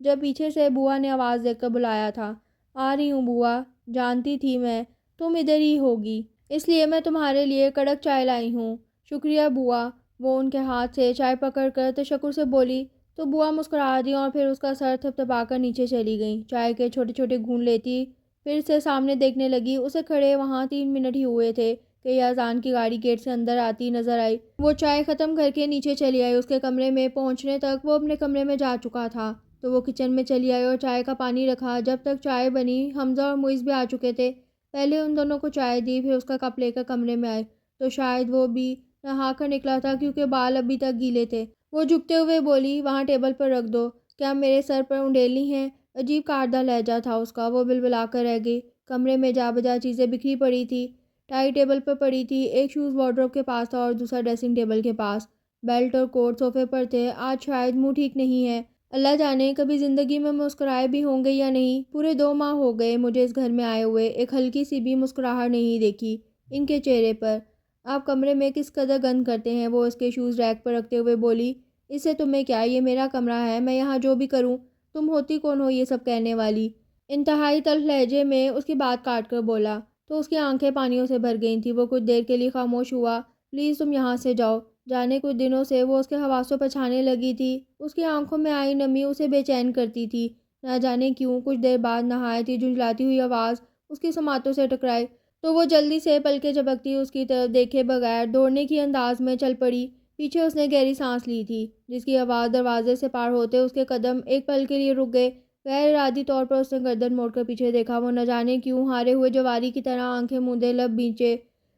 A: جب پیچھے سے بوا نے آواز دے کر بلایا تھا۔ آ رہی ہوں بوا، جانتی تھی میں تم ادھر ہی ہوگی، اس لیے میں تمہارے لیے کڑک چائے لائی ہوں۔ شکریہ بوا، وہ ان کے ہاتھ سے چائے پکڑ کر تشکر سے بولی تو بوا مسکرا دی اور پھر اس کا سر تھپتھپا کر نیچے چلی گئیں۔ چائے کے چھوٹے چھوٹے گھونٹ لیتی پھر سے سامنے دیکھنے لگی۔ اسے کھڑے وہاں 3 منٹ ہی ہوئے تھے کہ یزدان کی گاڑی گیٹ سے اندر آتی نظر آئی۔ وہ چائے ختم کر کے نیچے چلی آئی۔ اس کے کمرے میں پہنچنے تک وہ اپنے کمرے میں جا چکا تھا، تو وہ کچن میں چلی آئی اور چائے کا پانی رکھا۔ جب تک چائے بنی حمزہ اور معیز بھی آ چکے تھے۔ پہلے ان دونوں کو چائے دی، پھر اس کا کپ لے کر کمرے میں آئے تو شاید وہ بھی نہا کر نکلا تھا، کیونکہ بال ابھی تک گیلے تھے۔ وہ جھکتے ہوئے بولی، وہاں ٹیبل پر رکھ دو، کیا میرے سر پر انڈیلنی ہے؟ عجیب کاردہ لہجہ تھا اس کا۔ وہ بلبلا کر رہ گئی۔ کمرے میں جا بجا چیزیں بکھری پڑی تھی، ٹائی ٹیبل پر پڑی تھی، ایک شوز وارڈروب کے پاس تھا اور دوسرا ڈریسنگ ٹیبل کے پاس، بیلٹ اور کوٹ صوفے پر تھے۔ آج شاید منہ ٹھیک نہیں ہے، اللہ جانے کبھی زندگی میں مسکرائے بھی ہوں گے یا نہیں۔ پورے 2 ماہ ہو گئے مجھے اس گھر میں آئے ہوئے، ایک ہلکی سی بھی مسکراہٹ نہیں دیکھی ان کے چہرے پر۔ آپ کمرے میں کس قدر گند کرتے ہیں، وہ اس کے شوز ریک پر رکھتے ہوئے بولی۔ اس سے تمہیں کیا، یہ میرا کمرہ ہے، میں یہاں جو بھی کروں، تم ہوتی کون ہو یہ سب کہنے والی؟ انتہائی تلخ لہجے میں اس کی بات کاٹ کر بولا تو اس کی آنکھیں پانیوں سے بھر گئی تھیں۔ وہ کچھ دیر کے لیے خاموش ہوا۔ پلیز تم یہاں سے جاؤ۔ جانے کچھ دنوں سے وہ اس کے حواسوں پر چھانے لگی تھی۔ اس کی آنکھوں میں آئی نمی اسے بے چین کرتی تھی، نہ جانے کیوں۔ کچھ دیر بعد نہایت ہی جھنجھلاتی ہوئی آواز اس کی سماعتوں سے ٹکرائی تو وہ جلدی سے پلکیں جھپکتی اس کی طرف دیکھے بغیر دوڑنے کی انداز میں چل پڑی۔ پیچھے اس نے گہری سانس لی تھی، جس کی آواز دروازے سے پار ہوتے اس کے قدم ایک پل کے لیے رک گئے۔ غیر ارادی طور پر اس نے گردن موڑ کر پیچھے دیکھا۔ وہ نہ جانے کیوں ہارے ہوئے جواری کی طرح آنکھیں موندے لب بھینچے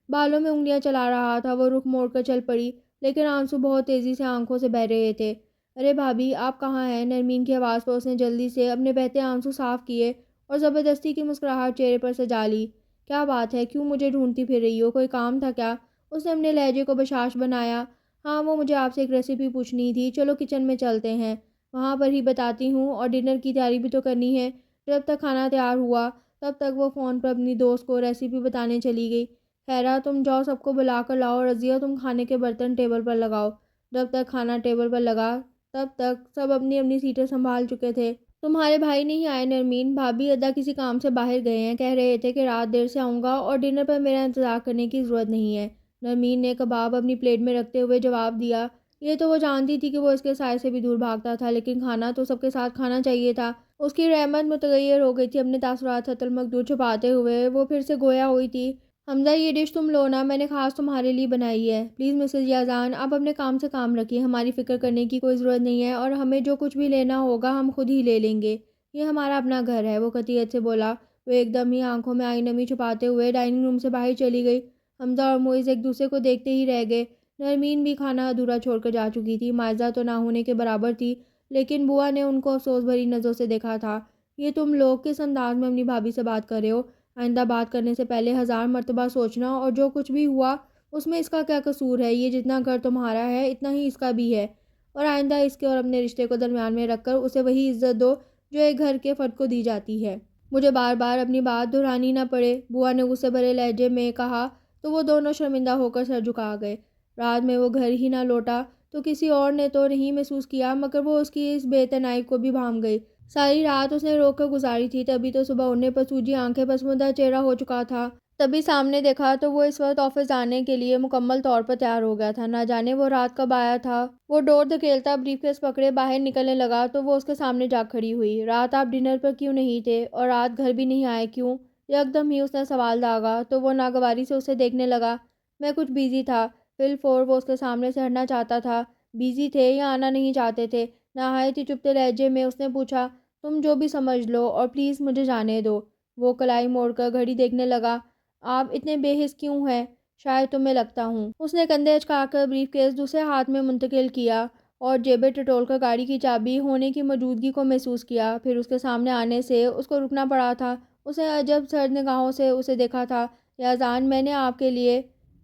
A: بالوں میں انگلیاں چلا رہا تھا۔ وہ رخ موڑ کر چل پڑی، لیکن آنسو بہت تیزی سے آنکھوں سے بہہ رہے تھے۔ ارے بھابھی، آپ کہاں ہیں؟ نرمین کی آواز پر اس نے جلدی سے اپنے بہتے آنسو صاف کیے اور زبردستی کی مسکراہٹ چہرے پر سجا لی۔ کیا بات ہے؟ کیوں مجھے ڈھونڈتی پھر رہی ہو؟ کوئی کام تھا کیا؟ اس نے اپنے لہجے کو بشاش بنایا۔ ہاں، وہ مجھے آپ سے ایک ریسیپی پوچھنی تھی۔ چلو کچن میں چلتے ہیں، وہاں پر ہی بتاتی ہوں، اور ڈنر کی تیاری بھی تو کرنی ہے۔ جب تک کھانا تیار ہوا تب تک وہ فون پر اپنی دوست کو ریسیپی بتانے چلی گئی۔ خیرہ، تم جاؤ سب کو بلا کر لاؤ، اور رضیہ تم کھانے کے برتن ٹیبل پر لگاؤ۔ جب تک کھانا ٹیبل پر لگا تب تک سب اپنی اپنی سیٹیں سنبھال چکے تھے۔ تمہارے بھائی نہیں آئے نرمین؟ بھابھی، ادا کسی کام سے باہر گئے ہیں، کہہ رہے تھے کہ رات دیر سے آؤں گا اور ڈنر پر میرا انتظار کرنے کی ضرورت نہیں ہے۔ نرمین نے کباب اپنی پلیٹ میں رکھتے ہوئے جواب دیا۔ یہ تو وہ جانتی تھی کہ وہ اس کے سائے سے بھی دور بھاگتا تھا، لیکن کھانا تو سب کے ساتھ کھانا چاہیے تھا۔ اس کی رحمت متغیر ہو گئی تھی۔ اپنے تاثرات حتی المقدور چھپاتے ہوئے وہ پھر سے گویا ہوئی تھی۔ حمزہ، یہ ڈش تم لو نا، میں نے خاص تمہارے لیے بنائی ہے۔ پلیز مسز یزدان، آپ اپنے کام سے کام رکھیے، ہماری فکر کرنے کی کوئی ضرورت نہیں ہے، اور ہمیں جو کچھ بھی لینا ہوگا ہم خود ہی لے لیں گے۔ یہ ہمارا اپنا گھر ہے، وہ قطعیت سے بولا۔ وہ ایک دم ہی آنکھوں میں آئی نمی چھپاتے ہوئے ڈائننگ روم سے باہر چلی گئی۔ حمزہ اور معز ایک دوسرے کو دیکھتے ہی رہ گئے۔ نرمین بھی کھانا ادھورا چھوڑ کر جا چکی تھی۔ مائزہ تو نہ ہونے کے برابر تھی، لیکن بوا نے ان کو افسوس بھری نظروں سے دیکھا تھا۔ یہ تم لوگ کس انداز میں اپنی بھابھی سے بات کر رہے ہو؟ آئندہ بات کرنے سے پہلے 1000 مرتبہ سوچنا، اور جو کچھ بھی ہوا اس میں اس کا کیا قصور ہے؟ یہ جتنا گھر تمہارا ہے اتنا ہی اس کا بھی ہے، اور آئندہ اس کے اور اپنے رشتے کو درمیان میں رکھ کر اسے وہی عزت دو جو ایک گھر کے فرد کو دی جاتی ہے۔ مجھے بار بار اپنی بات دہرانی نہ پڑے، بوا نے غصے بھرے لہجے میں کہا، تو وہ دونوں شرمندہ ہو کر سر جھکا گئے۔ رات میں وہ گھر ہی نہ لوٹا تو کسی اور نے تو نہیں محسوس کیا، مگر وہ اس کی اس بے اعتنائی کو بھی بھانپ گئی۔ ساری رات اس نے رو کر گزاری تھی، تبھی تو صبح اٹھنے پر سوجی آنکھیں پسماندہ چہرہ ہو چکا تھا۔ تبھی سامنے دیکھا تو وہ اس وقت آفس جانے کے لیے مکمل طور پر تیار ہو گیا تھا۔ نہ جانے وہ رات کب آیا تھا۔ وہ ڈور دھکیلتا بریف کیس پکڑے باہر نکلنے لگا تو وہ اس کے سامنے جا کھڑی ہوئی۔ رات آپ ڈنر پر کیوں نہیں تھے؟ اور رات گھر بھی نہیں آئے کیوں؟ یکدم ہی اس نے سوال داغا تو وہ ناگواری سے اسے دیکھنے لگا۔ میں کچھ بیزی تھا۔ فی الفور وہ اس کے سامنے سے ہٹنا چاہتا تھا۔ بیزی تھے یا آنا نہیں چاہتے تھے؟ نہایت ہی چپتے لہجے میں اس نے پوچھا۔ تم جو بھی سمجھ لو، اور پلیز مجھے جانے دو۔ وہ کلائی موڑ کر گھڑی دیکھنے لگا۔ آپ اتنے بے حس کیوں ہیں؟ شاید تمہیں لگتا ہوں۔ اس نے کندھے اچکا کر بریف کیس دوسرے ہاتھ میں منتقل کیا اور جیبیں ٹٹول کر گاڑی کی چابی ہونے کی موجودگی کو محسوس کیا۔ پھر اس کے سامنے آنے سے اس کو رکنا پڑا تھا۔ اس نے عجب سرد نگاہوں سے اسے دیکھا تھا۔ یزدان، میں نے آپ کے لیے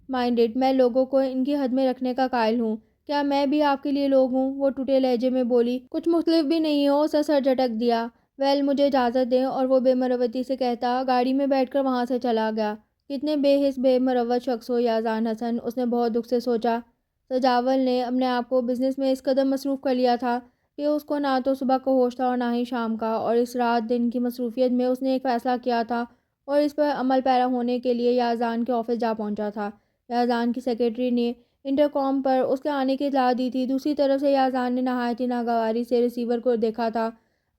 A: مائنڈڈ، میں لوگوں کو ان کی حد میں رکھنے کا قائل ہوں۔ کیا میں بھی آپ کے لیے لوگ ہوں؟ وہ ٹوٹے لہجے میں بولی۔ کچھ مختلف بھی نہیں ہو، اسے سر جھٹک دیا۔ ویل، مجھے اجازت دیں، اور وہ بے مروتی سے کہتا گاڑی میں بیٹھ کر وہاں سے چلا گیا۔ کتنے بے حس بے مروت شخص ہو یزدان حسن، اس نے بہت دکھ سے سوچا۔ سجاول نے اپنے آپ کو بزنس میں اس قدر مصروف کر لیا تھا کہ اس کو نہ تو صبح کا ہوش تھا اور نہ ہی شام کا، اور اس رات دن کی مصروفیت میں اس نے ایک فیصلہ کیا تھا اور اس پر عمل پیرا ہونے کے لیے یزدان کے آفس جا پہنچا تھا۔ یزدان کی سیکرٹری نے انٹرکام پر اس کے آنے کی اطلاع دی تھی۔ دوسری طرف سے یزدان نے نہایت ہی ناگواری سے ریسیور کو دیکھا تھا۔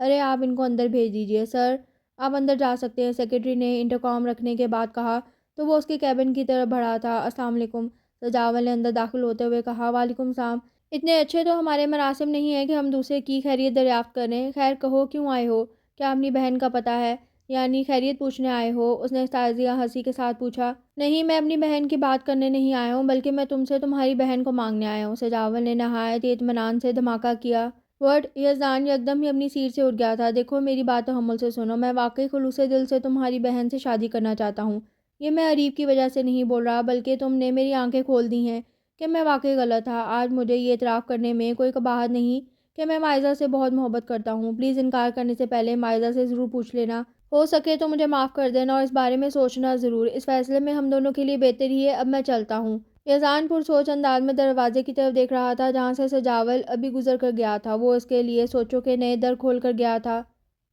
A: ارے آپ ان کو اندر بھیج دیجئے۔ سر، آپ اندر جا سکتے ہیں، سیکرٹری نے انٹرکام رکھنے کے بعد کہا تو وہ اس کے کیبن کی طرف بڑھا تھا۔ السلام علیکم، سجاول نے اندر داخل ہوتے ہوئے کہا۔ وعلیکم السلام۔ اتنے اچھے تو ہمارے مراسم نہیں ہیں کہ ہم دوسرے کی خیریت دریافت کریں۔ خیر کہو، کیوں آئے ہو؟ کیا اپنی بہن کا پتہ ہے؟ یعنی خیریت پوچھنے آئے ہو؟ اس نے تعزیہ ہنسی کے ساتھ پوچھا۔ نہیں، میں اپنی بہن کی بات کرنے نہیں آیا ہوں، بلکہ میں تم سے تمہاری بہن کو مانگنے آیا ہوں۔ سجاول نے نہایت ہی اطمینان سے دھماکہ کیا۔ وٹ؟ یزدان یکدم ہی اپنی سیٹ سے اٹھ گیا تھا۔ دیکھو، میری بات تحمل سے سنو، میں واقعی خلوص دل سے تمہاری بہن سے شادی کرنا چاہتا ہوں۔ یہ میں عریب کی وجہ سے نہیں بول رہا، بلکہ تم نے میری آنکھیں کھول دی ہیں کہ میں واقعی غلط تھا۔ آج مجھے یہ اعتراف کرنے میں کوئی قباحت نہیں کہ میں مائزہ سے بہت محبت کرتا ہوں۔ پلیز انکار کرنے سے پہلے مائزہ سے ضرور پوچھ لینا۔ ہو سکے تو مجھے معاف کر دینا، اور اس بارے میں سوچنا ضرور۔ اس فیصلے میں ہم دونوں کے لیے بہتر ہی ہے۔ اب میں چلتا ہوں۔ یزدان پرسوچ انداز میں دروازے کی طرف دیکھ رہا تھا جہاں سے سجاول ابھی گزر کر گیا تھا۔ وہ اس کے لیے سوچوں کے نئے در کھول کر گیا تھا۔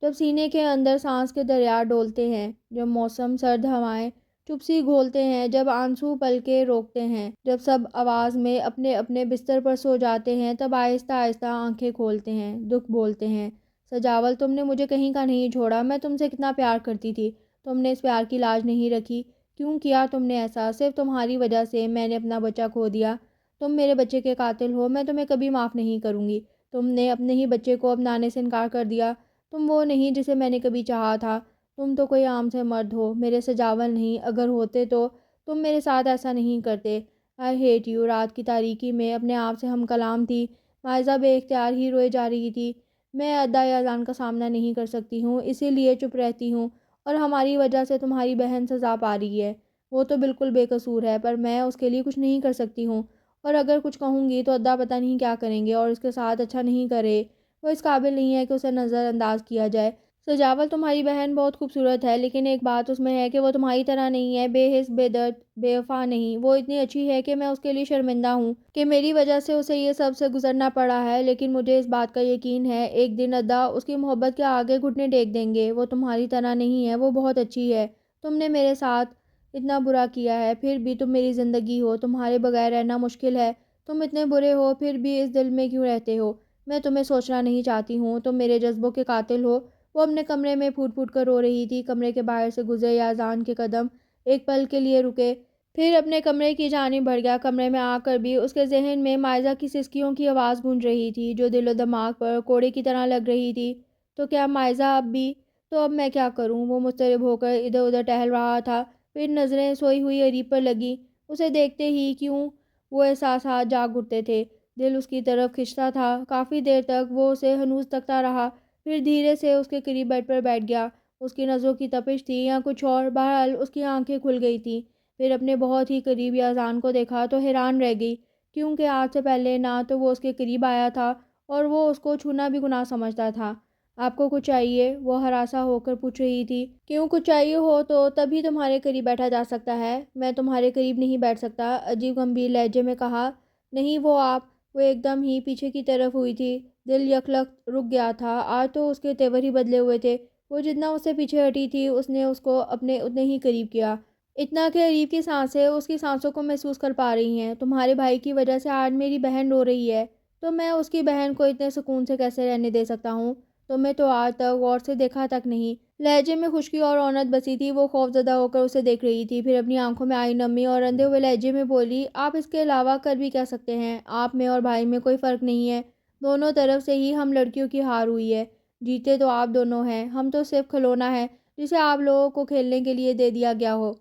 A: جب سینے کے اندر سانس کے دریا ڈولتے ہیں، جب موسم سرد ہوائیں چپ سی گھولتے ہیں، جب آنسو پلکیں روکتے ہیں، جب سب آواز میں اپنے اپنے بستر پر سو جاتے ہیں، تب آہستہ آہستہ آنکھیں کھولتے ہیں، دکھ بولتے ہیں۔ سجاول، تم نے مجھے کہیں کا نہیں چھوڑا۔ میں تم سے کتنا پیار کرتی تھی، تم نے اس پیار کی لاج نہیں رکھی۔ کیوں کیا تم نے ایسا؟ صرف تمہاری وجہ سے میں نے اپنا بچہ کھو دیا۔ تم میرے بچے کے قاتل ہو، میں تمہیں کبھی معاف نہیں کروں گی۔ تم نے اپنے ہی بچے کو اپنانے سے انکار کر دیا۔ تم وہ نہیں جسے میں نے کبھی چاہا تھا۔ تم تو کوئی عام سے مرد ہو، میرے سجاول نہیں۔ اگر ہوتے تو تم میرے ساتھ ایسا نہیں کرتے۔ I hate you. رات کی تاریکی میں اپنے آپ سے ہم کلام تھی۔ مائزہ بے اختیار ہی روئے جا رہی تھی۔ میں ادائی اذان کا سامنا نہیں کر سکتی ہوں، اسی لیے چپ رہتی ہوں، اور ہماری وجہ سے تمہاری بہن سزا پا رہی ہے۔ وہ تو بالکل بے قصور ہے، پر میں اس کے لیے کچھ نہیں کر سکتی ہوں، اور اگر کچھ کہوں گی تو ادا پتہ نہیں کیا کریں گے، اور اس کے ساتھ اچھا نہیں کرے۔ وہ اس قابل نہیں ہے کہ اسے نظر انداز کیا جائے۔ سجاول تمہاری بہن بہت خوبصورت ہے، لیکن ایک بات اس میں ہے کہ وہ تمہاری طرح نہیں ہے، بے حس، بے درد، بے وفا نہیں۔ وہ اتنی اچھی ہے کہ میں اس کے لیے شرمندہ ہوں کہ میری وجہ سے اسے یہ سب سے گزرنا پڑا ہے، لیکن مجھے اس بات کا یقین ہے ایک دن ادا اس کی محبت کے آگے گھٹنے ٹیک دیں گے۔ وہ تمہاری طرح نہیں ہے، وہ بہت اچھی ہے۔ تم نے میرے ساتھ اتنا برا کیا ہے، پھر بھی تم میری زندگی ہو۔ تمہارے بغیر رہنا مشکل ہے۔ تم اتنے برے ہو، پھر بھی اس دل میں کیوں رہتے ہو؟ میں تمہیں سوچنا نہیں چاہتی ہوں۔ تم میرے جذبوں کے قاتل ہو۔ وہ اپنے کمرے میں پھوٹ پھوٹ کر رو رہی تھی۔ کمرے کے باہر سے گزرے یازان کے قدم ایک پل کے لیے رکے، پھر اپنے کمرے کی جانب بڑھ گیا۔ کمرے میں آ کر بھی اس کے ذہن میں مائزہ کی سسکیوں کی آواز گونج رہی تھی، جو دل و دماغ پر کوڑے کی طرح لگ رہی تھی۔ تو کیا مائزہ اب بھی؟ تو اب میں کیا کروں؟ وہ مضطرب ہو کر ادھر ادھر ٹہل رہا تھا، پھر نظریں سوئی ہوئی اریب پر لگی۔ اسے دیکھتے ہی کیوں وہ احساسات جاگ اٹھتے تھے۔ دل اس کی طرف کھنچتا تھا۔ کافی دیر تک وہ اسے ہنوز تکتا رہا، پھر دھیرے سے اس کے قریب بیڈ پر بیٹھ گیا۔ اس کی نظروں کی تپش تھی یا کچھ اور، بہرحال اس کی آنکھیں کھل گئی تھیں۔ پھر اپنے بہت ہی قریب یازان کو دیکھا تو حیران رہ گئی، کیونکہ آج سے پہلے نہ تو وہ اس کے قریب آیا تھا، اور وہ اس کو چھونا بھی گناہ سمجھتا تھا۔ آپ کو کچھ چاہیے؟ وہ ہراساں ہو کر پوچھ رہی تھی۔ کیوں؟ کچھ چاہیے ہو تو تبھی تمہارے قریب بیٹھا جا سکتا ہے۔ میں تمہارے قریب نہیں بیٹھ سکتا، عجیب گمبھیر لہجے میں کہا۔ نہیں وہ آپ۔ وہ ایک دم ہی پیچھے کی طرف ہوئی تھی۔ دل یکلخت رک گیا تھا۔ آج تو اس کے تیور ہی بدلے ہوئے تھے۔ وہ جتنا اس سے پیچھے ہٹی تھی، اس نے اس کو اپنے اتنے ہی قریب کیا، اتنا کہ اریب کی سانسیں اس کی سانسوں کو محسوس کر پا رہی ہیں۔ تمہارے بھائی کی وجہ سے آج میری بہن رو رہی ہے، تو میں اس کی بہن کو اتنے سکون سے کیسے رہنے دے سکتا ہوں؟ تمہیں تو آج تک غور سے دیکھا تک نہیں۔ لہجے میں خشکی اور رونت بسی تھی۔ وہ خوف زدہ ہو کر اسے دیکھ رہی تھی، پھر اپنی آنکھوں میں آئی نمی اور اندھے ہوئے لہجے میں بولی، آپ اس کے علاوہ کر بھی کیا سکتے ہیں؟ آپ میں اور بھائی میں کوئی فرق نہیں ہے، دونوں طرف سے ہی ہم لڑکیوں کی ہار ہوئی ہے۔ جیتے تو آپ دونوں ہیں، ہم تو صرف کھلونا ہے جسے آپ لوگوں کو کھیلنے کے لیے دے دیا گیا ہو۔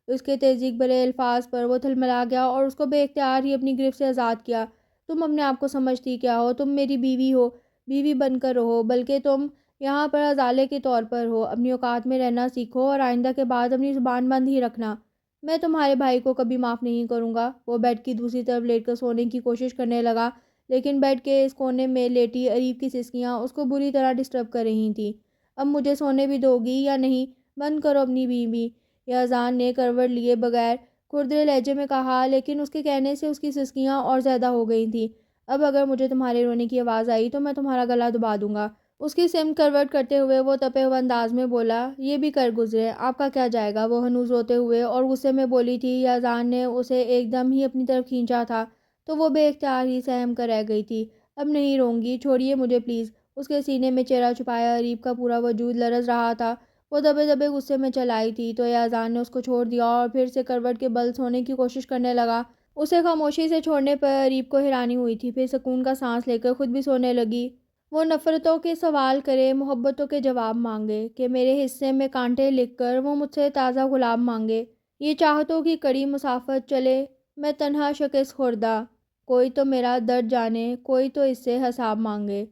A: اس کے تہذیب بھرے الفاظ پر وہ تھلملا گیا اور اس کو بے اختیار ہی اپنی گرفت سے آزاد کیا۔ تم اپنے آپ کو سمجھتی کیا ہو؟ تم میری بیوی ہو، بیوی بن کر رہو، بلکہ تم یہاں پر ازالے کے طور پر ہو۔ اپنی اوقات میں رہنا سیکھو، اور آئندہ کے بعد اپنی زبان بند ہی رکھنا۔ میں تمہارے بھائی کو کبھی معاف نہیں کروں گا۔ وہ بیڈ کی دوسری طرف لیٹ کر سونے کی کوشش کرنے لگا، لیکن بیڈ کے اس کونے میں لیٹی اریب کی سسکیاں اس کو بری طرح ڈسٹرب کر رہی تھیں۔ اب مجھے سونے بھی دو گی یا نہیں؟ بند کرو اپنی بیوی، یازان نے کروٹ لیے بغیر کھردرے لہجے میں کہا، لیکن اس کے کہنے سے اس کی سسکیاں اور زیادہ ہو گئی تھیں۔ اب اگر مجھے تمہارے رونے کی آواز آئی تو میں تمہارا گلا دبا دوں گا۔ اس کی سمت کروٹ کرتے ہوئے وہ تپے ہوئے انداز میں بولا، یہ بھی کر گزرے، آپ کا کیا جائے گا؟ وہ ہنوز روتے ہوئے اور غصے میں بولی تھی۔ یازان نے اسے ایک دم ہی اپنی طرف کھینچا تھا، تو وہ بے اختیار ہی سہم کر رہ گئی تھی۔ اب نہیں روں گی، چھوڑیے مجھے پلیز۔ اس کے سینے میں چہرہ چھپایا اریب کا پورا وجود لرز رہا تھا۔ وہ دبے دبے غصے میں چل آئی تھی، تو یازان نے اس کو چھوڑ دیا اور پھر سے کروٹ کے بل سونے کی کوشش کرنے لگا۔ اسے خاموشی سے چھوڑنے پر اریب کو حیرانی ہوئی تھی، پھر سکون کا سانس لے کر خود بھی سونے لگی۔ وہ نفرتوں کے سوال کرے، محبتوں کے جواب مانگے، کہ میرے حصے میں کانٹے لکھ کر وہ مجھ سے تازہ گلاب مانگے۔ یہ چاہتوں کی کڑی مسافت چلے، میں تنہا شکست خوردہ، کوئی تو میرا درد جانے، کوئی تو اس سے حساب مانگے۔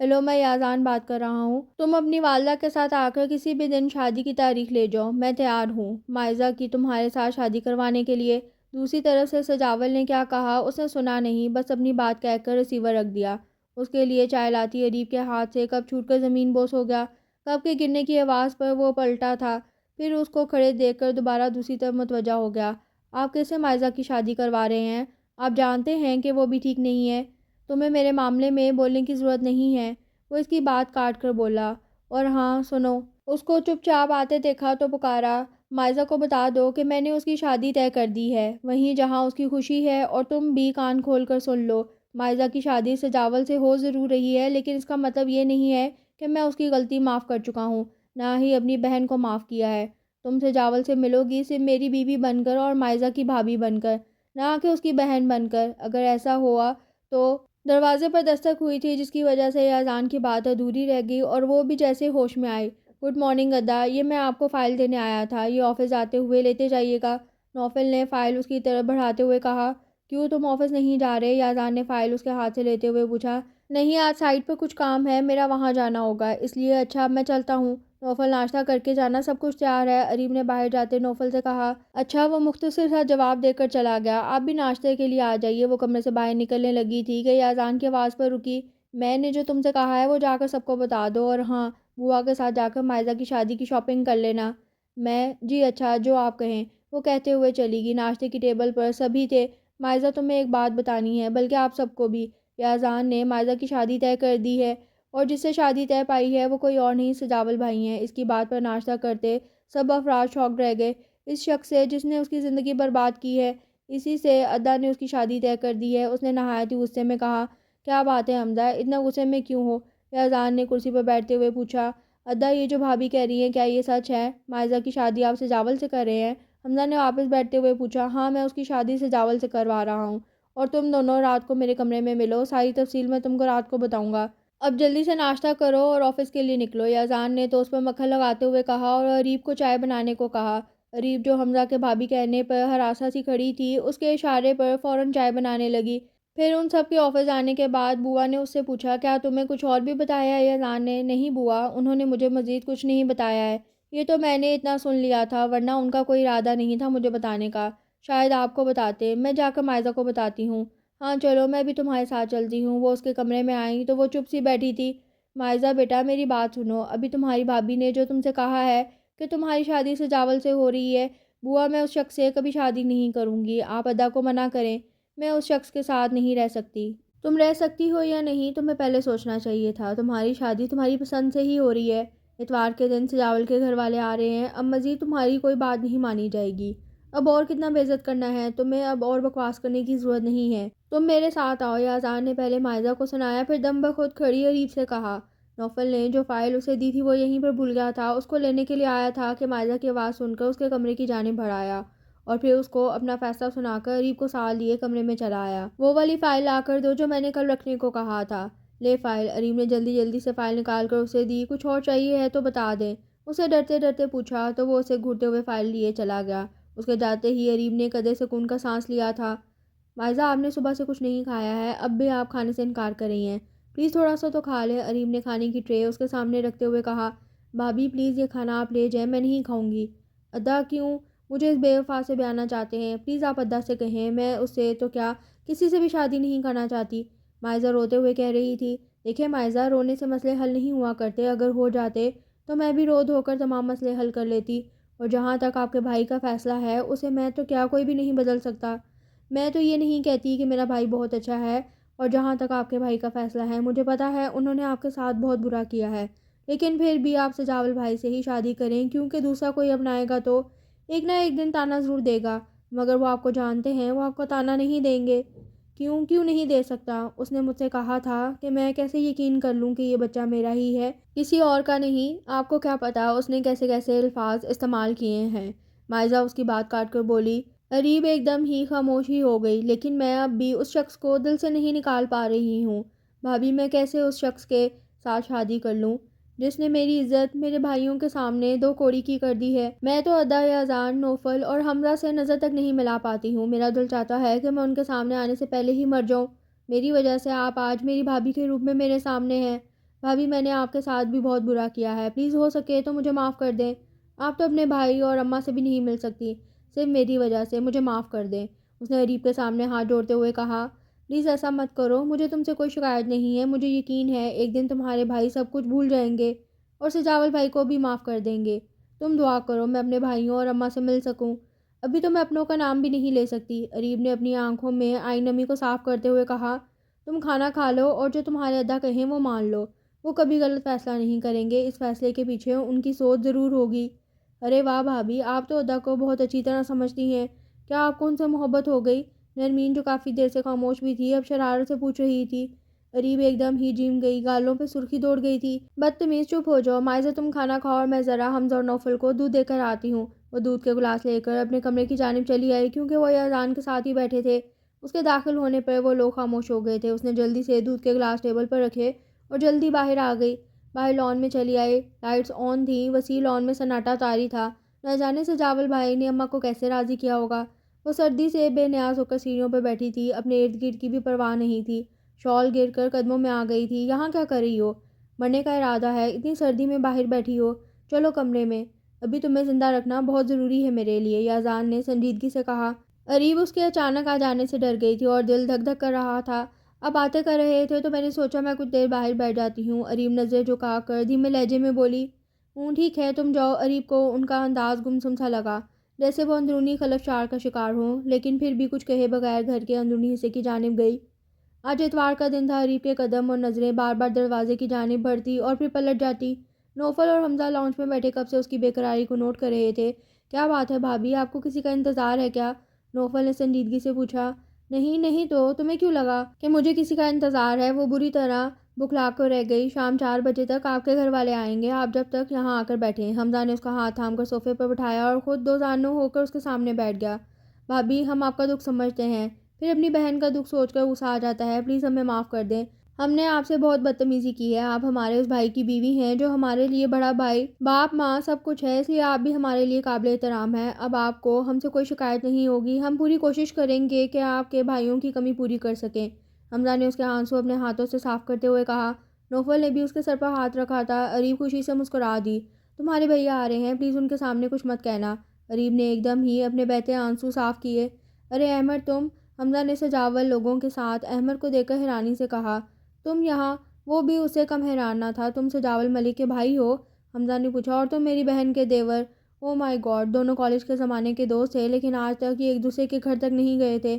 A: ہیلو، میں یازان بات کر رہا ہوں۔ تم اپنی والدہ کے ساتھ آ کر کسی بھی دن شادی کی تاریخ لے جاؤ، میں تیار ہوں مائزہ کی تمہارے ساتھ شادی کروانے کے لیے۔ دوسری طرف سے سجاول نے کیا کہا اس نے سنا نہیں، بس اپنی بات کہہ کر ریسیور رکھ دیا۔ اس کے لیے چائے لاتی اریب کے ہاتھ سے کپ چھوٹ کر زمین بوس ہو گیا۔ کپ کے گرنے کی آواز پر وہ پلٹا تھا، پھر اس کو کھڑے دیکھ کر دوبارہ دوسری طرف متوجہ ہو گیا۔ آپ کیسے مائزہ کی شادی کروا رہے ہیں؟ آپ جانتے ہیں کہ وہ بھی ٹھیک نہیں ہے۔ تمہیں میرے معاملے میں بولنے کی ضرورت نہیں ہے۔ وہ اس کی بات کاٹ کر بولا، اور ہاں سنو۔ اس کو چپ چاپ آتے دیکھا تو پکارا، مائزہ کو بتا دو کہ میں نے اس کی شادی طے کر دی ہے، وہیں جہاں اس کی خوشی ہے، اور تم بھی کان کھول کر سن لو۔ مائزہ کی شادی سجاول سے ہو ضرور رہی ہے، لیکن اس کا مطلب یہ نہیں ہے کہ میں اس کی غلطی معاف کر چکا ہوں، نہ ہی اپنی بہن کو معاف کیا ہے۔ تم سجاول سے ملو گی صرف میری بیوی بن کر اور مائزہ کی بھابھی بن کر، نہ کہ اس کی بہن بن کر۔ اگر ایسا ہوا تو دروازے پر دستک ہوئی تھی جس کی وجہ سے اذان کی بات ادھوری رہ گئی اور وہ بھی جیسے ہوش میں آئی۔ گڈ مارننگ ادا، یہ میں آپ کو فائل دینے آیا تھا، یہ آفس آتے ہوئے لیتے جائیے گا۔ نوفل نے فائل اس کی طرف بڑھاتے ہوئے کہا۔ کیوں تم آفس نہیں جا رہے؟ اذان نے فائل اس کے ہاتھ سے لیتے ہوئے پوچھا۔ نہیں، آج سائٹ پہ کچھ کام ہے، میرا وہاں جانا ہوگا، اس لیے۔ اچھا، اب میں چلتا ہوں۔ نوفل، ناشتہ کر کے جانا، سب کچھ تیار ہے، اریم نے باہر جاتے نوفل سے کہا۔ اچھا، وہ مختصر سا جواب دے کر چلا گیا۔ آپ بھی ناشتے کے لیے آ جائیے۔ وہ کمرے سے باہر نکلنے لگی تھی کہ اذان کی آواز پر رکی۔ میں نے جو تم سے کہا ہے وہ جا کر سب کو بتا دو، اور ہاں، بوا کے ساتھ جا کر مائزہ کی شادی کی شاپنگ کر لینا۔ میں جی اچھا، جو آپ کہیں، وہ کہتے ہوئے چلی گئی۔ ناشتے کی ٹیبل پر سبھی تھے۔ مائزہ، تمہیں ایک بات بتانی ہے، بلکہ آپ سب کو بھی۔ اذان نے مائزہ کی شادی طے کر دی ہے، اور جس سے شادی طے پائی ہے وہ کوئی اور نہیں، سجاول بھائی ہیں۔ اس کی بات پر ناشتہ کرتے سب افراد شاکڈ رہ گئے۔ اس شخص سے جس نے اس کی زندگی برباد کی ہے، اسی سے ادا نے اس کی شادی طے کر دی ہے۔ اس نے نہایت ہی غصے میں کہا۔ کیا بات ہے حمزہ، اتنا غصے میں کیوں ہو؟ اذان نے کرسی پر بیٹھتے ہوئے پوچھا۔ ادا، یہ جو بھابی کہہ رہی ہیں، کیا یہ سچ ہے؟ مائزہ کی شادی آپ سجاول سے کر رہے ہیں؟ حمزہ نے واپس بیٹھتے ہوئے پوچھا۔ ہاں، میں اس کی شادی سجاول سے کروا رہا ہوں، اور تم دونوں رات کو میرے کمرے میں ملو، ساری تفصیل میں تم کو رات کو بتاؤں گا۔ اب جلدی سے ناشتہ کرو اور آفس کے لیے نکلو۔ اذان نے تو اس پر مکھن لگاتے ہوئے کہا اور اریب کو چائے بنانے کو کہا۔ اریب، جو حمزہ کے بھابی کہنے پر ہراساں سی کھڑی تھی، اس کے اشارے پر فوراً چائے بنانے لگی۔ پھر ان سب کے آفس آنے کے بعد بوا نے اس سے پوچھا، کیا تمہیں کچھ اور بھی بتایا ہے؟ اذان نے، نہیں بوا، انہوں نے مجھے مزید کچھ نہیں بتایا ہے، یہ تو میں نے اتنا سن لیا تھا، ورنہ ان کا کوئی ارادہ نہیں تھا مجھے بتانے کا۔ شاید آپ کو بتاتے، میں جا کر مائزہ کو بتاتی ہوں۔ ہاں چلو، میں بھی تمہارے ساتھ چلتی ہوں۔ وہ اس کے کمرے میں آئیں تو وہ چپ سی بیٹھی تھی۔ مائزہ بیٹا، میری بات سنو، ابھی تمہاری بھابی نے جو تم سے کہا ہے کہ تمہاری شادی سجاول سے ہو رہی ہے، بوا میں اس شخص سے کبھی شادی نہیں کروں گی۔ آپ ادا کو منع کریں، میں اس شخص کے ساتھ نہیں رہ سکتی۔ تم رہ سکتی ہو یا نہیں، تمہیں پہلے سوچنا چاہیے تھا، تمہاری شادی تمہاری پسند سے ہی ہو رہی ہے۔ اتوار کے دن سجاول کے گھر والے آ رہے ہیں، اب مزید تمہاری کوئی بات نہیں مانی جائے گی۔ اب اور کتنا بے عزت کرنا ہے تمہیں، اب اور بکواس کرنے کی ضرورت نہیں ہے، تم میرے ساتھ آؤ۔ اذان نے پہلے مائزہ کو سنایا، پھر دم بخود کھڑی اریب سے کہا۔ نوفل نے جو فائل اسے دی تھی وہ یہیں پر بھول گیا تھا، اس کو لینے کے لیے آیا تھا کہ مائزہ کی آواز سن کر اس کے کمرے کی جانب بڑھ آیا، اور پھر اس کو اپنا فیصلہ سنا کر اریب کو ساتھ لیے کمرے میں چلا آیا۔ وہ والی فائل لا کر دو جو میں نے کل رکھنے کو کہا تھا۔ لے فائل، اریب نے جلدی جلدی سے فائل نکال کر اسے دی۔ کچھ اور چاہیے ہے تو بتا دیں، اسے ڈرتے ڈرتے پوچھا، تو وہ اسے گھورتے ہوئے فائل لیے چلا گیا۔ اس کے جاتے ہی اریب نے قدرے سکون کا سانس لیا تھا۔ مائزہ، آپ نے صبح سے کچھ نہیں کھایا ہے، اب بھی آپ کھانے سے انکار کر رہی ہیں، پلیز تھوڑا سا تو کھا لیں۔ اریب نے کھانے کی ٹرے اس کے سامنے رکھتے ہوئے کہا۔ بھابی پلیز، یہ کھانا آپ لے جائیں، میں نہیں کھاؤں گی۔ ادا کیوں مجھے اس بے وفا سے بیانا چاہتے ہیں؟ پلیز آپ ادا سے کہیں، میں اس سے تو کیا کسی سے بھی شادی نہیں کرنا چاہتی، مائزہ روتے ہوئے کہہ رہی تھی۔ دیکھیں مائزہ، رونے سے مسئلے حل نہیں ہوا کرتے، اگر ہو جاتے تو میں بھی رو دھو کر تمام مسئلے حل کر لیتی، اور جہاں تک آپ کے بھائی کا فیصلہ ہے اسے میں تو کیا کوئی بھی نہیں بدل سکتا۔ میں تو یہ نہیں کہتی کہ میرا بھائی بہت اچھا ہے، اور جہاں تک آپ کے بھائی کا فیصلہ ہے، مجھے پتا ہے انہوں نے آپ کے ساتھ بہت برا کیا ہے، لیکن پھر بھی آپ سجاول بھائی سے ہی شادی کریں، کیونکہ دوسرا کوئی اپنائے گا تو ایک نہ ایک دن تانا ضرور دے گا، مگر وہ آپ کو جانتے ہیں، وہ آپ کو تانا نہیں دیں گے۔ کیوں نہیں دے سکتا؟ اس نے مجھ سے کہا تھا کہ میں کیسے یقین کر لوں کہ یہ بچہ میرا ہی ہے، کسی اور کا نہیں۔ آپ کو کیا پتا اس نے کیسے کیسے الفاظ استعمال کیے ہیں۔ مائزہ اس کی بات کاٹ کر بولی۔ اریب ایک دم ہی خاموش ہی ہو گئی۔ لیکن میں اب بھی اس شخص کو دل سے نہیں نکال پا رہی ہوں بھابی، میں کیسے اس شخص کے ساتھ شادی کر لوں جس نے میری عزت میرے بھائیوں کے سامنے دو کوڑی کی کر دی ہے۔ میں تو ادا، اذان، نوفل اور حمزہ سے نظر تک نہیں ملا پاتی ہوں، میرا دل چاہتا ہے کہ میں ان کے سامنے آنے سے پہلے ہی مر جاؤں۔ میری وجہ سے آپ آج میری بھابی کے روپ میں میرے سامنے ہیں۔ بھابی، میں نے آپ کے ساتھ بھی بہت برا کیا ہے، پلیز ہو سکے تو مجھے معاف کر دیں۔ آپ تو اپنے بھائی اور اماں سے بھی نہیں مل سکتی، صرف میری وجہ سے، مجھے معاف کر دیں۔ اس نے اریب کے سامنے ہاتھ جوڑتے ہوئے کہا۔ پلیز ایسا مت کرو، مجھے تم سے کوئی شکایت نہیں ہے، مجھے یقین ہے ایک دن تمہارے بھائی سب کچھ بھول جائیں گے اور سجاول بھائی کو بھی معاف کر دیں گے۔ تم دعا کرو میں اپنے بھائیوں اور اماں سے مل سکوں، ابھی تو میں اپنوں کا نام بھی نہیں لے سکتی۔ اریب نے اپنی آنکھوں میں آئی نمی کو صاف کرتے ہوئے کہا۔ تم کھانا کھا لو اور جو تمہارے ادا کہیں وہ مان لو، وہ کبھی غلط فیصلہ نہیں کریں گے، اس فیصلے کے پیچھے ان کی سوچ ضرور ہوگی۔ ارے واہ بھابی، آپ تو ادا کو بہت اچھی طرح سمجھتی ہیں، کیا آپ کو ان سے محبت ہو گئی؟ نرمین، جو کافی دیر سے خاموش بھی تھی، اب شرارت سے پوچھ رہی تھی۔ اریب ایک دم ہی جم گئی، گالوں پہ سرخی دوڑ گئی تھی۔ بدتمیز چپ ہو جاؤ، مائزہ تم کھانا کھاؤ اور میں ذرا حمزہ اور نوفل کو دودھ دے کر آتی ہوں۔ وہ دودھ کے گلاس لے کر اپنے کمرے کی جانب چلی آئی کیونکہ وہ یزدان کے ساتھ ہی بیٹھے تھے۔ اس کے داخل ہونے پر وہ لوگ خاموش ہو گئے تھے۔ اس نے جلدی سے دودھ کے گلاس ٹیبل پر رکھے اور جلدی باہر آ گئی۔ باہر لان میں چلی آئی، لائٹس آن تھیں، وسیع لان میں سناٹا طاری تھا۔ نہ جانے سے جاول بھائی نے اماں کو کیسے راضی کیا ہوگا۔ وہ سردی سے بے نیاز ہو کر سیڑھیوں پر بیٹھی تھی، اپنے ارد گرد کی بھی پرواہ نہیں تھی۔ شال گر کر قدموں میں آ گئی تھی۔ یہاں کیا کر رہی ہو؟ مرنے کا ارادہ ہے؟ اتنی سردی میں باہر بیٹھی ہو؟ چلو کمرے میں، ابھی تمہیں زندہ رکھنا بہت ضروری ہے میرے لیے، یزدان نے سنجیدگی سے کہا۔ اریب اس کے اچانک آ جانے سے ڈر گئی تھی اور دل دھک دھک کر رہا تھا۔ اب باتیں کر رہے تھے تو میں نے سوچا میں کچھ دیر باہر بیٹھ جاتی ہوں۔ اریب نظریں جھکا کر دھیمے لہجے میں بولی۔ ٹھیک ہے تم جاؤ۔ اریب کو ان کا انداز گمسم سا لگا، جیسے وہ اندرونی خلفشار کا شکار ہو، لیکن پھر بھی کچھ کہے بغیر گھر کے اندرونی حصے کی جانب گئی۔ آج اتوار کا دن تھا۔ اریب کے قدم اور نظریں بار بار دروازے کی جانب بڑھتی اور پھر پلٹ جاتی۔ نوفل اور حمزہ لاؤنج میں بیٹھے کب سے اس کی بے قراری کو نوٹ کر رہے تھے۔ کیا بات ہے بھابھی، آپ کو کسی کا انتظار ہے کیا؟ نوفل نے سنجیدگی سے پوچھا۔ نہیں نہیں تو تمہیں کیوں لگا کہ مجھے کسی کا انتظار ہے؟ وہ بری طرح بکھلا کر رہ گئی۔ شام 4 بجے تک آپ کے گھر والے آئیں گے، آپ جب تک یہاں آ کر بیٹھیں۔ حمزہ نے اس کا ہاتھ تھام کر صوفے پر بٹھایا اور خود دو زانو ہو کر اس کے سامنے بیٹھ گیا۔ بھابھی ہم آپ کا دکھ سمجھتے ہیں، پھر اپنی بہن کا دکھ سوچ کر غصہ آ جاتا ہے، پلیز ہمیں معاف کر دیں۔ ہم نے آپ سے بہت بدتمیزی کی ہے، آپ ہمارے اس بھائی کی بیوی ہیں جو ہمارے لیے بڑا بھائی، باپ، ماں سب کچھ ہے، اس لیے آپ بھی ہمارے لیے قابل احترام ہیں۔ اب آپ کو ہم سے کوئی شکایت نہیں ہوگی، ہم پوری کوشش کریں گے کہ آپ کے بھائیوں کی کمی پوری کر سکیں۔ حمزہ نے اس کے آنسو اپنے ہاتھوں سے صاف کرتے ہوئے کہا۔ نوفل نے بھی اس کے سر پر ہاتھ رکھا تھا۔ اریب خوشی سے مسکرا دی۔ تمہارے بھیا آ رہے ہیں، پلیز ان کے سامنے کچھ مت کہنا۔ اریب نے ایک دم ہی اپنے بہتے آنسو صاف کیے۔ ارے احمد تم، حمزہ نے سجاول لوگوں کے ساتھ احمد کو دیکھ کر حیرانی سے کہا۔ تم یہاں؟ وہ بھی اس سے کم حیران نہ تھا۔ تم سجاول ملک کے بھائی ہو؟ حمزہ نے پوچھا۔ اور تم میری بہن کے دیور؟ او مائی گاڈ، دونوں کالج کے زمانے کے دوست تھے لیکن آج تک یہ ایک دوسرے کے گھر تک نہیں گئے تھے۔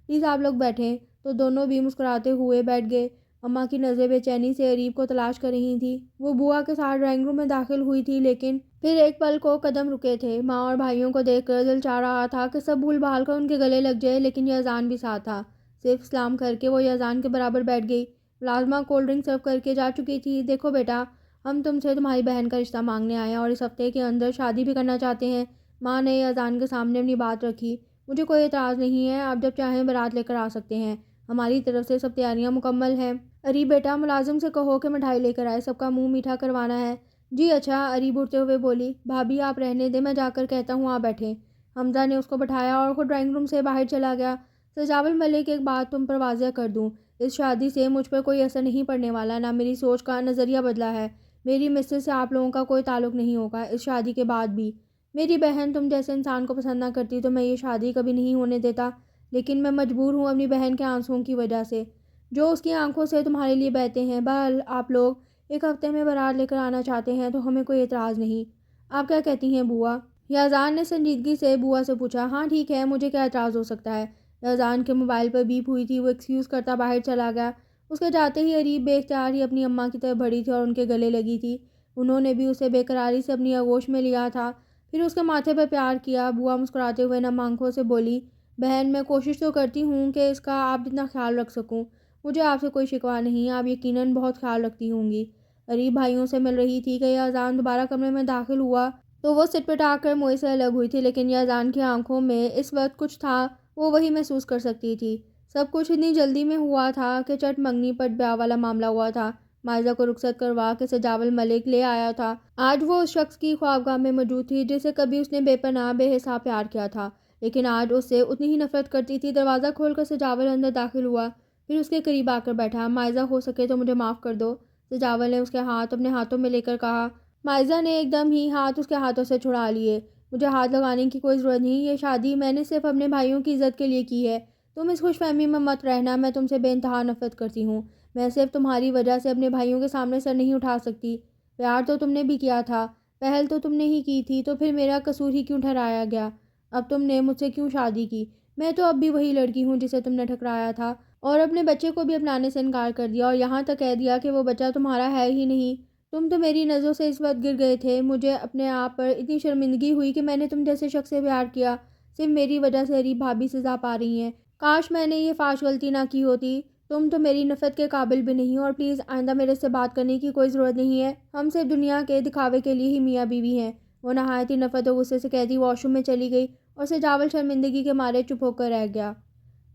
A: پلیز آپ لوگ بیٹھیں۔ تو دونوں بھی مسکراتے ہوئے بیٹھ گئے۔ اماں کی نظریں بے چینی سے اریب کو تلاش کر رہی تھیں۔ وہ بوا کے ساتھ ڈرائنگ روم میں داخل ہوئی تھی لیکن پھر ایک پل کو قدم رکے تھے۔ ماں اور بھائیوں کو دیکھ کر دل چاہ رہا تھا کہ سب بھول بھال کر ان کے گلے لگ جائے، لیکن یزدان بھی ساتھ تھا۔ صرف سلام کر کے وہ یزدان کے برابر بیٹھ گئی۔ ملازمہ کولڈ ڈرنک سرو کر کے جا چکی تھی۔ دیکھو بیٹا، ہم تم سے تمہاری بہن کا رشتہ مانگنے آئے ہیں اور اس ہفتے کے اندر شادی بھی کرنا چاہتے ہیں۔ ماں نے یزدان کے سامنے اپنی بات رکھی۔ مجھے کوئی اعتراض نہیں ہے، آپ جب چاہیں بارات لے کر آ سکتے ہیں، ہماری طرف سے سب تیاریاں مکمل ہیں۔ اریب بیٹا، ملازم سے کہو کہ مٹھائی لے کر آئے، سب کا منہ میٹھا کروانا ہے۔ جی اچھا، اریب اٹھتے ہوئے بولی۔ بھابھی آپ رہنے دیں، میں جا کر کہتا ہوں آپ بیٹھیں۔ حمزہ نے اس کو بٹھایا اور خود ڈرائنگ روم سے باہر چلا گیا۔ سجاول ملک، ایک بات تم پر واضح کر دوں، اس شادی سے مجھ پر کوئی اثر نہیں پڑنے والا، نہ میری سوچ کا نظریہ بدلا ہے۔ میری مسز سے آپ لوگوں کا کوئی تعلق نہیں ہوگا اس شادی کے بعد بھی۔ میری بہن تم جیسے انسان کو پسند نہ کرتی تو میں یہ شادی کبھی نہیں ہونے دیتا، لیکن میں مجبور ہوں اپنی بہن کے آنسوؤں کی وجہ سے، جو اس کی آنکھوں سے تمہارے لیے بہتے ہیں۔ بہرحال آپ لوگ ایک ہفتے میں بارات لے کر آنا چاہتے ہیں تو ہمیں کوئی اعتراض نہیں۔ آپ کیا کہتی ہیں بوا؟ یزدان نے سنجیدگی سے بوا سے پوچھا۔ ہاں ٹھیک ہے، مجھے کیا اعتراض ہو سکتا ہے؟ یزدان کے موبائل پر بیپ ہوئی تھی، وہ ایکسکیوز کرتا باہر چلا گیا۔ اس کے جاتے ہی اریب بے اختیار ہی اپنی اماں کی طرف بڑھی تھی اور ان کے گلے لگی تھی۔ انہوں نے بھی اسے بے قراری سے اپنی آغوش میں لیا تھا، پھر اس کے ماتھے پر پیار کیا۔ بوا مسکراتے ہوئے نم آنکھوں سے بولی۔ بہن، میں کوشش تو کرتی ہوں کہ اس کا آپ جتنا خیال رکھ سکوں، مجھے آپ سے کوئی شکوہ نہیں، آپ یقیناً بہت خیال رکھتی ہوں گی۔ اریب بھائیوں سے مل رہی تھی کہ یزدان دوبارہ کمرے میں داخل ہوا تو وہ سٹ پٹا کر موئے سے الگ ہوئی تھی، لیکن یزدان کی آنکھوں میں اس وقت کچھ تھا، وہ وہی محسوس کر سکتی تھی۔ سب کچھ اتنی جلدی میں ہوا تھا کہ چٹ منگنی پٹ بیاہ والا معاملہ ہوا تھا۔ مائزہ کو رخصت کروا کے سجاول ملک لے آیا تھا۔ آج وہ اس شخص کی خوابگاہ میں موجود تھی جسے کبھی اس نے بے پناہ بے حساب پیار کیا تھا، لیکن آج اس سے اتنی ہی نفرت کرتی تھی۔ دروازہ کھول کر سجاول اندر داخل ہوا، پھر اس کے قریب آ کر بیٹھا۔ مائزہ، ہو سکے تو مجھے معاف کر دو، سجاول نے اس کے ہاتھ اپنے ہاتھوں میں لے کر کہا۔ مائزہ نے ایک دم ہی ہاتھ اس کے ہاتھوں سے چھڑا لیے۔ مجھے ہاتھ لگانے کی کوئی ضرورت نہیں، یہ شادی میں نے صرف اپنے بھائیوں کی عزت کے لیے کی ہے۔ تم اس خوش فہمی میں مت رہنا، میں تم سے بے انتہا نفرت کرتی ہوں۔ میں صرف تمہاری وجہ سے اپنے بھائیوں کے سامنے سر نہیں اٹھا سکتی۔ پیار تو تم نے بھی کیا تھا، پہل تو تم نے ہی کی تھی، تو پھر میرا قصور ہی کیوں ٹھہرایا گیا؟ اب تم نے مجھ سے کیوں شادی کی؟ میں تو اب بھی وہی لڑکی ہوں جسے تم نے ٹھکرایا تھا، اور اپنے بچے کو بھی اپنانے سے انکار کر دیا، اور یہاں تک کہہ دیا کہ وہ بچہ تمہارا ہے ہی نہیں۔ تم تو میری نظروں سے اس وقت گر گئے تھے۔ مجھے اپنے آپ پر اتنی شرمندگی ہوئی کہ میں نے تم جیسے شخص سے پیار کیا، صرف میری وجہ سے اریب بھابھی سزا پا رہی ہیں۔ کاش میں نے یہ فحش غلطی نہ کی ہوتی۔ تم تو میری نفرت کے قابل بھی نہیں ہو، اور پلیز آئندہ میرے سے بات کرنے کی کوئی ضرورت نہیں ہے۔ ہم صرف دنیا کے دکھاوے کے لیے ہی میاں بیوی ہیں۔ وہ نہایت ہی نفرت و غصے سے کہتی واش روم میں چلی گئی اور سجاول شرمندگی کے مارے چپ ہو کر رہ گیا۔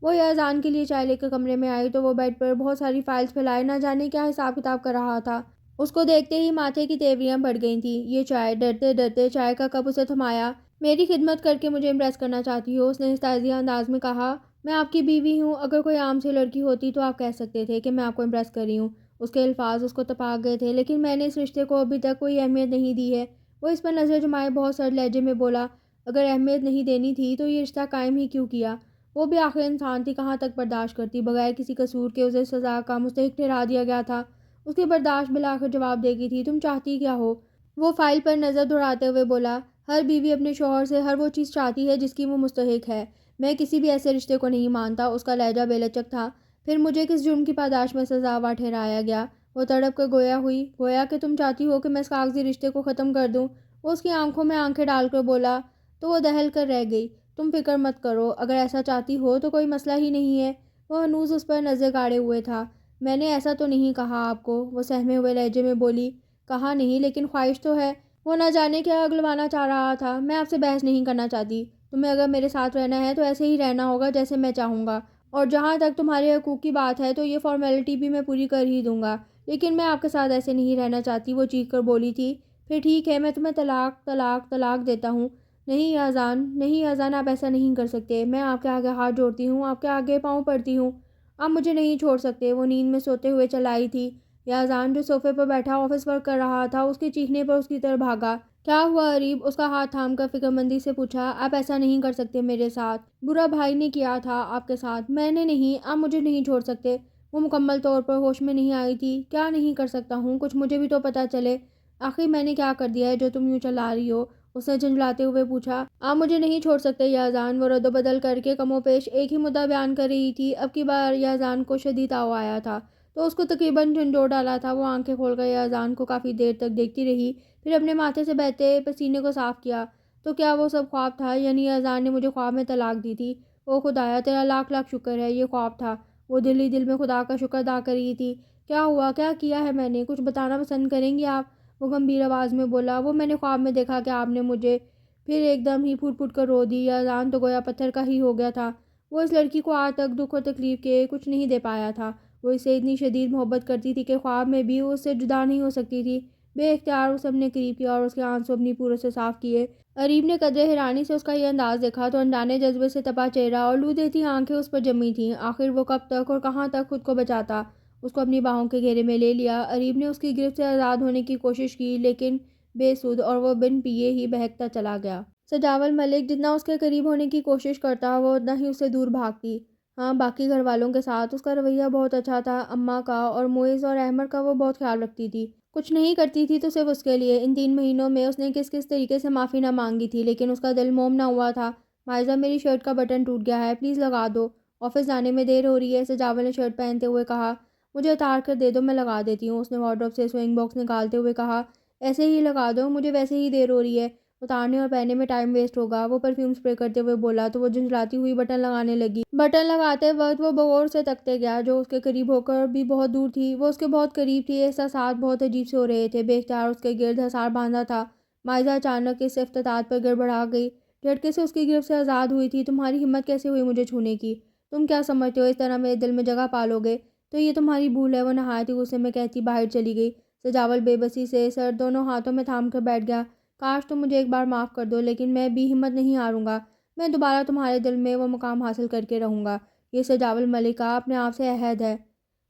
A: وہ اذان کے لیے چائے لے کر کمرے میں آئی تو وہ بیڈ پر بہت ساری فائلز پھیلائے نہ جانے کیا حساب کتاب کر رہا تھا۔ اس کو دیکھتے ہی ماتھے کی تیوریاں بڑھ گئی تھیں۔ یہ چائے، ڈرتے ڈرتے چائے کا کپ اسے تھمایا۔ میری خدمت کر کے مجھے امپریس کرنا چاہتی ہو؟ اس نے استحضاء انداز میں کہا۔ میں آپ کی بیوی ہوں، اگر کوئی عام سی لڑکی ہوتی تو آپ کہہ سکتے تھے کہ میں آپ کو امپریس کر رہی ہوں۔ اس کے الفاظ اس کو تپا گئے تھے، لیکن میں نے اس رشتے کو ابھی تک کوئی اہمیت نہیں دی ہے۔ وہ اس پر نظر جمائے بہت سرد لہجے میں بولا، اگر اہمیت نہیں دینی تھی تو یہ رشتہ قائم ہی کیوں کیا؟ وہ بھی آخر انسان تھی، کہاں تک برداشت کرتی؟ بغیر کسی قصور کے اسے سزا کا مستحق ٹھہرا دیا گیا تھا۔ اس کی برداشت بالآخر جواب دے گی تھی، تم چاہتی کیا ہو؟ وہ فائل پر نظر دوڑاتے ہوئے بولا، ہر بیوی اپنے شوہر سے ہر وہ چیز چاہتی ہے جس کی وہ مستحق ہے۔ میں کسی بھی ایسے رشتے کو نہیں مانتا۔ اس کا لہجہ بے لچک تھا۔ پھر مجھے کس جرم کی پاداش میں سزاوار ٹھہرایا گیا؟ وہ تڑپ کر گویا ہوئی، گویا کہ تم چاہتی ہو کہ میں اس کاغذی رشتے کو ختم کر دوں۔ وہ اس کی آنکھوں میں آنکھیں ڈال کر بولا، تو وہ دہل کر رہ گئی۔ تم فکر مت کرو، اگر ایسا چاہتی ہو تو کوئی مسئلہ ہی نہیں ہے۔ وہ ہنوز اس پر نظر گاڑے ہوئے تھا۔ میں نے ایسا تو نہیں کہا آپ کو، وہ سہمے ہوئے لہجے میں بولی۔ کہا نہیں، لیکن خواہش تو ہے۔ وہ نہ جانے کیا اگلوانا چاہ رہا تھا۔ میں آپ سے بحث نہیں کرنا چاہتی۔ تمہیں اگر میرے ساتھ رہنا ہے تو ایسے ہی رہنا ہوگا جیسے میں چاہوں گا، اور جہاں تک تمہارے حقوق کی بات ہے تو یہ فارمیلٹی بھی میں پوری کر ہی دوں گا، لیکن میں آپ کے ساتھ ایسے نہیں رہنا چاہتی۔ وہ چیخ کر بولی تھی۔ پھر ٹھیک ہے، میں تمہیں طلاق طلاق طلاق دیتا ہوں۔ نہیں اذان، نہیں اذان، آپ ایسا نہیں کر سکتے۔ میں آپ کے آگے ہاتھ جوڑتی ہوں، آپ کے آگے پاؤں پڑتی ہوں، آپ مجھے نہیں چھوڑ سکتے۔ وہ نیند میں سوتے ہوئے چل آئی تھی۔ اذان جو صوفے پر بیٹھا آفس ورک کر رہا تھا، اس کے چیخنے پر اس کی طرف بھاگا۔ کیا ہوا قریب؟ اس کا ہاتھ تھام کر فکر مندی سے پوچھا۔ آپ ایسا نہیں کر سکتے میرے ساتھ۔ برا بھائی نے کیا تھا آپ کے ساتھ، میں نے نہیں۔ آپ مجھے نہیں چھوڑ سکتے۔ وہ مکمل طور پر ہوش میں نہیں آئی تھی۔ کیا نہیں کر سکتا ہوں؟ کچھ مجھے بھی تو پتہ چلے۔ آخر میں نے کیا کر دیا ہے جو تم یوں چلا رہی ہو؟ اس نے جھنجھلاتے ہوئے پوچھا۔ آپ مجھے نہیں چھوڑ سکتے اذان، وہ رد و بدل کر کے کم و بیش ایک ہی مدعا بیان کر رہی تھی۔ اب کی بار اذان کو شدید تاؤ آیا تھا تو اس کو تقریباً جھنجھوڑ ڈالا تھا۔ وہ آنکھیں کھول کر اذان کو کافی دیر تک دیکھتی رہی، پھر اپنے ماتھے سے بہتے پسینے کو صاف کیا۔ تو کیا وہ سب خواب تھا؟ یعنی اذان نے مجھے خواب میں طلاق دی تھی؟ او خدایا، تیرا لاکھ لاکھ شکر ہے یہ خواب تھا۔ وہ دل ہی دل میں خدا کا شکر ادا کر رہی تھی۔ کیا ہوا؟ کیا کیا ہے میں نے؟ کچھ بتانا پسند کریں گی آپ؟ وہ گمبھیر آواز میں بولا۔ وہ میں نے خواب میں دیکھا کہ آپ نے مجھے، پھر ایک دم ہی پھوٹ پھوٹ کر رو دی۔ اذان تو گویا پتھر کا ہی ہو گیا تھا۔ وہ اس لڑکی کو آج تک دکھ اور تکلیف کے کچھ نہیں دے پایا تھا۔ وہ اس سے اتنی شدید محبت کرتی تھی کہ خواب میں بھی وہ اس سے جدا نہیں ہو سکتی تھی۔ بے اختیار اسے اپنے قریب کیا اور اس کے آنسو اپنی پورے سے صاف کیے۔ قریب نے قدرے حیرانی سے اس کا یہ انداز دیکھا تو انجانے جذبے سے تپا چہرہ اور لو دیتی آنکھیں اس پر جمی تھیں۔ آخر وہ کب تک اور کہاں تک خود کو بچاتا؟ اس کو اپنی باہوں کے گھیرے میں لے لیا۔ قریب نے اس کی گرفت سے آزاد ہونے کی کوشش کی، لیکن بے سود، اور وہ بن پیے ہی بہکتا چلا گیا۔ سجاول ملک جتنا اس کے قریب ہونے کی کوشش کرتا وہ اتنا ہی اس سے دور بھاگتی۔ ہاں، باقی گھر والوں کے ساتھ اس کا رویہ بہت اچھا تھا۔ اماں کا اور معز اور احمد کا وہ بہت خیال رکھتی تھی۔ کچھ نہیں کرتی تھی تو صرف اس کے لیے۔ ان 3 مہینوں میں اس نے کس کس طریقے سے معافی نہ مانگی تھی، لیکن اس کا دل موم نہ ہوا تھا۔ مائزہ، میری شرٹ کا بٹن ٹوٹ گیا ہے، پلیز لگا دو۔ آفس جانے میں دیر ہو رہی ہے، سجاول نے شرٹ پہنتے ہوئے کہا۔ مجھے اتار کر دے دو، میں لگا دیتی ہوں، اس نے وارڈروب سے سوئنگ باکس نکالتے ہوئے کہا۔ ایسے ہی لگا دو، مجھے ویسے ہی دیر ہو رہی ہے، اتارنے اور پہننے میں ٹائم ویسٹ ہوگا۔ وہ پرفیوم اسپرے کرتے ہوئے بولا تو وہ جھنجھلاتی ہوئی بٹن لگانے لگی۔ بٹن لگاتے وقت وہ بغور سے تکتے گیا، جو اس کے قریب ہو کر بھی بہت دور تھی۔ وہ اس کے بہت قریب تھی۔ احساسات بہت عجیب سے ہو رہے تھے۔ بے اختیار اس کے گرد حصار باندھا تھا۔ مائزہ اچانک اس افتتاح پر گڑبڑا گئی، جھٹکے سے اس کی گرفت سے آزاد ہوئی تھی۔ تمہاری ہمت کیسے ہوئی مجھے چھونے کی؟ تم کیا سمجھتے ہو اس طرح میرے دل میں جگہ پالو گے؟ تو یہ تمہاری بھول ہے، وہ نہایت ہی غصے میں کہتی باہر چلی گئی۔ سجاول بے بسی سے سر دونوں ہاتھوں میں تھام کر بیٹھ گیا۔ کاش تم مجھے ایک بار معاف کر دو، لیکن میں بھی ہمت نہیں ہاروں گا۔ میں دوبارہ تمہارے دل میں وہ مقام حاصل کر کے رہوں گا، یہ سجاول ملک کا اپنے آپ سے عہد ہے۔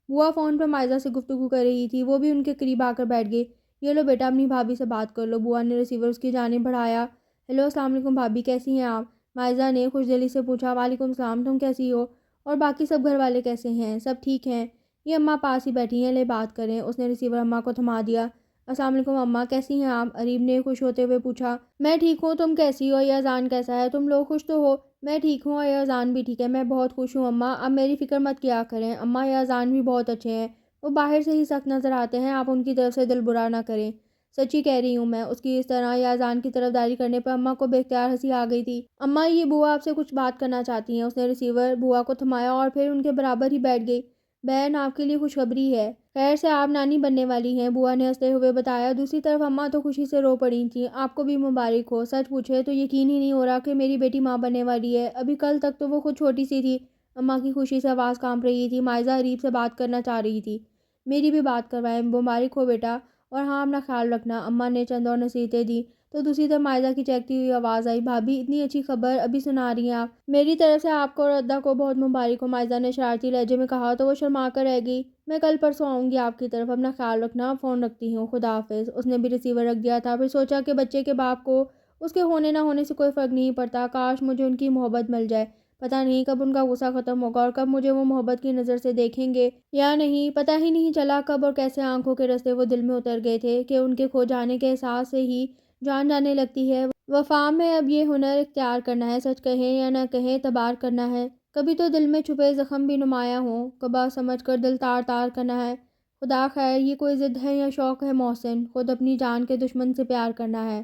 A: بوا فون پر مائزہ سے گفتگو کر رہی تھی، وہ بھی ان کے قریب آ کر بیٹھ گئی۔ یہ لو بیٹا، اپنی بھابھی سے بات کر لو۔ بوا نے ریسیور اس کی جانب بڑھایا۔ ہیلو، السلام علیکم بھابھی، کیسی ہیں آپ؟ مائزہ نے خوش دلی سے پوچھا۔ وعلیکم السلام، تم کیسی ہو؟ اور باقی سب گھر والے کیسے ہیں؟ سب ٹھیک ہیں؟ یہ اماں پاس ہی بیٹھی ہیں، لے بات کریں۔ اس نے ریسیور اماں کو تھما دیا۔ السلام علیکم اماں، کیسی ہیں آپ؟ قریب نے خوش ہوتے ہوئے پوچھا۔ میں ٹھیک ہوں، تم کیسی ہو؟ یہ اذان کیسا ہے؟ تم لوگ خوش تو ہو؟ میں ٹھیک ہوں اور یہ اذان بھی ٹھیک ہے، میں بہت خوش ہوں اماں، اب میری فکر مت کیا کریں۔ اماں، یہ اذان بھی بہت اچھے ہیں، وہ باہر سے ہی سخت نظر آتے ہیں، آپ ان کی طرف سے دل برا نہ کریں۔ سچی کہہ رہی ہوں میں۔ اس کی اس طرح یہ اذان کی طرف داری کرنے پر اماں کو بے اختیار ہنسی آ گئی تھی۔ اماں، یہ بوا آپ سے کچھ بات کرنا چاہتی ہیں۔ اس نے ریسیور بوا کو تھمایا اور پھر ان کے برابر ہی بیٹھ گئی۔ بہن آپ کے لیے خوشخبری ہے، خیر سے آپ نانی بننے والی ہیں، بوا نے ہنستے ہوئے بتایا۔ دوسری طرف اماں تو خوشی سے رو پڑی تھیں۔ آپ کو بھی مبارک ہو، سچ پوچھے تو یقین ہی نہیں ہو رہا کہ میری بیٹی ماں بننے والی ہے، ابھی کل تک تو وہ خود چھوٹی سی تھی۔ اماں کی خوشی سے آواز کانپ رہی تھی۔ مائزہ اریب سے بات کرنا چاہ رہی تھی۔ میری بھی بات کروائیں، مبارک ہو بیٹا، اور ہاں اپنا خیال رکھنا، اماں نے چند اور نصیحتیں دی تو دوسری طرف مائزہ کی چہکتی ہوئی آواز آئی، بھابھی اتنی اچھی خبر ابھی سنا رہی ہیں آپ؟ میری طرف سے آپ کو اور ادا کو بہت مبارک ہو، مائزہ نے شرارتی لہجے میں کہا تو وہ شرما کر رہ گئی۔ میں کل پرسوں آؤں گی آپ کی طرف، اپنا خیال رکھنا، فون رکھتی ہوں، خدا حافظ۔ اس نے بھی ریسیور رکھ دیا تھا، پھر سوچا کہ بچے کے باپ کو اس کے ہونے نہ ہونے سے کوئی فرق نہیں پڑتا، کاش مجھے ان کی محبت مل جائے، پتہ نہیں کب ان کا غصہ ختم ہوگا اور کب مجھے وہ محبت کی نظر سے دیکھیں گے یا نہیں، پتہ ہی نہیں چلا کب اور کیسے آنکھوں کے رستے وہ دل میں اتر گئے تھے کہ ان کے کھو جانے کے احساس سے ہی جان جانے لگتی ہے۔ وفا میں اب یہ ہنر اختیار کرنا ہے، سچ کہیں یا نہ کہیں اعتبار کرنا ہے، کبھی تو دل میں چھپے زخم بھی نمایاں ہوں، کبا سمجھ کر دل تار تار کرنا ہے۔ خدا خیر یہ کوئی ضد ہے یا شوق ہے محسن، خود اپنی جان کے دشمن سے پیار کرنا ہے۔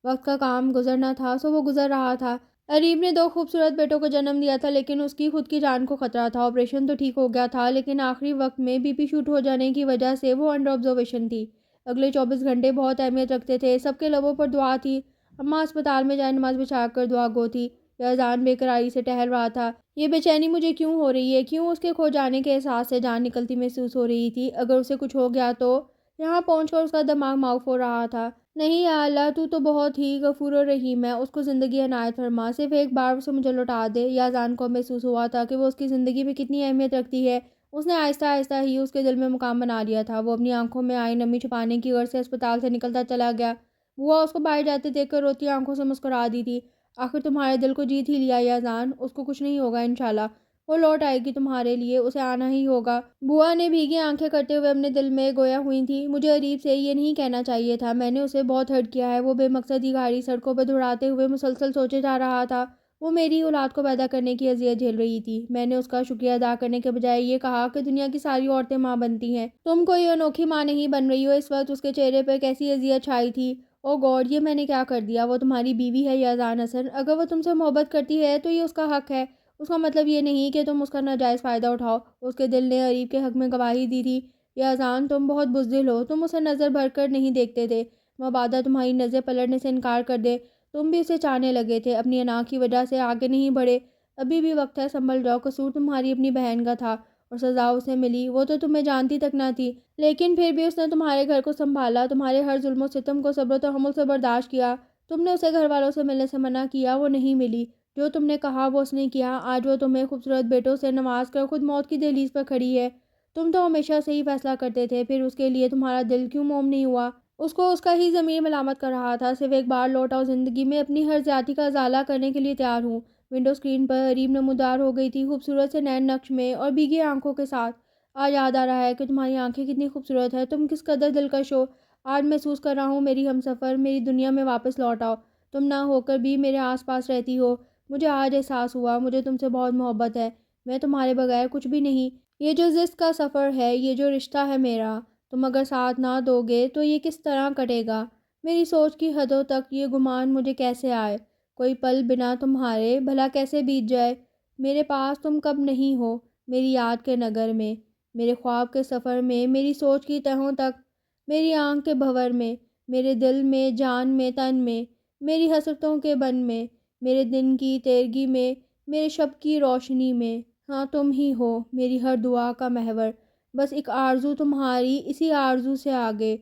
A: وقت کا کام گزرنا تھا سو وہ گزر رہا تھا۔ اریب نے 2 خوبصورت بیٹوں کو جنم دیا تھا، لیکن اس کی خود کی جان کو خطرہ تھا۔ آپریشن تو ٹھیک ہو گیا تھا، لیکن آخری وقت میں بی پی شوٹ ہو جانے کی وجہ سے وہ انڈر آبزرویشن تھی۔ اگلے 24 گھنٹے بہت اہمیت رکھتے تھے، سب کے لبوں پر دعا تھی۔ اماں اسپتال میں جائے نماز بچھا کر دعا گو تھی، یزدان بے قراری سے ٹہل رہا تھا۔ یہ بے چینی مجھے کیوں ہو رہی ہے، کیوں اس کے کھو جانے کے احساس سے جان نکلتی محسوس ہو رہی تھی، اگر اسے کچھ ہو گیا تو؟ یہاں پہنچ کر اس کا دماغ معاف ہو رہا تھا۔ نہیں یا اللہ، تو بہت ہی غفور الرحیم ہے، اس کو زندگی عنایت فرما، صرف ایک بار اسے مجھے لوٹا دے۔ یزدان کو محسوس ہوا تھا کہ وہ اس کی زندگی میں کتنی اہمیت رکھتی ہے۔ اس نے آہستہ آہستہ ہی اس کے دل میں مقام بنا لیا تھا۔ وہ اپنی آنکھوں میں آئی نمی چھپانے کی غرض سے اسپتال سے نکلتا چلا گیا۔ بوا اس کو باہر جاتے دیکھ کر روتی آنکھوں سے مسکرا دی تھی۔ آخر تمہارے دل کو جیت ہی لیا یزدان، اس کو کچھ نہیں ہوگا انشاءاللہ، وہ لوٹ آئے گی تمہارے لیے، اسے آنا ہی ہوگا۔ بوا نے بھیگی آنکھیں کرتے ہوئے اپنے دل میں گویا ہوئی تھی، مجھے اریب سے یہ نہیں کہنا چاہیے تھا، میں نے اسے بہت ہرٹ کیا ہے، وہ بے مقصد ہی گاڑی سڑکوں پہ دوڑاتے ہوئے مسلسل سوچے جا رہا تھا، وہ میری اولاد کو پیدا کرنے کی اذیت جھیل رہی تھی، میں نے اس کا شکریہ ادا کرنے کے بجائے یہ کہا کہ دنیا کی ساری عورتیں ماں بنتی ہیں، تم کوئی انوکھی ماں نہیں بن رہی ہو۔ اس وقت اس کے چہرے پہ کیسی اذیت چھائی تھی۔ او گاڈ، یہ میں نے کیا کر دیا، وہ تمہاری بیوی ہے یزدان حسن، اگر وہ تم سے محبت کرتی ہے تو یہ اس کا حق ہے، اس کا مطلب یہ نہیں کہ تم اس کا ناجائز فائدہ اٹھاؤ۔ اس کے دل نے اریب کے حق میں گواہی دی تھی۔ یزدان تم بہت بزدل ہو، تم اسے نظر بھر کر نہیں دیکھتے تھے، مبادا تمہاری نظریں پلٹنے سے انکار کر دے، تم بھی اسے چاہنے لگے تھے، اپنی انا کی وجہ سے آگے نہیں بڑھے، ابھی بھی وقت ہے، سنبھل جاؤ، قصور تمہاری اپنی بہن کا تھا اور سزا اسے ملی، وہ تو تمہیں جانتی تک نہ تھی، لیکن پھر بھی اس نے تمہارے گھر کو سنبھالا، تمہارے ہر ظلم و ستم کو صبر و تحمل سے برداشت کیا، تم نے اسے گھر والوں سے ملنے سے منع کیا، وہ نہیں ملی، جو تم نے کہا وہ اس نے کیا، آج وہ تمہیں خوبصورت بیٹوں سے نواز کر خود موت کی دہلیز پر کھڑی ہے، تم تو ہمیشہ سے ہی فیصلہ کرتے تھے، پھر اس کے لیے تمہارا دل کیوں موم نہیں ہوا؟ اس کو اس کا ہی ضمیر ملامت کر رہا تھا، صرف ایک بار لوٹ آؤ زندگی میں، اپنی ہر زیادتی کا ازالہ کرنے کے لیے تیار ہوں۔ ونڈو اسکرین پر اریب نمودار ہو گئی تھی، خوبصورت سے نین نقش میں اور بھیگی آنکھوں کے ساتھ۔ آج یاد آ رہا ہے کہ تمہاری آنکھیں کتنی خوبصورت ہے، تم کس قدر دلکش ہو، آج محسوس کر رہا ہوں میری ہمسفر، میری دنیا میں واپس لوٹ آؤ، تم نہ ہو کر بھی میرے آس پاس رہتی ہو، مجھے آج احساس ہوا، مجھے تم سے بہت محبت ہے، میں تمہارے بغیر کچھ بھی نہیں، یہ جو زشت کا سفر ہے، یہ جو رشتہ ہے میرا، تم اگر ساتھ نہ دو گے تو یہ کس طرح کٹے گا، میری سوچ کی حدوں تک یہ گمان مجھے کیسے آئے، کوئی پل بنا تمہارے بھلا کیسے بیت جائے، میرے پاس تم کب نہیں ہو، میری یاد کے نگر میں، میرے خواب کے سفر میں، میری سوچ کی تہوں تک، میری آنکھ کے بھنور میں، میرے دل میں، جان میں، تن میں، میری حسرتوں کے بن میں، میرے دن کی تیرگی میں، میرے شب کی روشنی میں، ہاں تم ہی ہو، میری ہر دعا کا محور، بس ایک آرزو تمہاری، اسی آرزو سے آگے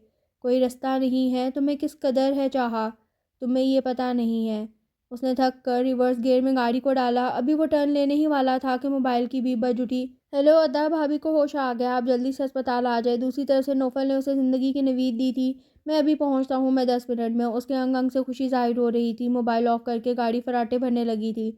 A: کوئی رستہ نہیں ہے، تمہیں کس قدر ہے چاہا، تمہیں یہ پتہ نہیں ہے۔ اس نے تھک کر ریورس گیئر میں گاڑی کو ڈالا، ابھی وہ ٹرن لینے ہی والا تھا کہ موبائل کی بیپ بج اٹھی۔ ہیلو ادا، بھابھی کو ہوش آ گیا، آپ جلدی سے اسپتال آ جائے۔ دوسری طرف سے نوفل نے اسے زندگی کی نوید دی تھی، میں ابھی پہنچتا ہوں، میں 10 منٹ میں۔ اس کے انگ انگ سے خوشی ظاہر ہو رہی تھی، موبائل آف کر کے گاڑی فراٹے بھرنے لگی تھی۔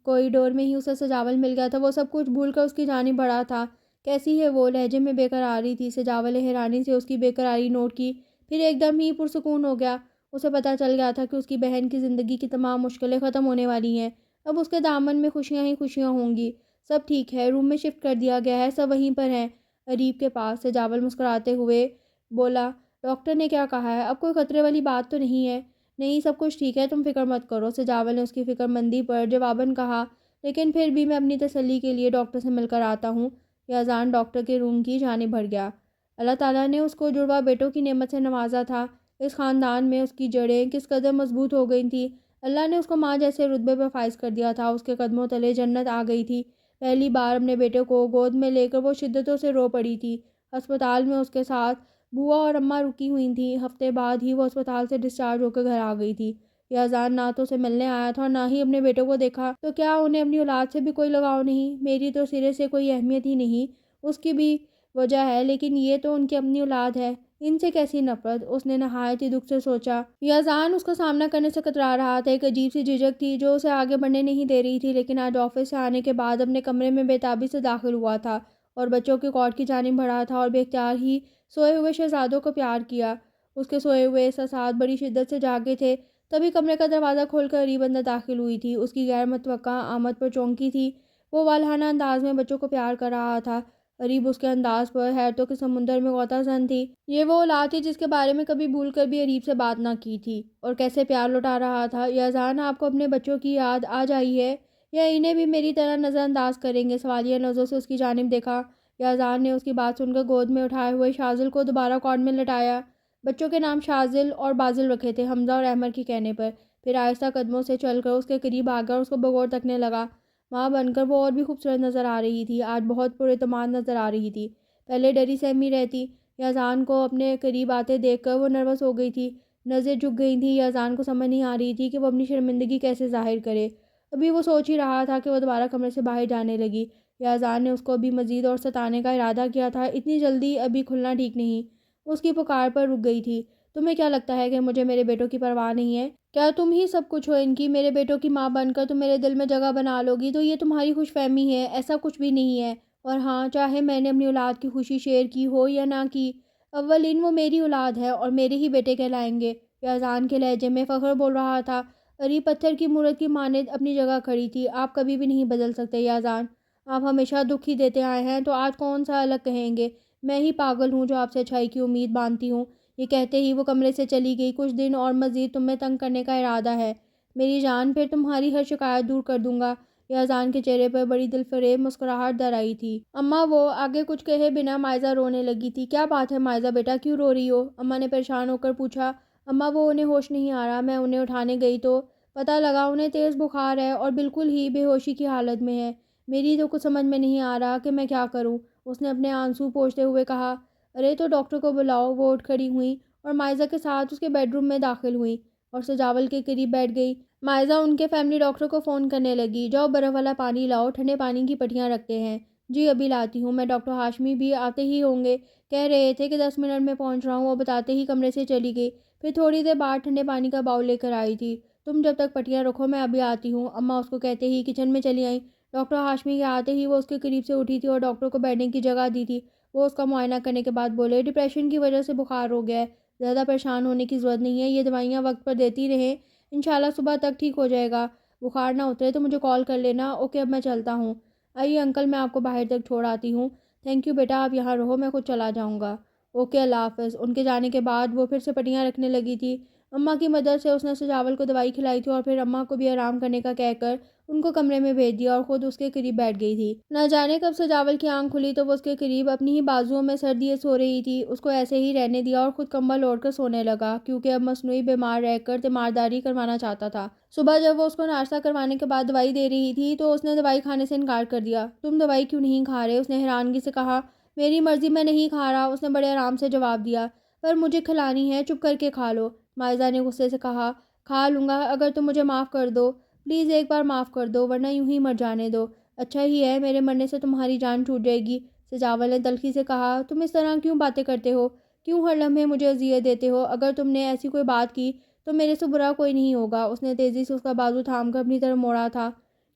A: کوریڈور میں ہی اسے سجاول مل گیا تھا، وہ سب کچھ بھول کر اس کی جانب بڑھا تھا۔ کیسی ہے وہ، لہجے میں بے قراری تھی، سجاول نے حیرانی سے اس کی بے قراری نوٹ کی، پھر ایک دم ہی پرسکون ہو گیا، اسے پتہ چل گیا تھا کہ اس کی بہن کی زندگی کی تمام مشکلیں ختم ہونے والی ہیں، اب اس کے دامن میں خوشیاں ہی خوشیاں ہوں گی، سب ٹھیک ہے، روم میں شفٹ کر دیا گیا ہے، سب وہیں پر ہیں، اریب کے پاس۔ سجاول مسکراتے ہوئے بولا، ڈاکٹر نے کیا کہا ہے، اب کوئی خطرے والی بات تو نہیں ہے؟ نہیں، سب کچھ ٹھیک ہے، تم فکر مت کرو، سجاول نے اس کی فکر مندی پر جواباً کہا، لیکن پھر بھی میں اپنی تسلی کے لیے ڈاکٹر سے مل کر آتا ہوں۔ یہ اذان ڈاکٹر کے روم کی جانب بڑھ گیا۔ اللہ تعالیٰ نے اس کو جڑواں بیٹوں کی نعمت سے نوازا تھا۔ اس خاندان میں اس کی جڑیں کس قدر مضبوط ہو گئی تھیں۔ اللہ نے اس کو ماں جیسے رتبے پر فائز کر دیا تھا۔ اس کے قدموں تلے جنت آ گئی تھی۔ پہلی بار اپنے بیٹے کو گود میں لے کر وہ شدتوں سے رو پڑی تھی۔ ہسپتال میں اس کے ساتھ بوا اور اماں رکی ہوئی تھیں۔ ہفتے بعد ہی وہ ہسپتال سے ڈسچارج ہو کر گھر آ گئی تھی۔ یہ اذان نہ تو اسے ملنے آیا تھا اور نہ ہی اپنے بیٹوں کو دیکھا، تو کیا انہیں اپنی اولاد سے بھی کوئی لگاؤ نہیں؟ میری تو سرے سے کوئی اہمیت ہی نہیں، اس کی بھی وجہ ہے، لیکن یہ تو ان کی اپنی اولاد ہے، ان سے کیسی نفرت؟ اس نے نہایت ہی دکھ سے سوچا۔ یہ اذان اس کا سامنا کرنے سے کترا رہا تھا۔ ایک عجیب سی جھجک تھی جو اسے آگے بڑھنے نہیں دے رہی تھی، لیکن آج آفس سے آنے کے بعد اپنے کمرے میں بے تابی سے داخل ہوا تھا اور بچوں کے کاٹ کی جانب بڑھا تھا اور بے اختیار ہی سوئے ہوئے شہزادوں کو پیار کیا۔ اس کے سوئے ہوئے احساسات بڑی شدت سے جاگے تھے۔ تبھی کمرے کا دروازہ کھول کر ریب اندر داخل ہوئی تھی۔ اس کی غیر متوقع آمد پر چونکی تھی۔ وہ والہانہ انداز میں بچوں کو پیار کر رہا تھا۔ اریب اس کے انداز پر حیرتوں کے سمندر میں غوطہ زن تھی۔ یہ وہ اولاد تھی جس کے بارے میں کبھی بھول کر بھی اریب سے بات نہ کی تھی، اور کیسے پیار لٹا رہا تھا۔ یہ اذان، آپ کو اپنے بچوں کی یاد آ جائی ہے یا انہیں بھی میری طرح نظر انداز کریں گے؟ سوالیہ نظروں سے اس کی جانب دیکھا۔ یہ اذان نے اس کی بات سن کر گود میں اٹھائے ہوئے شاذل کو دوبارہ کاٹ میں لٹایا۔ بچوں کے نام شاذل اور بازل رکھے تھے حمزہ اور احمد کے کہنے پر۔ پھر آہستہ قدموں سے چل کر اس کے قریب آ کر اس کو بغور تکنے لگا۔ ماں بن کر وہ اور بھی خوبصورت نظر آ رہی تھی، آج بہت پر اعتماد نظر آ رہی تھی۔ پہلے ڈری سہمی رہتی۔ یہ اذان کو اپنے قریب آتے دیکھ کر وہ نروس ہو گئی تھی، نظریں جھک گئی تھیں۔ یہ اذان کو سمجھ نہیں آ رہی تھی کہ وہ اپنی شرمندگی کیسے ظاہر کرے۔ ابھی وہ سوچ ہی رہا تھا کہ وہ دوبارہ کمرے سے باہر جانے لگی۔ یہ اذان نے اس کو ابھی مزید اور ستانے کا ارادہ کیا تھا۔ اتنی جلدی ابھی کھلنا ٹھیک نہیں۔ اس کی پکار پر رک گئی تھی۔ تمہیں کیا لگتا ہے کہ مجھے میرے بیٹوں کی پرواہ نہیں ہے؟ کیا تم ہی سب کچھ ہو ان کی؟ میرے بیٹوں کی ماں بن کر تم میرے دل میں جگہ بنا لو گی تو یہ تمہاری خوش فہمی ہے، ایسا کچھ بھی نہیں ہے۔ اور ہاں، چاہے میں نے اپنی اولاد کی خوشی شیئر کی ہو یا نہ کی، اولین وہ میری اولاد ہے اور میرے ہی بیٹے کہلائیں گے۔ یہ اذان کے لہجے میں فخر بول رہا تھا۔ اریب پتھر کی مورت کی مانند اپنی جگہ کھڑی تھی۔ آپ کبھی بھی نہیں بدل سکتے یہ اذان، آپ ہمیشہ دکھ ہی دیتے آئے ہیں، تو آج کون سا الگ کہیں گے؟ میں ہی پاگل ہوں جو آپ سے اچھائی کی امید باندھتی ہوں۔ یہ کہتے ہی وہ کمرے سے چلی گئی۔ کچھ دن اور مزید تمہیں تنگ کرنے کا ارادہ ہے میری جان، پھر تمہاری ہر شکایت دور کر دوں گا۔ یہ اذان کے چہرے پر بڑی دل فریب مسکراہٹ در آئی تھی۔ اماں، وہ آگے کچھ کہے بنا مائزہ رونے لگی تھی۔ کیا بات ہے مائزہ بیٹا، کیوں رو رہی ہو؟ اماں نے پریشان ہو کر پوچھا۔ اماں، وہ انہیں ہوش نہیں آ رہا، میں انہیں اٹھانے گئی تو پتہ لگا انہیں تیز بخار ہے اور بالکل ہی بے ہوشی کی حالت میں ہے۔ میری تو کچھ سمجھ میں نہیں آ رہا کہ میں کیا کروں، اس نے اپنے آنسو پوچھتے ہوئے کہا۔ ارے تو ڈاکٹر کو بلاؤ۔ وہ اٹھ کھڑی ہوئیں اور مائزہ کے ساتھ اس کے بیڈ روم میں داخل ہوئیں اور سجاول کے قریب بیٹھ گئی۔ مائزہ ان کے فیملی ڈاکٹر کو فون کرنے لگی۔ جاؤ برف والا پانی لاؤ، ٹھنڈے پانی کی پٹیاں رکھتے ہیں۔ جی ابھی لاتی ہوں میں، ڈاکٹر ہاشمی بھی آتے ہی ہوں گے، کہہ رہے تھے کہ 10 منٹ میں پہنچ رہا ہوں۔ وہ بتاتے ہی کمرے سے چلی گئی۔ پھر تھوڑی دیر بعد ٹھنڈے پانی کا باؤل لے کر آئی تھی۔ تم جب تک پٹیاں رکھو میں ابھی آتی ہوں، اماں اس کو کہتے ہی کچن میں چلی آئیں۔ ڈاکٹر ہاشمی کے آتے ہی وہ اس کے قریب سے اٹھی تھی اور ڈاکٹر کو بیٹھنے کی جگہ دی تھی۔ وہ اس کا معائنہ کرنے کے بعد بولے، ڈپریشن کی وجہ سے بخار ہو گیا ہے، زیادہ پریشان ہونے کی ضرورت نہیں ہے، یہ دوائیاں وقت پر دیتی رہیں، انشاءاللہ صبح تک ٹھیک ہو جائے گا۔ بخار نہ اترے تو مجھے کال کر لینا۔ اوکے اب میں چلتا ہوں۔ آئیے انکل، میں آپ کو باہر تک چھوڑ آتی ہوں۔ تھینک یو بیٹا، آپ یہاں رہو، میں خود چلا جاؤں گا۔ اوکے اللہ حافظ۔ ان کے جانے کے بعد وہ پھر سے پٹیاں رکھنے لگی تھی۔ اماں کی مدد سے اس نے سجاول کو دوائی کھلائی تھی اور پھر اماں کو بھی آرام کرنے کا کہہ کر ان کو کمرے میں بھیج دیا اور خود اس کے قریب بیٹھ گئی تھی۔ نہ جانے کب سجاول کی آنکھ کھلی تو وہ اس کے قریب اپنی ہی بازوؤں میں سر دیے سو رہی تھی۔ اس کو ایسے ہی رہنے دیا اور خود کمبل اوڑھ کر سونے لگا، کیونکہ اب مصنوعی بیمار رہ کر تیمارداری کروانا چاہتا تھا۔ صبح جب وہ اس کو ناشتہ کروانے کے بعد دوائی دے رہی تھی تو اس نے دوائی کھانے سے انکار کر دیا۔ تم دوائی کیوں نہیں کھا رہے؟ اس نے حیرانگی سے کہا۔ میری مرضی، میں نہیں کھا رہا، اس نے بڑے آرام سے جواب دیا۔ پر مجھے کھلانی ہے، چپ کر کے کھا لو، مائزہ نے غصے سے کہا۔ کھا لوں گا اگر تم مجھے معاف کر دو، پلیز ایک بار معاف کر دو، ورنہ یوں ہی مر جانے دو۔ اچھا ہی ہے، میرے مرنے سے تمہاری جان چھوٹ جائے گی، سجاول نے تلخی سے کہا۔ تم اس طرح کیوں باتیں کرتے ہو؟ کیوں ہر لمحے مجھے اذیت دیتے ہو؟ اگر تم نے ایسی کوئی بات کی تو میرے سے برا کوئی نہیں ہوگا۔ اس نے تیزی سے اس کا بازو تھام کر اپنی طرف موڑا تھا۔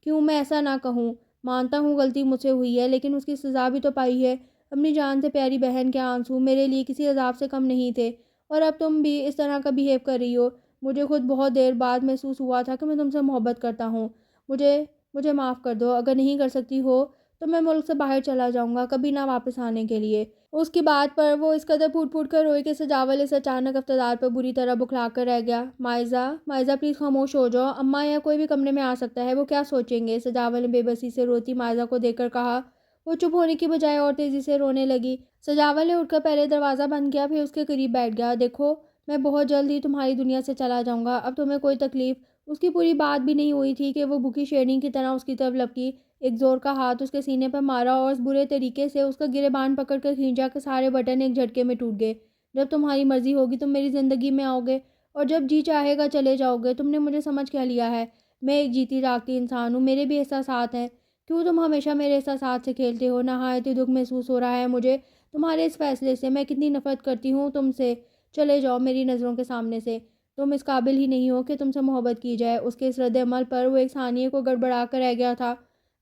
A: کیوں میں ایسا نہ کہوں؟ مانتا ہوں غلطی مجھ سے ہوئی ہے، لیکن اس کی سزا بھی تو پائی ہے۔ اپنی جان سے پیاری بہن کے آنسو میرے لیے کسی عذاب سے کم نہیں تھے، اور اب تم بھی اس طرح کا بیہیو کر رہی ہو۔ مجھے خود بہت دیر بعد محسوس ہوا تھا کہ میں تم سے محبت کرتا ہوں۔ مجھے معاف کر دو، اگر نہیں کر سکتی ہو تو میں ملک سے باہر چلا جاؤں گا، کبھی نہ واپس آنے کے لیے۔ اس کی بات پر وہ اس قدر پھوٹ پھوٹ کر روئی کہ سجاول اس اچانک اقتدار پر بری طرح بکھلا کر رہ گیا۔ مائزہ پلیز خاموش ہو جاؤ، اماں یا کوئی بھی کمرے میں آ سکتا ہے، وہ کیا سوچیں گے؟ سجاول نے بے بسی سے روتی مائزہ کو دیکھ کر کہا۔ وہ چپ ہونے کی بجائے اور تیزی سے رونے لگی۔ سجاول نے اٹھ کر پہلے دروازہ بند کیا، پھر اس کے قریب بیٹھ گیا۔ دیکھو میں بہت جلد ہی تمہاری دنیا سے چلا جاؤں گا، اب تمہیں کوئی تکلیف۔ اس کی پوری بات بھی نہیں ہوئی تھی کہ وہ بھوکی شیرنی کی طرح اس کی طرف لپکی، ایک زور کا ہاتھ اس کے سینے پر مارا اور اس برے طریقے سے اس کا گریبان پکڑ کر کھینچا کہ سارے بٹن ایک جھٹکے میں ٹوٹ گئے۔ جب تمہاری مرضی ہوگی تم میری زندگی میں آؤ گے، اور جب جی چاہے گا چلے جاؤ گے۔ تم نے مجھے سمجھ کیا لیا ہے؟ میں ایک جیتی جاگتی انسان ہوں، میرے بھی احساسات ہیں۔ کیوں تم ہمیشہ میرے احساسات سے کھیلتے ہو؟ نہایت ہی دکھ محسوس ہو رہا ہے مجھے تمہارے اس فیصلے سے، میں کتنی نفرت کرتی ہوں تم سے۔ چلے جاؤ میری نظروں کے سامنے سے، تم اس قابل ہی نہیں ہو کہ تم سے محبت کی جائے۔ اس کے اس رد عمل پر وہ ایک ثانیے کو گڑبڑا کر رہ گیا تھا۔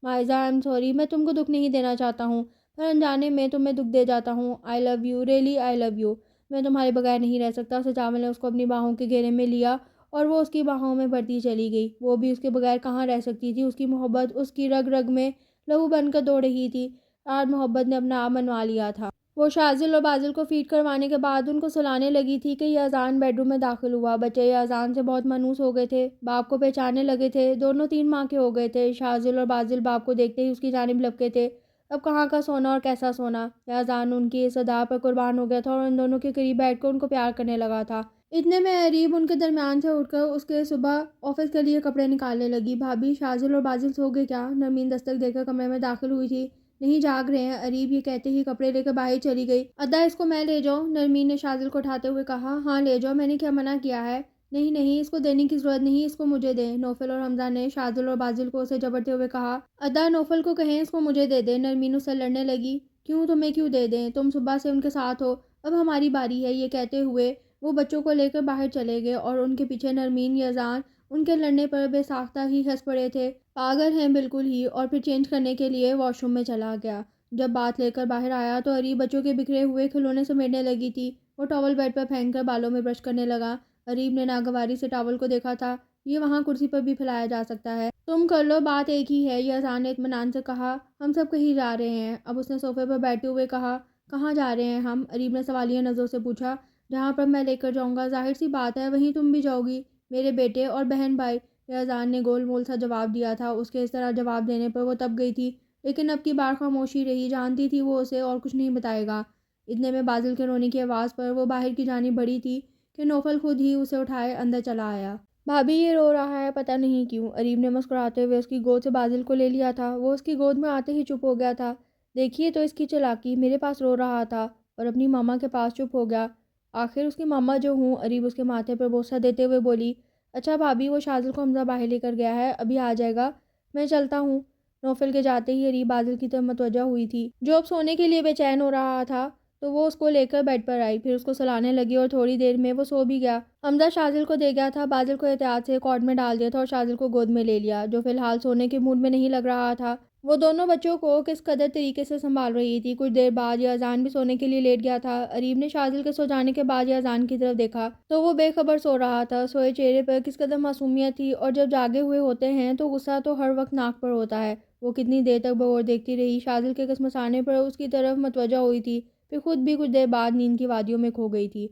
A: مائزہ آئی ایم سوری، میں تم کو دکھ نہیں دینا چاہتا ہوں، پر انجانے میں تمہیں دکھ دے جاتا ہوں۔ I love you, really I love you, میں تمہارے بغیر نہیں رہ سکتا۔ سجاول نے اس کو اپنی باہوں کے گھیرے میں لیا اور وہ اس کی باہوں میں بڑھتی چلی گئی۔ وہ بھی اس کے بغیر کہاں رہ سکتی تھی؟ اس کی محبت اس کی رگ رگ میں لہو بن کر دوڑ رہی تھی۔ آج محبت نے اپنا آپ منوا لیا تھا۔ وہ شاذل اور بازل کو فیڈ کروانے کے بعد ان کو سلانے لگی تھی کہ یزدان بیڈ روم میں داخل ہوا۔ بچے یزدان سے بہت مانوس ہو گئے تھے، باپ کو پہچاننے لگے تھے۔ دونوں 3 ماہ کے ہو گئے تھے۔ شاذل اور بازل باپ کو دیکھتے ہی اس کی جانب لپکے تھے۔ اب کہاں کا سونا اور کیسا سونا! یزدان ان کی اس ادا پر قربان ہو گیا تھا اور ان دونوں کے قریب بیٹھ کر ان کو پیار کرنے لگا تھا۔ اتنے میں اریب ان کے درمیان سے اٹھ کر اس کے صبح آفس کے لیے کپڑے نکالنے لگی۔ بھابھی، شاذل اور بازل سو گئے کیا؟ نرمین دستک دے کر کمرے میں داخل ہوئی تھی۔ نہیں جاگ رہے ہیں اریب، یہ کہتے ہی کپڑے لے کر باہر چلی گئی۔ ادا اس کو میں لے جاؤں؟ نرمین نے شاذل کو اٹھاتے ہوئے کہا۔ ہاں لے جاؤ، میں نے کیا منع کیا ہے؟ نہیں نہیں، اس کو دینے کی ضرورت نہیں، اس کو مجھے دیں۔ نوفل اور حمزہ نے شاذل اور بازل کو اسے جبرتے ہوئے کہا۔ ادا نوفل کو کہیں اس کو مجھے دے دیں۔ نرمین اس سے لڑنے لگی۔ کیوں، تمہیں کیوں دے دیں؟ تم صبح سے ان کے ساتھ ہو، اب ہماری باری ہے۔ یہ کہتے ہوئے وہ بچوں کو لے کر باہر چلے گئے اور ان کے پیچھے نرمین یزدان ان کے لڑنے پر بے ساختہ ہی ہنس پڑے تھے۔ پاگل ہیں بالکل ہی، اور پھر چینج کرنے کے لیے واش روم میں چلا گیا۔ جب بات لے کر باہر آیا تو اریب بچوں کے بکھرے ہوئے کھلونے سمیٹنے لگی تھی۔ وہ ٹاول بیڈ پر پھینک کر بالوں میں برش کرنے لگا۔ اریب نے ناگواری سے ٹاول کو دیکھا تھا۔ یہ وہاں کرسی پر بھی پھیلایا جا سکتا ہے، تم کر لو، بات ایک ہی ہے، یزدان نے اطمینان سے کہا۔ ہم سب کہیں جا رہے ہیں، اب اس نے صوفے پر بیٹھتے ہوئے کہا۔ کہاں جا رہے ہیں ہم؟ اریب نے سوالیہ نظروں سے پوچھا۔ جہاں پر میں لے کر جاؤں گا، ظاہر سی بات ہے وہیں تم بھی جاؤ گی، میرے بیٹے اور بہن بھائی۔ یزدان نے گول مول سا جواب دیا تھا۔ اس کے اس طرح جواب دینے پر وہ تپ گئی تھی، لیکن اب کی بار خاموشی رہی۔ جانتی تھی وہ اسے اور کچھ نہیں بتائے گا۔ اتنے میں بازل کے رونے کی آواز پر وہ باہر کی جانب بڑھی تھی کہ نوفل خود ہی اسے اٹھائے اندر چلا آیا۔ بھابھی یہ رو رہا ہے، پتہ نہیں کیوں۔ اریب نے مسکراتے ہوئے اس کی گود سے بازل کو لے لیا تھا۔ وہ اس کی گود میں آتے ہی چپ ہو گیا تھا۔ دیکھیے تو اس کی چالاکی، میرے پاس رو رہا تھا اور اپنی ماما کے پاس چپ ہو گیا۔ آخر اس کی ماما جو ہوں۔ اریب اس کے ماتھے پر بوسہ دیتے ہوئے بولی۔ اچھا بھابھی، وہ شاذل کو حمزہ باہر لے کر گیا ہے، ابھی آ جائے گا، میں چلتا ہوں۔ نوفل کے جاتے ہی اریب بازل کی طرف متوجہ ہوئی تھی، جو اب سونے کے لیے بے چین ہو رہا تھا، تو وہ اس کو لے کر بیڈ پر آئی، پھر اس کو سلانے لگی اور تھوڑی دیر میں وہ سو بھی گیا۔ حمزہ شاذل کو دے گیا تھا، بازل کو احتیاط سے کارڈ میں ڈال دیا تھا اور شاذل کو گود میں لے لیا، جو فی الحال سونے کے موڈ میں نہیں لگ رہا تھا۔ وہ دونوں بچوں کو کس قدر طریقے سے سنبھال رہی تھی۔ کچھ دیر بعد یزدان بھی سونے کے لیے لیٹ گیا تھا۔ اریب نے شاذل کے سو جانے کے بعد یزدان کی طرف دیکھا تو وہ بے خبر سو رہا تھا۔ سوئے چہرے پر کس قدر معصومیت تھی، اور جب جاگے ہوئے ہوتے ہیں تو غصہ تو ہر وقت ناک پر ہوتا ہے۔ وہ کتنی دیر تک بغور دیکھتی رہی، شاذل کے کسمسانے پر اس کی طرف متوجہ ہوئی تھی، پھر خود بھی کچھ دیر بعد نیند کی وادیوں میں کھو گئی تھی۔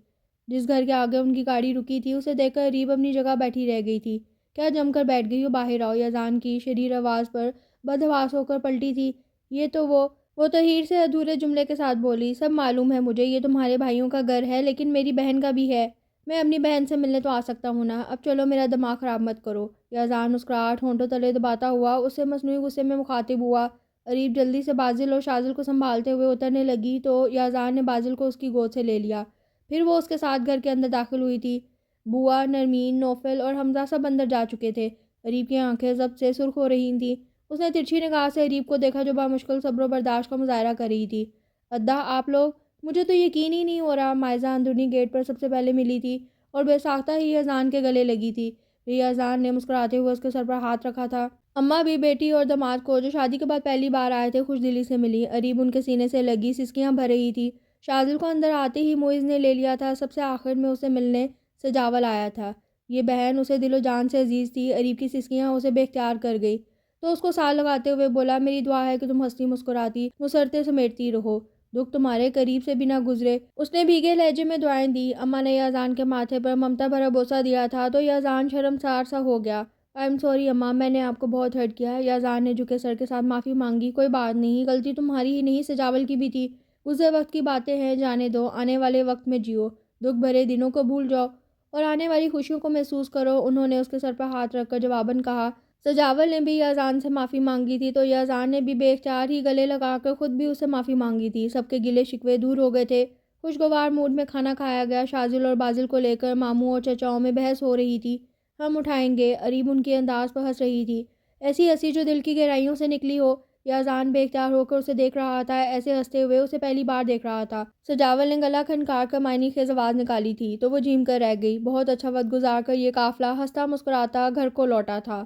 A: جس گھر کے آگے ان کی گاڑی رکی تھی اسے دیکھ کر اریب اپنی جگہ بیٹھی رہ گئی تھی۔ کیا جم کر بیٹھ گئی ہو، باہر آؤ! یزدان کی شریر آواز پر بدحواس ہو کر پلٹی تھی۔ یہ تو وہ تحیر سے ادھورے جملے کے ساتھ بولی۔ سب معلوم ہے مجھے، یہ تمہارے بھائیوں کا گھر ہے، لیکن میری بہن کا بھی ہے، میں اپنی بہن سے ملنے تو آ سکتا ہوں نا، اب چلو میرا دماغ خراب مت کرو۔ یزدان مسکراہٹ ہونٹوں تلے دباتا ہوا اس سے مصنوعی غصے میں مخاطب ہوا۔ اریب جلدی سے بازل اور شاذل کو سنبھالتے ہوئے اترنے لگی تو یزدان نے بازل کو اس کی گود سے لے لیا، پھر وہ اس کے ساتھ گھر کے اندر داخل ہوئی تھی۔ بوا، نرمین، نوفل اور حمزہ سب اندر جا چکے تھے۔ اریب کی آنکھیں ضبط سے سرخ ہو رہی تھیں۔ اس نے ترچھی نگاہ سے اریب کو دیکھا جو بامشکل صبر و برداشت کا مظاہرہ کر رہی تھی۔ ادا، آپ لوگ! مجھے تو یقین ہی نہیں ہو رہا۔ مائزہ اندرونی گیٹ پر سب سے پہلے ملی تھی اور بے ساختہ ہی یزدان کے گلے لگی تھی۔ یزدان نے مسکراتے ہوئے اس کے سر پر ہاتھ رکھا تھا۔ اماں بھی بیٹی اور داماد کو، جو شادی کے بعد پہلی بار آئے تھے، خوش دلی سے ملی۔ اریب ان کے سینے سے لگی سسکیاں بھر رہی تھی۔ شاذل کو اندر آتے ہی معز نے لے لیا تھا۔ سب سے آخر میں اسے ملنے سجاول آیا تھا۔ یہ بہن اسے دل و جان سے عزیز تھی۔ اریب کی سسکیاں اسے بے اختیار کر گئی تو اس کو ساتھ لگاتے ہوئے بولا، میری دعا ہے کہ تم ہنستی مسکراتی مسرتیں سمیٹتی رہو، دکھ تمہارے قریب سے بھی نہ گزرے۔ اس نے بھیگے لہجے میں دعائیں دی۔ اماں نے یزدان کے ماتھے پر ممتا بھرا بوسہ دیا تھا تو یزدان شرمسار سا ہو گیا۔ آئی ایم سوری اماں، میں نے آپ کو بہت ہرٹ کیا ہے۔ یزدان نے جھکے سر کے ساتھ معافی مانگی۔ کوئی بات نہیں، غلطی تمہاری ہی نہیں سجاول کی بھی تھی۔ گزرے وقت کی باتیں ہیں، جانے دو، آنے والے وقت میں جیو، دکھ بھرے دنوں کو بھول جاؤ اور آنے والی خوشیوں کو محسوس کرو، انہوں نے اس کے سر پر ہاتھ رکھ کر جواباً کہا۔ سجاول نے بھی یزدان سے معافی مانگی تھی تو یزدان نے بھی بے اختیار ہی گلے لگا کر خود بھی اسے معافی مانگی تھی۔ سب کے گلے شکوے دور ہو گئے تھے۔ خوشگوار موڈ میں کھانا کھایا گیا۔ شازل اور بازل کو لے کر ماموں اور چچاؤں میں بحث ہو رہی تھی۔ ہم اٹھائیں گے، اریب ان کے انداز پر ہنس رہی تھی، ایسی ہنسی جو دل کی گہرائیوں سے نکلی ہو۔ یزدان بے اختیار ہو کر اسے دیکھ رہا تھا، ایسے ہنستے ہوئے اسے پہلی بار دیکھ رہا تھا۔ سجاول نے گلا کھنکار کر معنی خیز آواز نکالی تھی تو وہ جھیم کر رہ گئی۔ بہت اچھا وقت گزار کر یہ قافلہ ہنستا مسکراتا گھر کو لوٹا تھا۔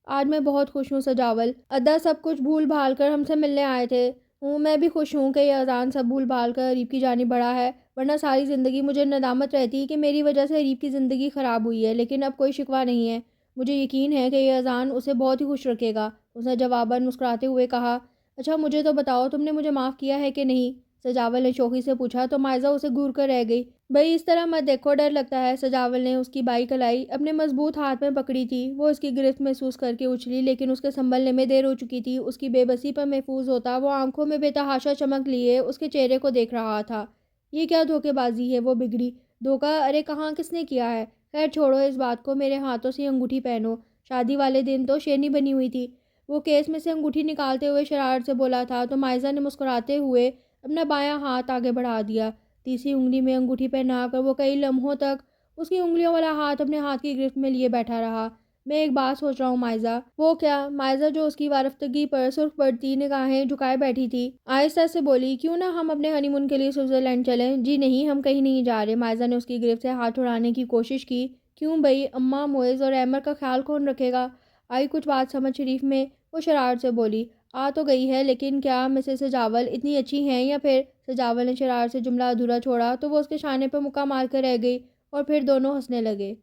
A: آج میں بہت خوش ہوں سجاول، ادا سب کچھ بھول بھال کر ہم سے ملنے آئے تھے۔ میں بھی خوش ہوں کہ یزدان سب بھول بھال کر اریب کی جانب بڑھا ہے، ورنہ ساری زندگی مجھے ندامت رہتی کہ میری وجہ سے اریب کی زندگی خراب ہوئی ہے، لیکن اب کوئی شکوہ نہیں ہے۔ مجھے یقین ہے کہ یزدان اسے بہت ہی خوش رکھے گا۔ اس نے جواباً مسکراتے ہوئے کہا، اچھا مجھے تو بتاؤ تم نے مجھے معاف کیا ہے کہ نہیں؟ سجاول نے شوخی سے پوچھا تو مائزہ اسے گور کر رہ گئی۔ بھئی اس طرح مت دیکھو، ڈر لگتا ہے۔ سجاول نے اس کی بائیں کلائی اپنے مضبوط ہاتھ میں پکڑی تھی۔ وہ اس کی گرفت محسوس کر کے اچھلی، لیکن اس کے سنبھلنے میں دیر ہو چکی تھی۔ اس کی بے بسی پر محفوظ ہوتا وہ آنکھوں میں بے تحاشا چمک لیے اس کے چہرے کو دیکھ رہا تھا۔ یہ کیا دھوکے بازی ہے؟ وہ بگڑی دھوکہ؟ ارے کہاں، کس نے کیا ہے؟ خیر چھوڑو اس بات کو، میرے ہاتھوں سے انگوٹھی پہنو۔ شادی والے دن تو شیرنی بنی ہوئی تھی۔ وہ کیس میں سے انگوٹھی نکالتے ہوئے شرارت سے بولا تھا تو مائزہ نے مسکراتے ہوئے اپنا بایاں ہاتھ آگے بڑھا دیا۔ تیسری انگلی میں انگوٹھی پہنا کر وہ کئی لمحوں تک اس کی انگلیوں والا ہاتھ اپنے ہاتھ کی گرفت میں لیے بیٹھا رہا۔ میں ایک بات سوچ رہا ہوں مائزہ۔ وہ کیا؟ مائزہ جو اس کی وارفتگی پر سرخ پڑتی نگاہیں جھکائے بیٹھی تھی، آہستہ سے بولی، کیوں نہ ہم اپنے ہنی مون کے لیے سوئٹزرلینڈ چلیں؟ جی نہیں، ہم کہیں نہیں جا رہے۔ مائزہ نے اس کی گرفت سے ہاتھ چھڑانے کی کوشش کی۔ کیوں بھئی؟ اماں، معز اور احمد کا خیال کون رکھے گا؟ آئی کچھ بات سمجھ شریف میں، وہ شرارت سے بولی۔ آ تو گئی ہے، لیکن کیا مسز سجاول اتنی اچھی ہیں یا پھر؟ سجاول نے شرارت سے جملہ ادھورا چھوڑا تو وہ اس کے شانے پر مکہ مار کر رہ گئی اور پھر دونوں ہنسنے لگے۔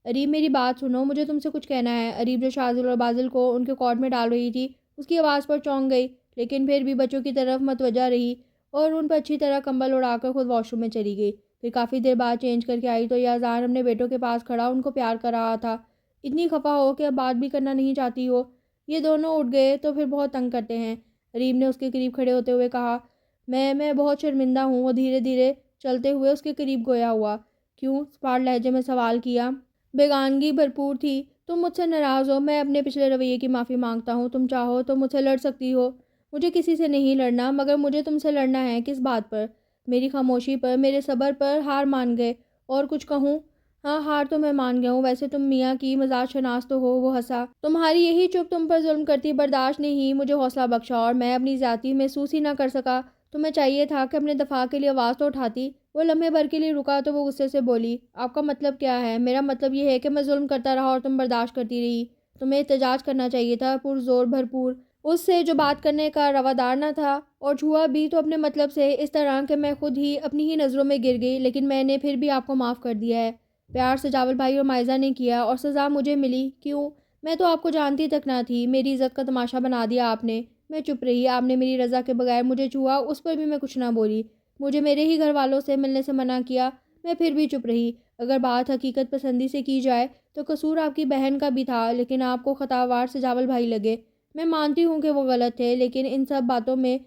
A: اریب میری بات سنو، مجھے تم سے کچھ کہنا ہے۔ اریب جو شازل اور بازل کو ان کے کوٹ میں ڈال رہی تھی اس کی آواز پر چونک گئی، لیکن پھر بھی بچوں کی طرف متوجہ رہی اور ان پر اچھی طرح کمبل اڑا کر خود واش روم میں چلی گئی۔ پھر کافی دیر بعد چینج کر کے آئی تو یزدان اپنے بیٹوں کے پاس کھڑا ان کو پیار کر رہا تھا۔ اتنی خفا ہو کہ اب بات بھی کرنا نہیں چاہتی ہو۔ یہ دونوں اٹھ گئے تو پھر بہت تنگ کرتے ہیں، اریب نے اس کے قریب کھڑے ہوتے ہوئے کہا۔ میں بہت شرمندہ ہوں۔ وہ دھیرے دھیرے چلتے ہوئے اس کے قریب گویا ہوا۔ کیوں؟ سپاٹ لہجے میں سوال کیا۔ بیگانگی بھرپور تھی۔ تم مجھ سے ناراض ہو، میں اپنے پچھلے رویے کی معافی مانگتا ہوں۔ تم چاہو تو مجھ سے لڑ سکتی ہو۔ مجھے کسی سے نہیں لڑنا، مگر مجھے تم سے لڑنا ہے۔ کس بات پر؟ میری خاموشی پر، میرے صبر پر ہار مان گئے؟ اور کچھ کہوں؟ ہاں، ہار تو میں مان گیا ہوں۔ ویسے تم میاں کی مزاج شناس تو ہو۔ وہ ہنسا۔ تمہاری یہی چپ تم پر ظلم کرتی برداشت نے ہی مجھے حوصلہ بخشا اور میں اپنی زیادتی محسوس ہی نہ کر سکا۔ تمہیں چاہیے تھا کہ اپنے دفاع کے لیے آواز تو اٹھاتی۔ وہ لمحے بھر کے لیے رکا تو وہ غصے سے بولی، آپ کا مطلب کیا ہے؟ میرا مطلب یہ ہے کہ میں ظلم کرتا رہا اور تم برداشت کرتی رہی۔ تمہیں احتجاج کرنا چاہیے تھا، پرزور بھرپور، اس سے جو بات کرنے کا روادار نہ تھا، اور چھوا بھی تو اپنے مطلب سے، اس طرح کہ میں خود ہی اپنی ہی نظروں میں گر گئی، لیکن میں نے پھر بھی آپ کو معاف کر دیا ہے۔ پیار سجاول بھائی اور مائزہ نے کیا اور سزا مجھے ملی۔ کیوں؟ میں تو آپ کو جانتی تک نہ تھی۔ میری عزت کا تماشا بنا دیا آپ نے۔ میں چپ رہی۔ آپ نے میری رضا کے بغیر مجھے چھوا، اس پر بھی میں کچھ نہ بولی۔ مجھے میرے ہی گھر والوں سے ملنے سے منع کیا، میں پھر بھی چپ رہی۔ اگر بات حقیقت پسندی سے کی جائے تو قصور آپ کی بہن کا بھی تھا، لیکن آپ کو خطاوار سجاول بھائی لگے۔ میں مانتی ہوں کہ وہ غلط تھے، لیکن ان سب باتوں میں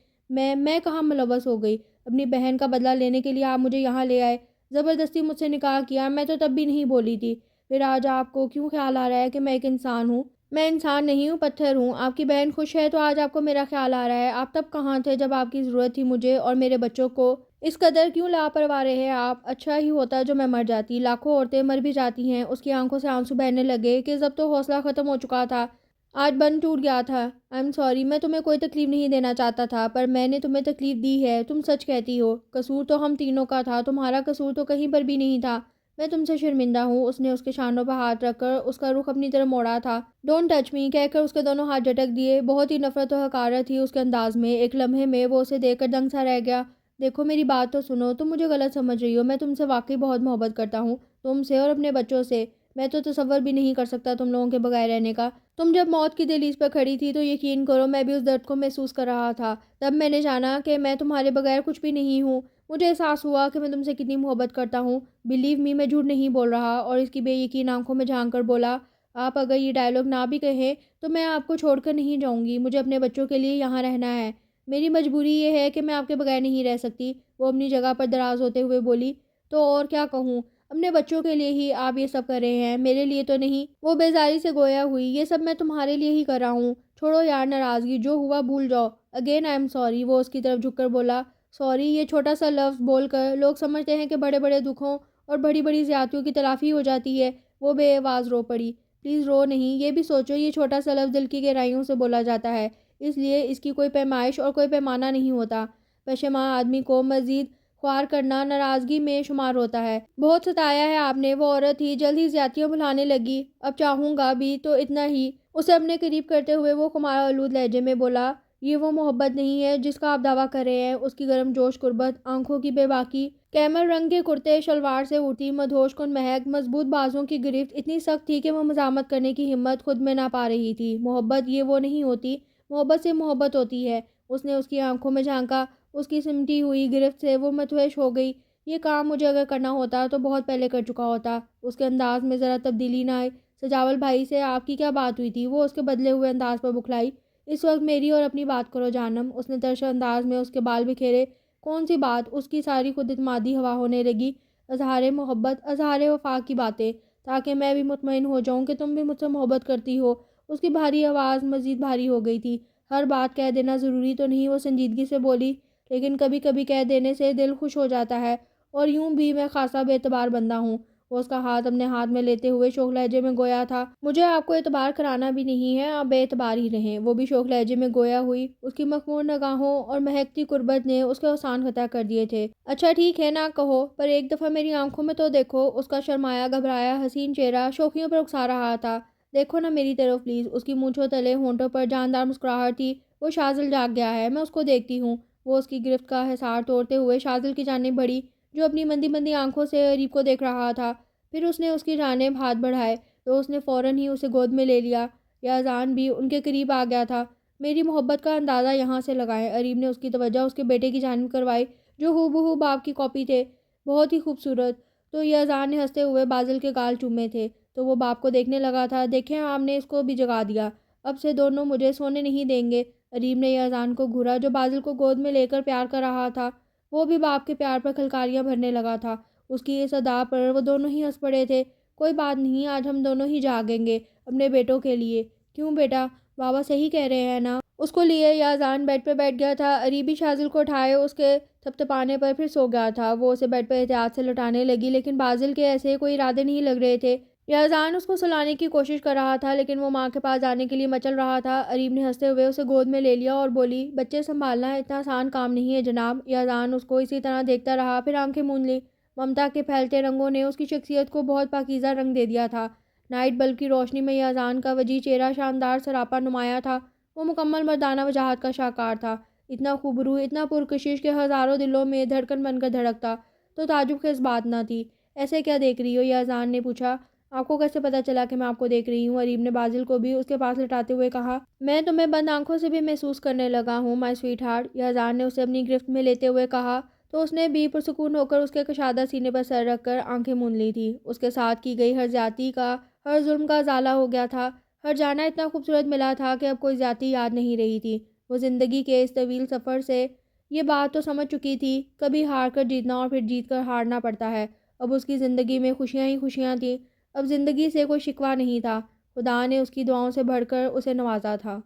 A: میں کہاں ملوث ہو گئی؟ اپنی بہن کا بدلہ لینے کے لیے آپ مجھے یہاں لے آئے، زبردستی مجھ سے نکاح کیا۔ میں تو تب بھی نہیں بولی تھی۔ پھر آج آپ کو کیوں خیال آ رہا ہے کہ میں ایک انسان ہوں؟ میں انسان نہیں ہوں، پتھر ہوں۔ آپ کی بہن خوش ہے تو آج آپ کو میرا خیال آ رہا ہے۔ آپ تب کہاں تھے جب آپ کی ضرورت تھی مجھے اور میرے بچوں کو؟ اس قدر کیوں لاپرواہ رہے آپ؟ اچھا ہی ہوتا جو میں مر جاتی۔ لاکھوں عورتیں مر بھی جاتی ہیں۔ اس کی آنکھوں سے آنسو بہنے لگے کہ اب تو حوصلہ ختم ہو چکا تھا، آج بند ٹوٹ گیا تھا۔ آئی ایم سوری، میں تمہیں کوئی تکلیف نہیں دینا چاہتا تھا، پر میں نے تمہیں تکلیف دی ہے۔ تم سچ کہتی ہو۔ قصور تو ہم تینوں کا تھا، تمہارا قصور تو کہیں پر بھی نہیں تھا۔ میں تم سے شرمندہ ہوں۔ اس نے اس کے شانوں پر ہاتھ رکھ کر اس کا رخ اپنی طرف موڑا تھا۔ ڈونٹ ٹچ می کہہ کر اس کے دونوں ہاتھ جھٹک دیے۔ بہت ہی نفرت و حقارت تھی اس کے انداز میں۔ ایک لمحے میں وہ اسے دیکھ کر دنگ سا رہ گیا۔ دیکھو میری بات تو سنو، تم مجھے غلط سمجھ رہی ہو۔ میں تم سے واقعی بہت محبت کرتا ہوں، تم سے اور اپنے بچوں سے۔ میں تو تصور بھی نہیں کر سکتا تم لوگوں کے بغیر رہنے کا۔ تم جب موت کی دہلیز پر کھڑی تھی تو یقین کرو میں بھی اس درد کو محسوس کر رہا تھا۔ تب میں نے جانا کہ میں تمہارے بغیر کچھ بھی نہیں ہوں۔ مجھے احساس ہوا کہ میں تم سے کتنی محبت کرتا ہوں۔ بلیو می، میں جھوٹ نہیں بول رہا۔ اور اس کی بے یقین آنکھوں میں جھانک کر بولا، آپ اگر یہ ڈائلاگ نہ بھی کہیں تو میں آپ کو چھوڑ کر نہیں جاؤں گی، مجھے اپنے بچوں کے لیے یہاں رہنا ہے، میری مجبوری یہ ہے کہ میں آپ کے بغیر نہیں رہ سکتی۔ وہ اپنی جگہ پر دراز ہوتے ہوئے بولی۔ تو اور کیا کہوں، اپنے بچوں کے لیے ہی آپ یہ سب کر رہے ہیں، میرے لیے تو نہیں۔ وہ بیزاری سے گویا ہوئی۔ یہ سب میں تمہارے لیے ہی کر رہا ہوں، چھوڑو یار ناراضگی، جو ہوا بھول جاؤ۔ اگین آئی ایم سوری، وہ اس کی طرف جھک کر بولا۔ سوری یہ چھوٹا سا لفظ بول کر لوگ سمجھتے ہیں کہ بڑے بڑے دکھوں اور بڑی بڑی زیادتیوں کی تلافی ہو جاتی ہے۔ وہ بے آواز رو پڑی۔ پلیز رو نہیں، یہ بھی سوچو یہ چھوٹا سا لفظ دل کی گہرائیوں سے بولا جاتا ہے، اس لیے اس کی کوئی پیمائش اور کوئی پیمانہ نہیں ہوتا۔ پشیماں آدمی کو مزید خوار کرنا ناراضگی میں شمار ہوتا ہے۔ بہت ستایا ہے آپ نے، وہ عورت تھی جلد ہی زیادتیاں بھلانے لگی۔ اب چاہوں گا بھی تو اتنا ہی، اسے اپنے قریب کرتے ہوئے وہ خمار آلود لہجے میں بولا۔ یہ وہ محبت نہیں ہے جس کا آپ دعویٰ کر رہے ہیں۔ اس کی گرم جوش قربت، آنکھوں کی بے باکی، کیمل رنگ کے کرتے شلوار سے اٹھتی مدہوش کن مہک، مضبوط بازوں کی گرفت اتنی سخت تھی کہ وہ مزاحمت کرنے کی ہمت خود میں نہ پا رہی تھی۔ محبت یہ وہ نہیں ہوتی، محبت سے محبت ہوتی ہے۔ اس نے اس کی آنکھوں میں جھانکا، اس کی سمٹی ہوئی گرفت سے وہ مدہوش ہو گئی۔ یہ کام مجھے اگر کرنا ہوتا تو بہت پہلے کر چکا ہوتا۔ اس کے انداز میں ذرا تبدیلی نہ آئی۔ سجاول بھائی سے آپ کی کیا بات ہوئی تھی؟ وہ اس کے بدلے ہوئے انداز پر بکھلائی۔ اس وقت میری اور اپنی بات کرو جانم۔ اس نے ترش انداز میں اس کے بال بکھیرے۔ کون سی بات؟ اس کی ساری خود اعتمادی ہوا ہونے لگی۔ اظہار محبت، اظہار وفا کی باتیں، تاکہ میں بھی مطمئن ہو جاؤں کہ تم بھی مجھ سے محبت کرتی ہو۔ اس کی بھاری آواز مزید بھاری ہو گئی تھی۔ ہر بات کہہ دینا ضروری تو نہیں، وہ سنجیدگی سے بولی، لیکن کبھی کبھی کہہ دینے سے دل خوش ہو جاتا ہے، اور یوں بھی میں خاصا بے اعتبار بندہ ہوں۔ وہ اس کا ہاتھ اپنے ہاتھ میں لیتے ہوئے شوخ لہجے میں گویا تھا۔ مجھے آپ کو اعتبار کرانا بھی نہیں ہے، آپ بے اعتبار ہی رہیں۔ وہ بھی شوخ لہجے میں گویا ہوئی۔ اس کی مخمور نگاہوں اور مہکتی قربت نے اس کے احسان خطا کر دیے تھے۔ اچھا ٹھیک ہے نہ کہو، پر ایک دفعہ میری آنکھوں میں تو دیکھو۔ اس کا شرمایا گھبرایا حسین چہرہ شوخیوں پر اکسا رہا تھا۔ دیکھو نا میری طرف پلیز۔ اس کی مونچھوں تلے ہونٹوں پر جاندار مسکراہٹ تھی۔ وہ شاذل جاگ گیا ہے، میں اس کو دیکھتی ہوں۔ وہ اس کی گرفت کا حصار توڑتے ہوئے شاذل کی جانب بڑھی، جو اپنی مندی مندی آنکھوں سے اریب کو دیکھ رہا تھا۔ پھر اس نے اس کی جانب ہاتھ بڑھائے تو اس نے فوراً ہی اسے گود میں لے لیا۔ یزدان بھی ان کے قریب آ گیا تھا۔ میری محبت کا اندازہ یہاں سے لگائیں۔ اریب نے اس کی توجہ اس کے بیٹے کی جانب کروائی، جو ہو بہو باپ کی کاپی تھے، بہت ہی خوبصورت۔ تو یزدان نے ہنستے ہوئے بازل کے گال چومے تھے، تو وہ باپ کو دیکھنے لگا تھا۔ دیکھیں آپ نے اس کو بھی جگا دیا، اب سے دونوں مجھے سونے نہیں دیں گے۔ اریب نے یزدان کو گھورا، جو بازل کو گود میں لے کر پیار کر رہا تھا۔ وہ بھی باپ کے پیار پر کھلکاریاں بھرنے لگا تھا۔ اس کی اس ادا پر وہ دونوں ہی ہنس پڑے تھے۔ کوئی بات نہیں، آج ہم دونوں ہی جاگیں گے اپنے بیٹوں کے لیے۔ کیوں بیٹا؟ بابا صحیح کہہ رہے ہیں نا؟ اس کو لیے یزدان بیڈ پہ بیٹھ گیا تھا۔ اریبی شاذل کو اٹھائے اس کے تھپتھپانے پر پھر سو گیا تھا۔ وہ اسے بیڈ پر احتیاط سے لٹانے لگی، لیکن بازل کے ایسے کوئی ارادے نہیں لگ رہے تھے۔ یزدان اس کو سلانے کی کوشش کر رہا تھا، لیکن وہ ماں کے پاس جانے کے لیے مچل رہا تھا۔ اریب نے ہنستے ہوئے اسے گود میں لے لیا اور بولی، بچے سنبھالنا اتنا آسان کام نہیں ہے جناب۔ یزدان اس کو اسی طرح دیکھتا رہا، پھر آنکھیں موند لی۔ ممتا کے پھیلتے رنگوں نے اس کی شخصیت کو بہت پاکیزہ رنگ دے دیا تھا۔ نائٹ بلب کی روشنی میں یزدان کا وجیح چہرہ شاندار سراپا نمایاں تھا۔ وہ مکمل مردانہ وجاہت کا شاہکار تھا، اتنا خوبرو، اتنا پرکشش کہ ہزاروں دلوں میں دھڑکن بن کر دھڑکتا۔ تو تعجب خیز بات نہ تھی۔ ایسے کیا دیکھ رہی ہو؟ یزدان نے پوچھا۔ آپ کو کیسے پتا چلا کہ میں آپ کو دیکھ رہی ہوں؟ اریب نے بازل کو بھی اس کے پاس لٹاتے ہوئے کہا۔ میں تمہیں بند آنکھوں سے بھی محسوس کرنے لگا ہوں مائی سویٹ ہارٹ، یزدان نے اسے اپنی گرفت میں لیتے ہوئے کہا۔ تو اس نے بھی پرسکون ہو کر اس کے کشادہ سینے پر سر رکھ کر آنکھیں موند لی تھی۔ اس کے ساتھ کی گئی ہر زیادتی کا، ہر ظلم کا ازالہ ہو گیا تھا۔ ہر جانا اتنا خوبصورت ملا تھا کہ اب کوئی زیادتی یاد نہیں رہی تھی۔ وہ زندگی کے اس طویل سفر سے یہ بات تو سمجھ چکی تھی، کبھی ہار کر جیتنا اور پھر جیت کر ہارنا پڑتا ہے۔ اب اس کی زندگی میں خوشیاں ہی خوشیاں تھیں۔ اب زندگی سے کوئی شکوہ نہیں تھا۔ خدا نے اس کی دعاؤں سے بڑھ کر اسے نوازا تھا۔